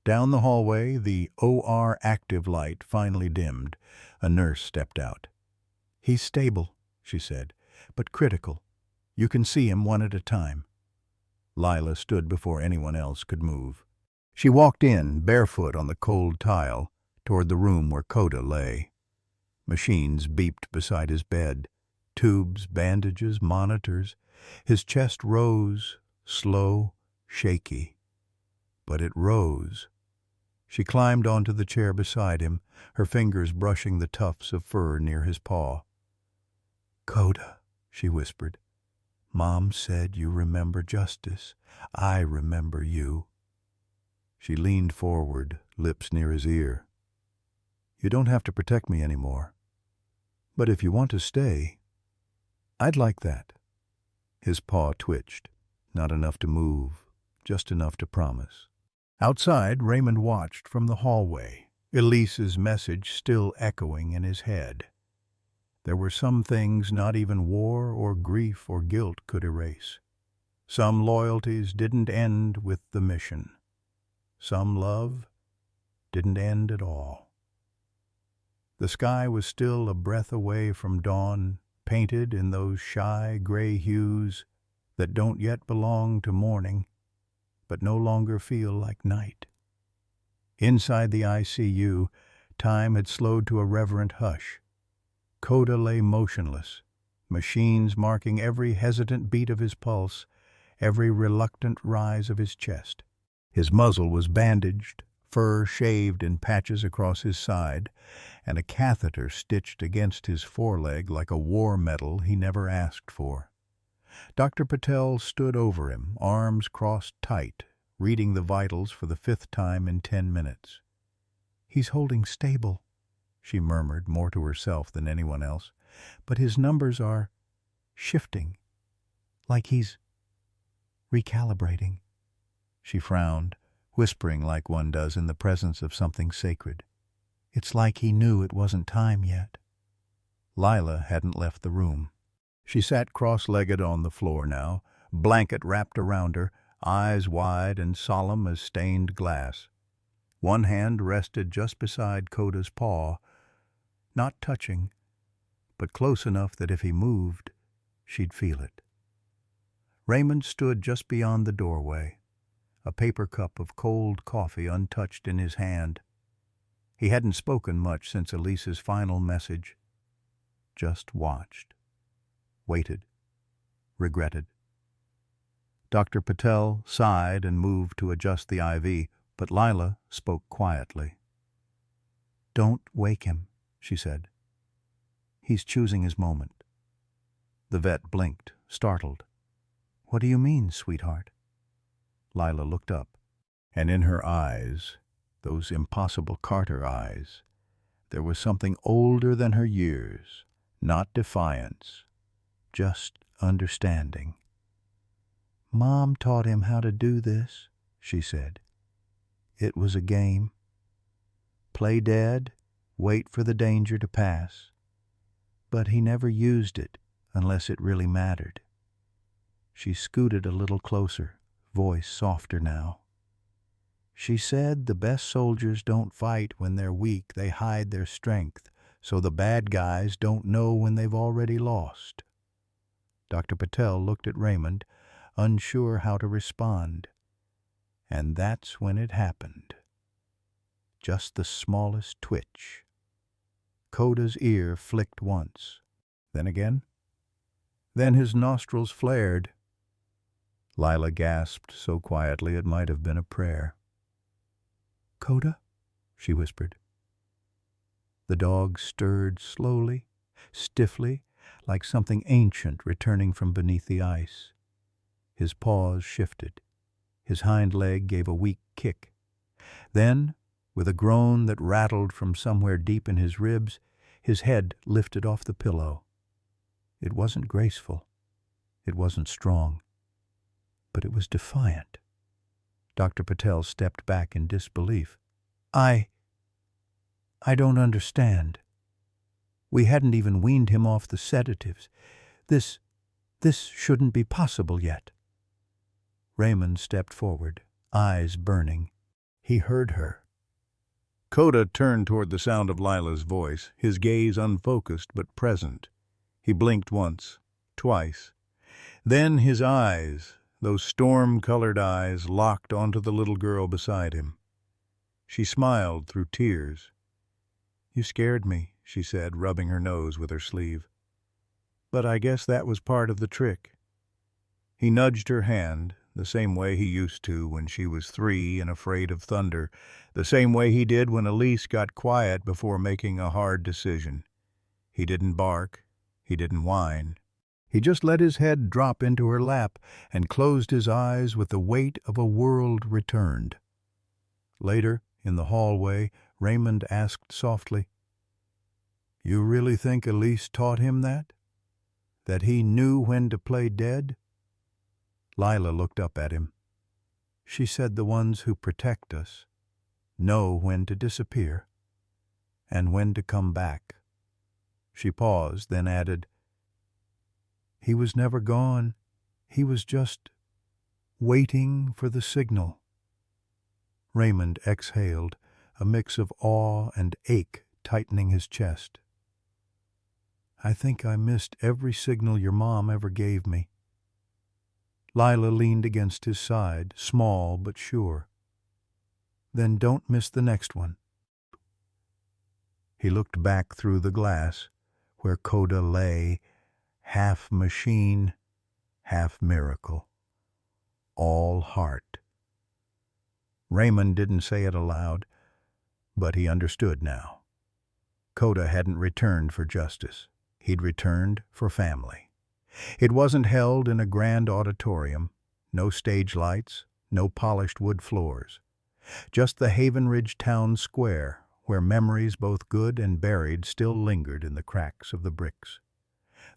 Down the hallway, the OR active light finally dimmed. A nurse stepped out. "He's stable," she said, "but critical. You can see him one at a time." Lyla stood before anyone else could move. She walked in, barefoot on the cold tile, toward the room where Koda lay. Machines beeped beside his bed. Tubes, bandages, monitors. His chest rose, slow, shaky. But it rose. She climbed onto the chair beside him, her fingers brushing the tufts of fur near his paw. "Koda," she whispered, "Mom said you remember justice. I remember you." She leaned forward, lips near his ear. "You don't have to protect me anymore. But if you want to stay, I'd like that." His paw twitched, not enough to move, just enough to promise. Outside, Raymond watched from the hallway, Elise's message still echoing in his head. There were some things not even war or grief or guilt could erase. Some loyalties didn't end with the mission. Some love didn't end at all. The sky was still a breath away from dawn, painted in those shy gray hues that don't yet belong to morning, but no longer feel like night. Inside the ICU, time had slowed to a reverent hush. Koda lay motionless, machines marking every hesitant beat of his pulse, every reluctant rise of his chest. His muzzle was bandaged, fur shaved in patches across his side, and a catheter stitched against his foreleg like a war medal he never asked for. Dr. Patel stood over him, arms crossed tight, reading the vitals for the 5th time in 10 minutes. "He's holding stable," she murmured, more to herself than anyone else. "But his numbers are shifting, like he's recalibrating." She frowned, whispering like one does in the presence of something sacred. "It's like he knew it wasn't time yet." Lyla hadn't left the room. She sat cross-legged on the floor now, blanket wrapped around her, eyes wide and solemn as stained glass. One hand rested just beside Koda's paw, not touching, but close enough that if he moved, she'd feel it. Raymond stood just beyond the doorway, a paper cup of cold coffee untouched in his hand. He hadn't spoken much since Elise's final message. Just watched. Waited. Regretted. Dr. Patel sighed and moved to adjust the IV, but Lyla spoke quietly. "Don't wake him," she said. "He's choosing his moment." The vet blinked, startled. "What do you mean, sweetheart?" Lyla looked up, and in her eyes, those impossible Carter eyes, there was something older than her years, not defiance, just understanding. "Mom taught him how to do this," she said. "It was a game. Play dead, wait for the danger to pass. But he never used it unless it really mattered." She scooted a little closer, voice softer now. "She said the best soldiers don't fight when they're weak, they hide their strength, so the bad guys don't know when they've already lost." Dr. Patel looked at Raymond, unsure how to respond. And that's when it happened. Just the smallest twitch. Koda's ear flicked once, then again. Then his nostrils flared. Lyla gasped so quietly it might have been a prayer. "Koda?" she whispered. The dog stirred slowly, stiffly, like something ancient returning from beneath the ice. His paws shifted. His hind leg gave a weak kick. Then, with a groan that rattled from somewhere deep in his ribs, his head lifted off the pillow. It wasn't graceful. It wasn't strong. But it was defiant. Dr. Patel stepped back in disbelief. I don't understand. We hadn't even weaned him off the sedatives. This shouldn't be possible yet." Raymond stepped forward, eyes burning. He heard her. Koda turned toward the sound of Lyla's voice, his gaze unfocused but present. He blinked once, twice. Then his eyes, those storm-colored eyes, locked onto the little girl beside him. She smiled through tears. "You scared me," she said, rubbing her nose with her sleeve. "But I guess that was part of the trick." He nudged her hand, the same way he used to when she was 3 and afraid of thunder, the same way he did when Elise got quiet before making a hard decision. He didn't bark. He didn't whine. He just let his head drop into her lap and closed his eyes with the weight of a world returned. Later, in the hallway, Raymond asked softly, "You really think Elise taught him that? That he knew when to play dead?" Lyla looked up at him. "She said the ones who protect us know when to disappear and when to come back." She paused, then added, "He was never gone. He was just waiting for the signal." Raymond exhaled, a mix of awe and ache tightening his chest. "I think I missed every signal your mom ever gave me." Lyla leaned against his side, small but sure. "Then don't miss the next one." He looked back through the glass, where Koda lay, half machine, half miracle, all heart. Raymond didn't say it aloud, but he understood now. Koda hadn't returned for justice. He'd returned for family. It wasn't held in a grand auditorium, no stage lights, no polished wood floors. Just the Haven Ridge town square, where memories both good and buried still lingered in the cracks of the bricks.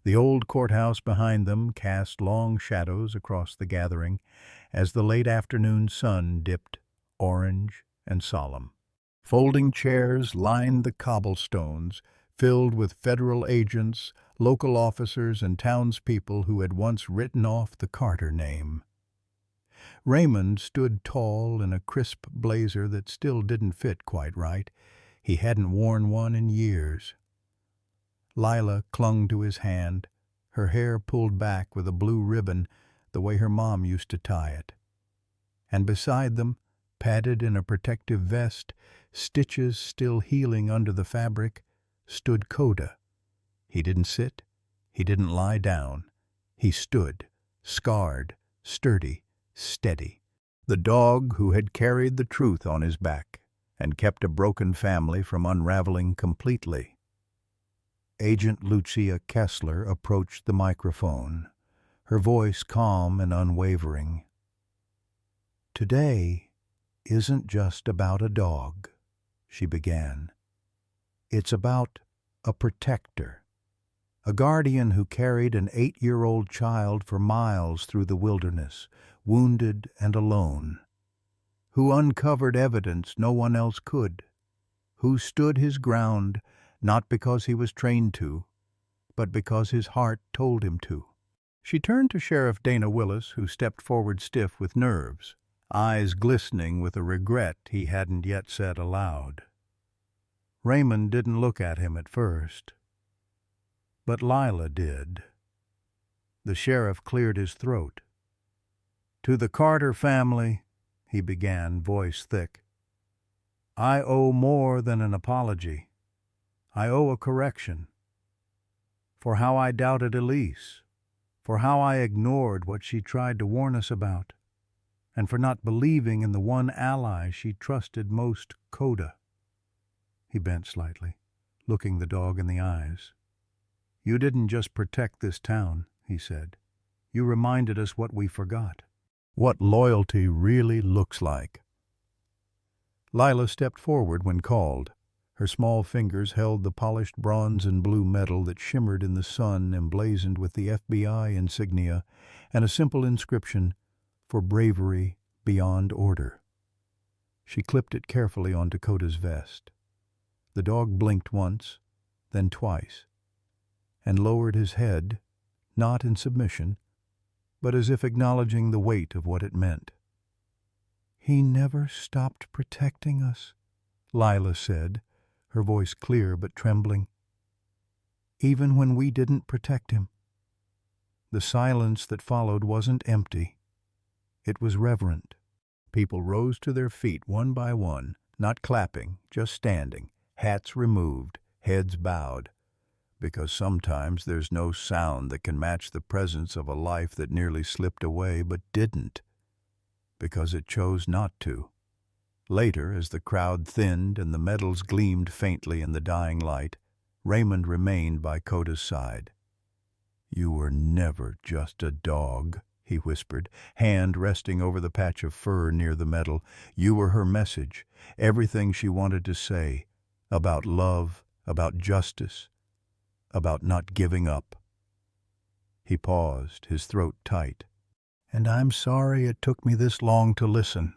The old courthouse behind them cast long shadows across the gathering as the late afternoon sun dipped, orange and solemn. Folding chairs lined the cobblestones, filled with federal agents, local officers, and townspeople who had once written off the Carter name. Raymond stood tall in a crisp blazer that still didn't fit quite right. He hadn't worn one in years. Lyla clung to his hand, her hair pulled back with a blue ribbon, the way her mom used to tie it. And beside them, padded in a protective vest, stitches still healing under the fabric, stood Koda. He didn't sit. He didn't lie down. He stood, scarred, sturdy, steady. The dog who had carried the truth on his back and kept a broken family from unraveling completely. Agent Lucia Kessler approached the microphone, her voice calm and unwavering. "Today isn't just about a dog," she began. "It's about a protector, a guardian who carried an 8-year-old child for miles through the wilderness, wounded and alone, who uncovered evidence no one else could, who stood his ground not because he was trained to, but because his heart told him to." She turned to Sheriff Dana Willis, who stepped forward stiff with nerves, eyes glistening with a regret he hadn't yet said aloud. Raymond didn't look at him at first, but Lyla did. The sheriff cleared his throat. "To the Carter family," he began, voice thick, "I owe more than an apology. I owe a correction. For how I doubted Elise, for how I ignored what she tried to warn us about, and for not believing in the one ally she trusted most, Koda." He bent slightly, looking the dog in the eyes. "You didn't just protect this town," he said. "You reminded us what we forgot, what loyalty really looks like." Lyla stepped forward when called. Her small fingers held the polished bronze and blue medal that shimmered in the sun, emblazoned with the FBI insignia and a simple inscription, "For bravery beyond order." She clipped it carefully onto Koda's vest. The dog blinked once, then twice, and lowered his head, not in submission, but as if acknowledging the weight of what it meant. "He never stopped protecting us," Lyla said, her voice clear but trembling. "Even when we didn't protect him." The silence that followed wasn't empty. It was reverent. People rose to their feet one by one, not clapping, just standing, hats removed, heads bowed, because sometimes there's no sound that can match the presence of a life that nearly slipped away but didn't, because it chose not to. Later, as the crowd thinned and the medals gleamed faintly in the dying light, Raymond remained by Koda's side. "You were never just a dog," he whispered, hand resting over the patch of fur near the medal. "You were her message, everything she wanted to say, about love, about justice, about not giving up." He paused, his throat tight. "And I'm sorry it took me this long to listen."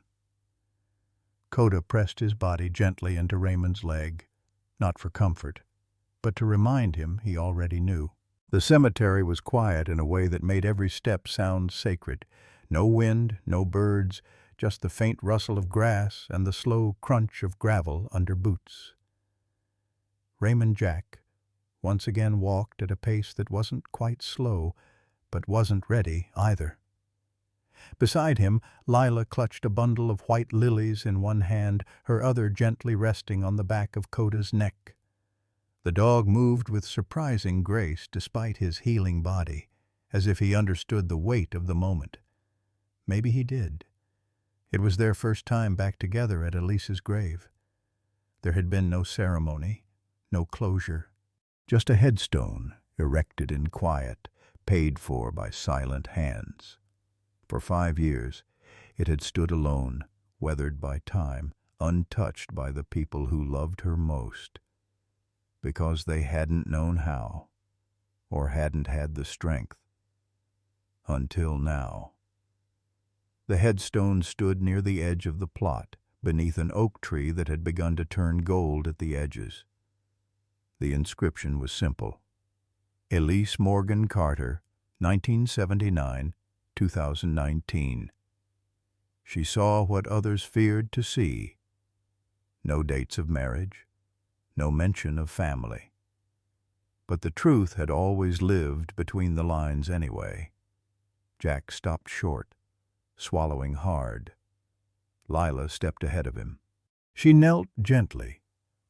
Koda pressed his body gently into Raymond's leg, not for comfort, but to remind him he already knew. The cemetery was quiet in a way that made every step sound sacred. No wind, no birds, just the faint rustle of grass and the slow crunch of gravel under boots. Raymond Jack once again walked at a pace that wasn't quite slow, but wasn't ready either. Beside him, Lyla clutched a bundle of white lilies in one hand, her other gently resting on the back of Koda's neck. The dog moved with surprising grace despite his healing body, as if he understood the weight of the moment. Maybe he did. It was their first time back together at Elise's grave. There had been no ceremony, no closure, just a headstone erected in quiet, paid for by silent hands. For 5 years, it had stood alone, weathered by time, untouched by the people who loved her most, because they hadn't known how, or hadn't had the strength. Until now. The headstone stood near the edge of the plot, beneath an oak tree that had begun to turn gold at the edges. The inscription was simple. Elise Morgan Carter, 1979-2019. She saw what others feared to see. No dates of marriage, no mention of family. But the truth had always lived between the lines anyway. Jack stopped short, swallowing hard. Lyla stepped ahead of him. She knelt gently,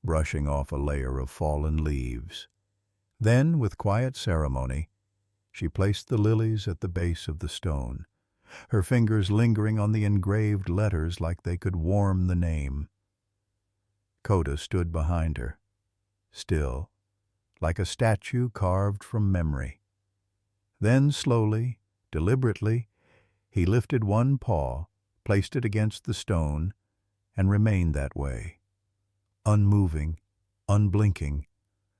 brushing off a layer of fallen leaves. Then, with quiet ceremony, she placed the lilies at the base of the stone, her fingers lingering on the engraved letters like they could warm the name. Koda stood behind her, still, like a statue carved from memory. Then slowly, deliberately, he lifted one paw, placed it against the stone, and remained that way, unmoving, unblinking,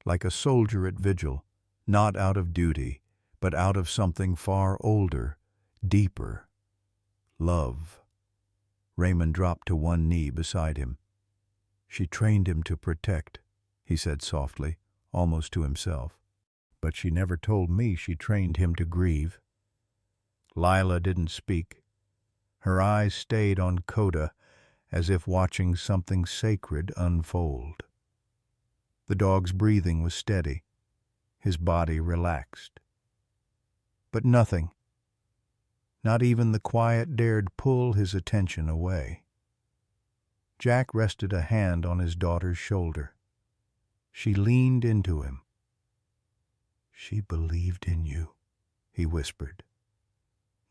like a soldier at vigil, not out of duty, but out of something far older, deeper. Love. Raymond dropped to one knee beside him. "She trained him to protect," he said softly, almost to himself. "But she never told me she trained him to grieve." Lyla didn't speak. Her eyes stayed on Koda, as if watching something sacred unfold. The dog's breathing was steady, his body relaxed. But nothing, not even the quiet, dared pull his attention away. Jack rested a hand on his daughter's shoulder. She leaned into him. "She believed in you," he whispered.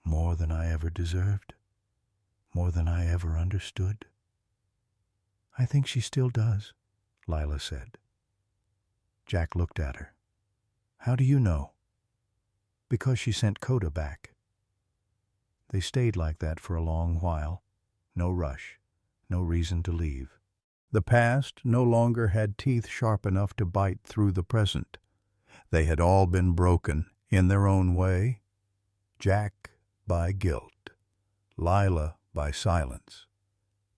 "More than I ever deserved, more than I ever understood." "I think she still does," Lyla said. Jack looked at her. "How do you know?" "Because she sent Koda back." They stayed like that for a long while. No rush, no reason to leave. The past no longer had teeth sharp enough to bite through the present. They had all been broken, in their own way. Jack by guilt, Lyla by silence,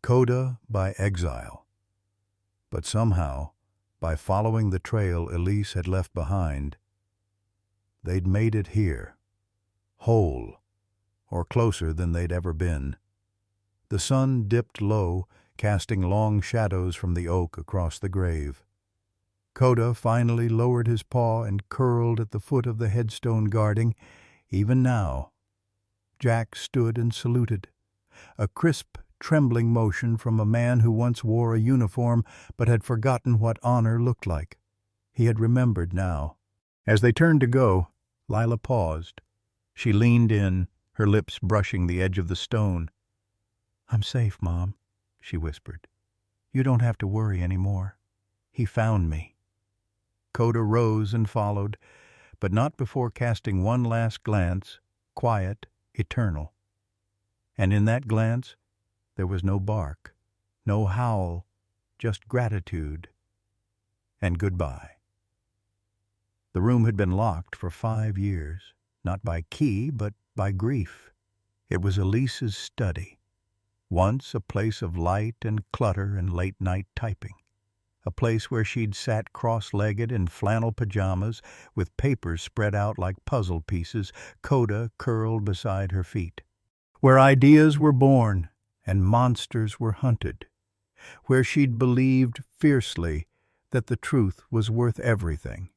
Koda by exile. But somehow, by following the trail Elise had left behind, they'd made it here, whole, or closer than they'd ever been. The sun dipped low, casting long shadows from the oak across the grave. Koda finally lowered his paw and curled at the foot of the headstone guarding. Even now, Jack stood and saluted, a crisp, trembling motion from a man who once wore a uniform but had forgotten what honor looked like. He had remembered now. As they turned to go, Lyla paused. She leaned in, her lips brushing the edge of the stone. "I'm safe, Mom," she whispered. "You don't have to worry anymore. He found me." Koda rose and followed, but not before casting one last glance, quiet, eternal. And in that glance, there was no bark, no howl, just gratitude and goodbye. The room had been locked for 5 years, not by key, but by grief. It was Elise's study, once a place of light and clutter and late-night typing, a place where she'd sat cross-legged in flannel pajamas with papers spread out like puzzle pieces, Koda curled beside her feet, where ideas were born and monsters were hunted, where she'd believed fiercely that the truth was worth everything.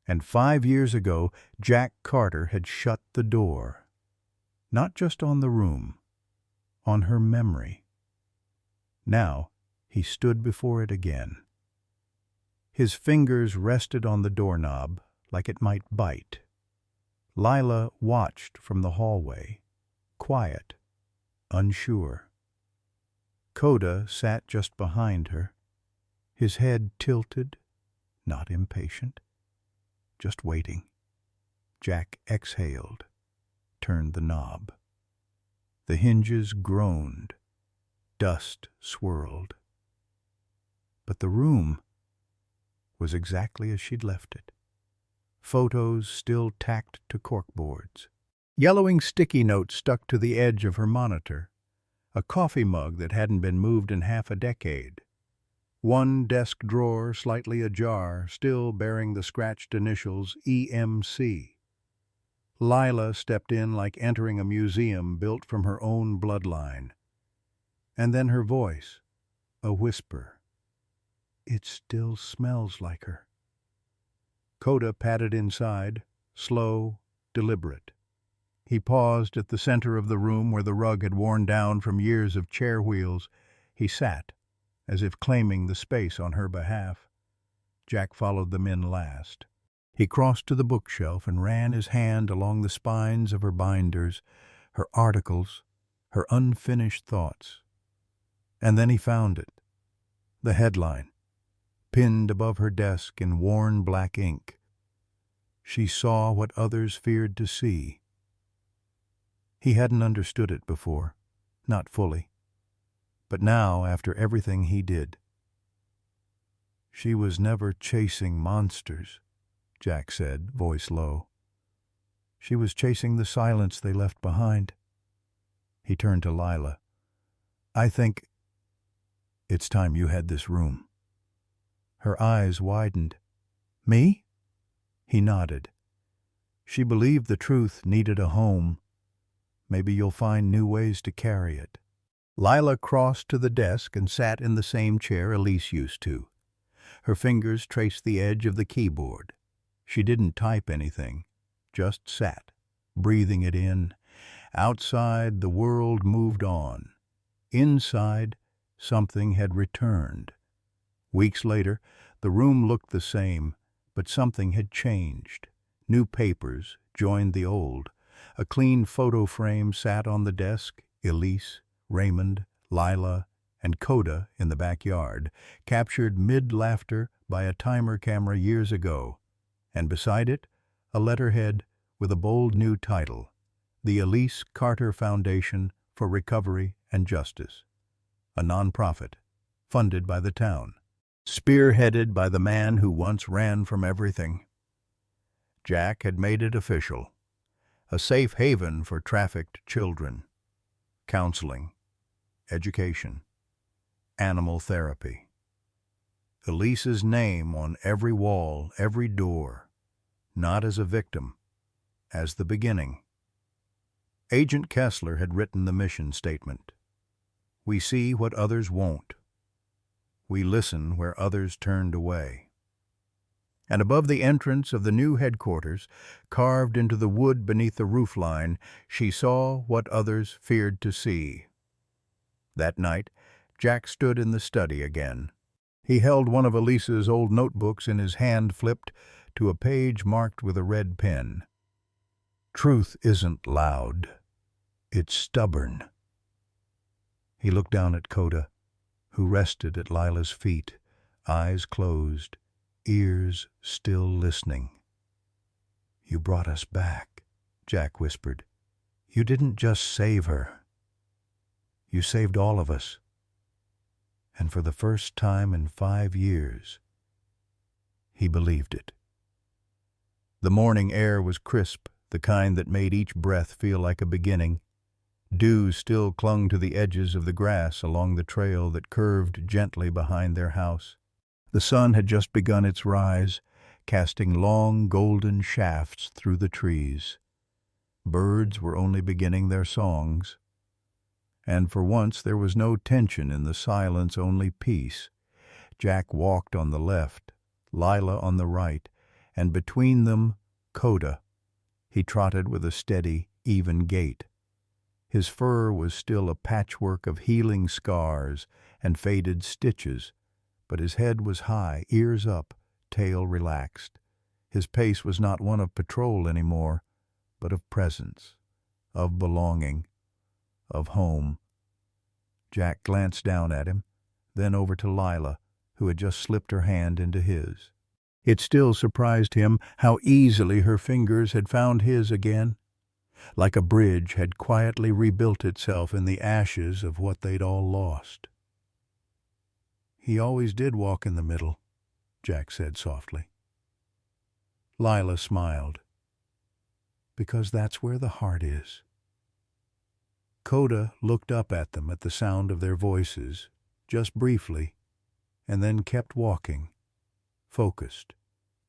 And 5 years ago, Jack Carter had shut the door, not just on the room, on her memory. Now he stood before it again. His fingers rested on the doorknob like it might bite. Lyla watched from the hallway, quiet, unsure. Koda sat just behind her, his head tilted, not impatient, just waiting. Jack exhaled, turned the knob. The hinges groaned, dust swirled. But the room was exactly as she'd left it. Photos still tacked to corkboards. Yellowing sticky notes stuck to the edge of her monitor. A coffee mug that hadn't been moved in half a decade. One desk drawer slightly ajar, still bearing the scratched initials EMC. Lyla stepped in like entering a museum built from her own bloodline. And then her voice, a whisper. "It still smells like her." Koda patted inside, slow, deliberate. He paused at the center of the room where the rug had worn down from years of chair wheels. He sat, as if claiming the space on her behalf. Jack followed them in last. He crossed to the bookshelf and ran his hand along the spines of her binders, her articles, her unfinished thoughts. And then he found it. The headline, pinned above her desk in worn black ink. She saw what others feared to see. He hadn't understood it before, not fully. But now, after everything he did, she was never chasing monsters, Jack said, voice low. She was chasing the silence they left behind. He turned to Lyla. I think it's time you had this room. Her eyes widened. Me? He nodded. She believed the truth needed a home. Maybe you'll find new ways to carry it. Lyla crossed to the desk and sat in the same chair Elise used to. Her fingers traced the edge of the keyboard. She didn't type anything, just sat, breathing it in. Outside, the world moved on. Inside, something had returned. Weeks later, the room looked the same, but something had changed. New papers joined the old. A clean photo frame sat on the desk. Elise, Raymond, Lyla, and Koda in the backyard, captured mid-laughter by a timer camera years ago. And beside it, a letterhead with a bold new title, the Lyla Carter Foundation for Recovery and Justice, a nonprofit funded by the town, spearheaded by the man who once ran from everything. Jack had made it official, a safe haven for trafficked children, counseling, education, animal therapy. Elise's name on every wall, every door, not as a victim, as the beginning. Agent Kessler had written the mission statement. We see what others won't. We listen where others turned away. And above the entrance of the new headquarters, carved into the wood beneath the roofline, she saw what others feared to see. That night, Jack stood in the study again. He held one of Elise's old notebooks in his hand, flipped to a page marked with a red pen. Truth isn't loud. It's stubborn. He looked down at Koda, who rested at Lila's feet, eyes closed, ears still listening. You brought us back, Jack whispered. You didn't just save her. You saved all of us. And for the first time in 5 years, he believed it. The morning air was crisp, the kind that made each breath feel like a beginning. Dew still clung to the edges of the grass along the trail that curved gently behind their house. The sun had just begun its rise, casting long golden shafts through the trees. Birds were only beginning their songs. And for once there was no tension in the silence, only peace. Jack walked on the left, Lyla on the right, and between them, Koda. He trotted with a steady, even gait. His fur was still a patchwork of healing scars and faded stitches, but his head was high, ears up, tail relaxed. His pace was not one of patrol anymore, but of presence, of belonging, of home. Jack glanced down at him, then over to Lyla, who had just slipped her hand into his. It still surprised him how easily her fingers had found his again, like a bridge had quietly rebuilt itself in the ashes of what they'd all lost. He always did walk in the middle, Jack said softly. Lyla smiled. Because that's where the heart is. Koda looked up at them at the sound of their voices, just briefly, and then kept walking, focused,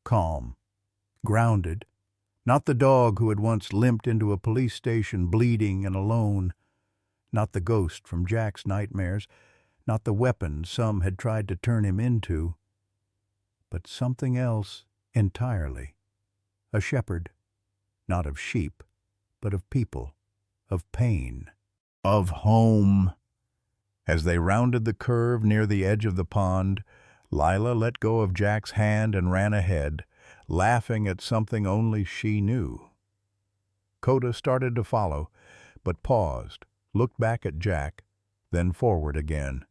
calm, grounded, not the dog who had once limped into a police station bleeding and alone, not the ghost from Jack's nightmares, not the weapon some had tried to turn him into, but something else entirely. A shepherd, not of sheep, but of people, of pain, of home. As they rounded the curve near the edge of the pond, Lyla let go of Jack's hand and ran ahead, laughing at something only she knew. Koda started to follow, but paused, looked back at Jack, then forward again,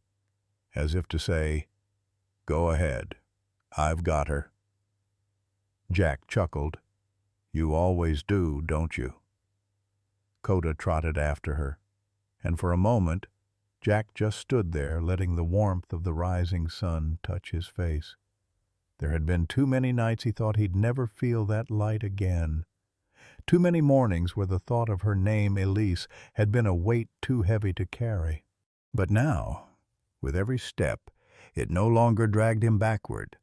as if to say, "Go ahead. I've got her." Jack chuckled. "You always do, don't you?" Koda trotted after her, and for a moment Jack just stood there, letting the warmth of the rising sun touch his face. There had been too many nights he thought he'd never feel that light again. Too many mornings where the thought of her name, Elise, had been a weight too heavy to carry. But now, with every step, it no longer dragged him backward.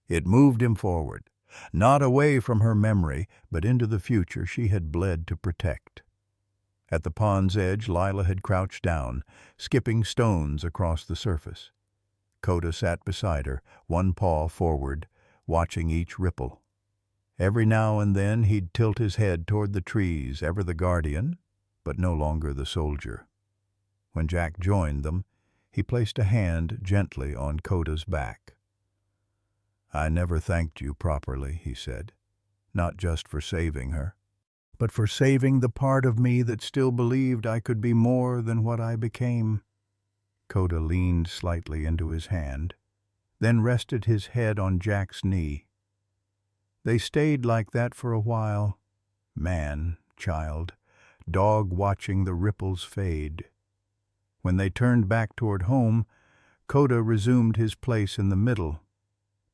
It moved him forward, not away from her memory, but into the future she had bled to protect. At the pond's edge, Lyla had crouched down, skipping stones across the surface. Koda sat beside her, one paw forward, watching each ripple. Every now and then he'd tilt his head toward the trees, ever the guardian, but no longer the soldier. When Jack joined them, he placed a hand gently on Koda's back. "I never thanked you properly," he said, "not just for saving her, but for saving the part of me that still believed I could be more than what I became." Koda leaned slightly into his hand, then rested his head on Jack's knee. They stayed like that for a while, man, child, dog watching the ripples fade. When they turned back toward home, Koda resumed his place in the middle,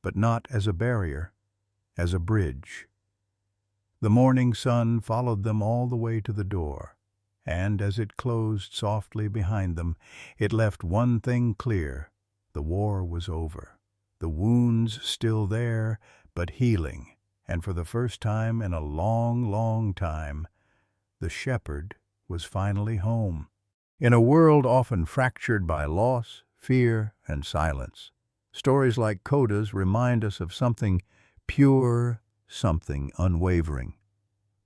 but not as a barrier, as a bridge. The morning sun followed them all the way to the door, and as it closed softly behind them, it left one thing clear: the war was over. The wounds still there, but healing, and for the first time in a long, long time, the shepherd was finally home. In a world often fractured by loss, fear, and silence, stories like Koda's remind us of something pure, something unwavering.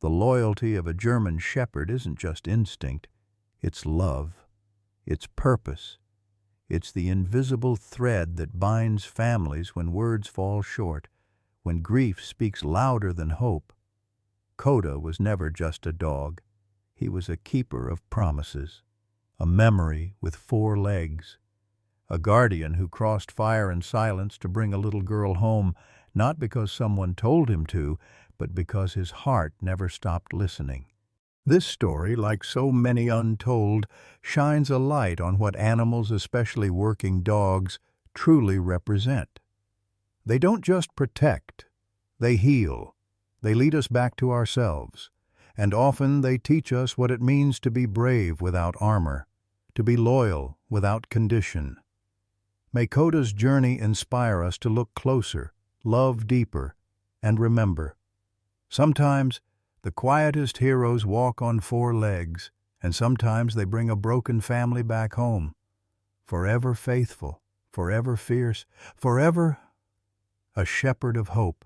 The loyalty of a German shepherd isn't just instinct, it's love, it's purpose, it's the invisible thread that binds families when words fall short, when grief speaks louder than hope. Koda was never just a dog, he was a keeper of promises, a memory with 4 legs, a guardian who crossed fire and silence to bring a little girl home, not because someone told him to, but because his heart never stopped listening. This story, like so many untold, shines a light on what animals, especially working dogs, truly represent. They don't just protect, they heal. They lead us back to ourselves, and often they teach us what it means to be brave without armor, to be loyal without condition. May Koda's journey inspire us to look closer, love deeper, and remember, sometimes the quietest heroes walk on 4 legs, and sometimes they bring a broken family back home, forever faithful, forever fierce, forever a shepherd of hope.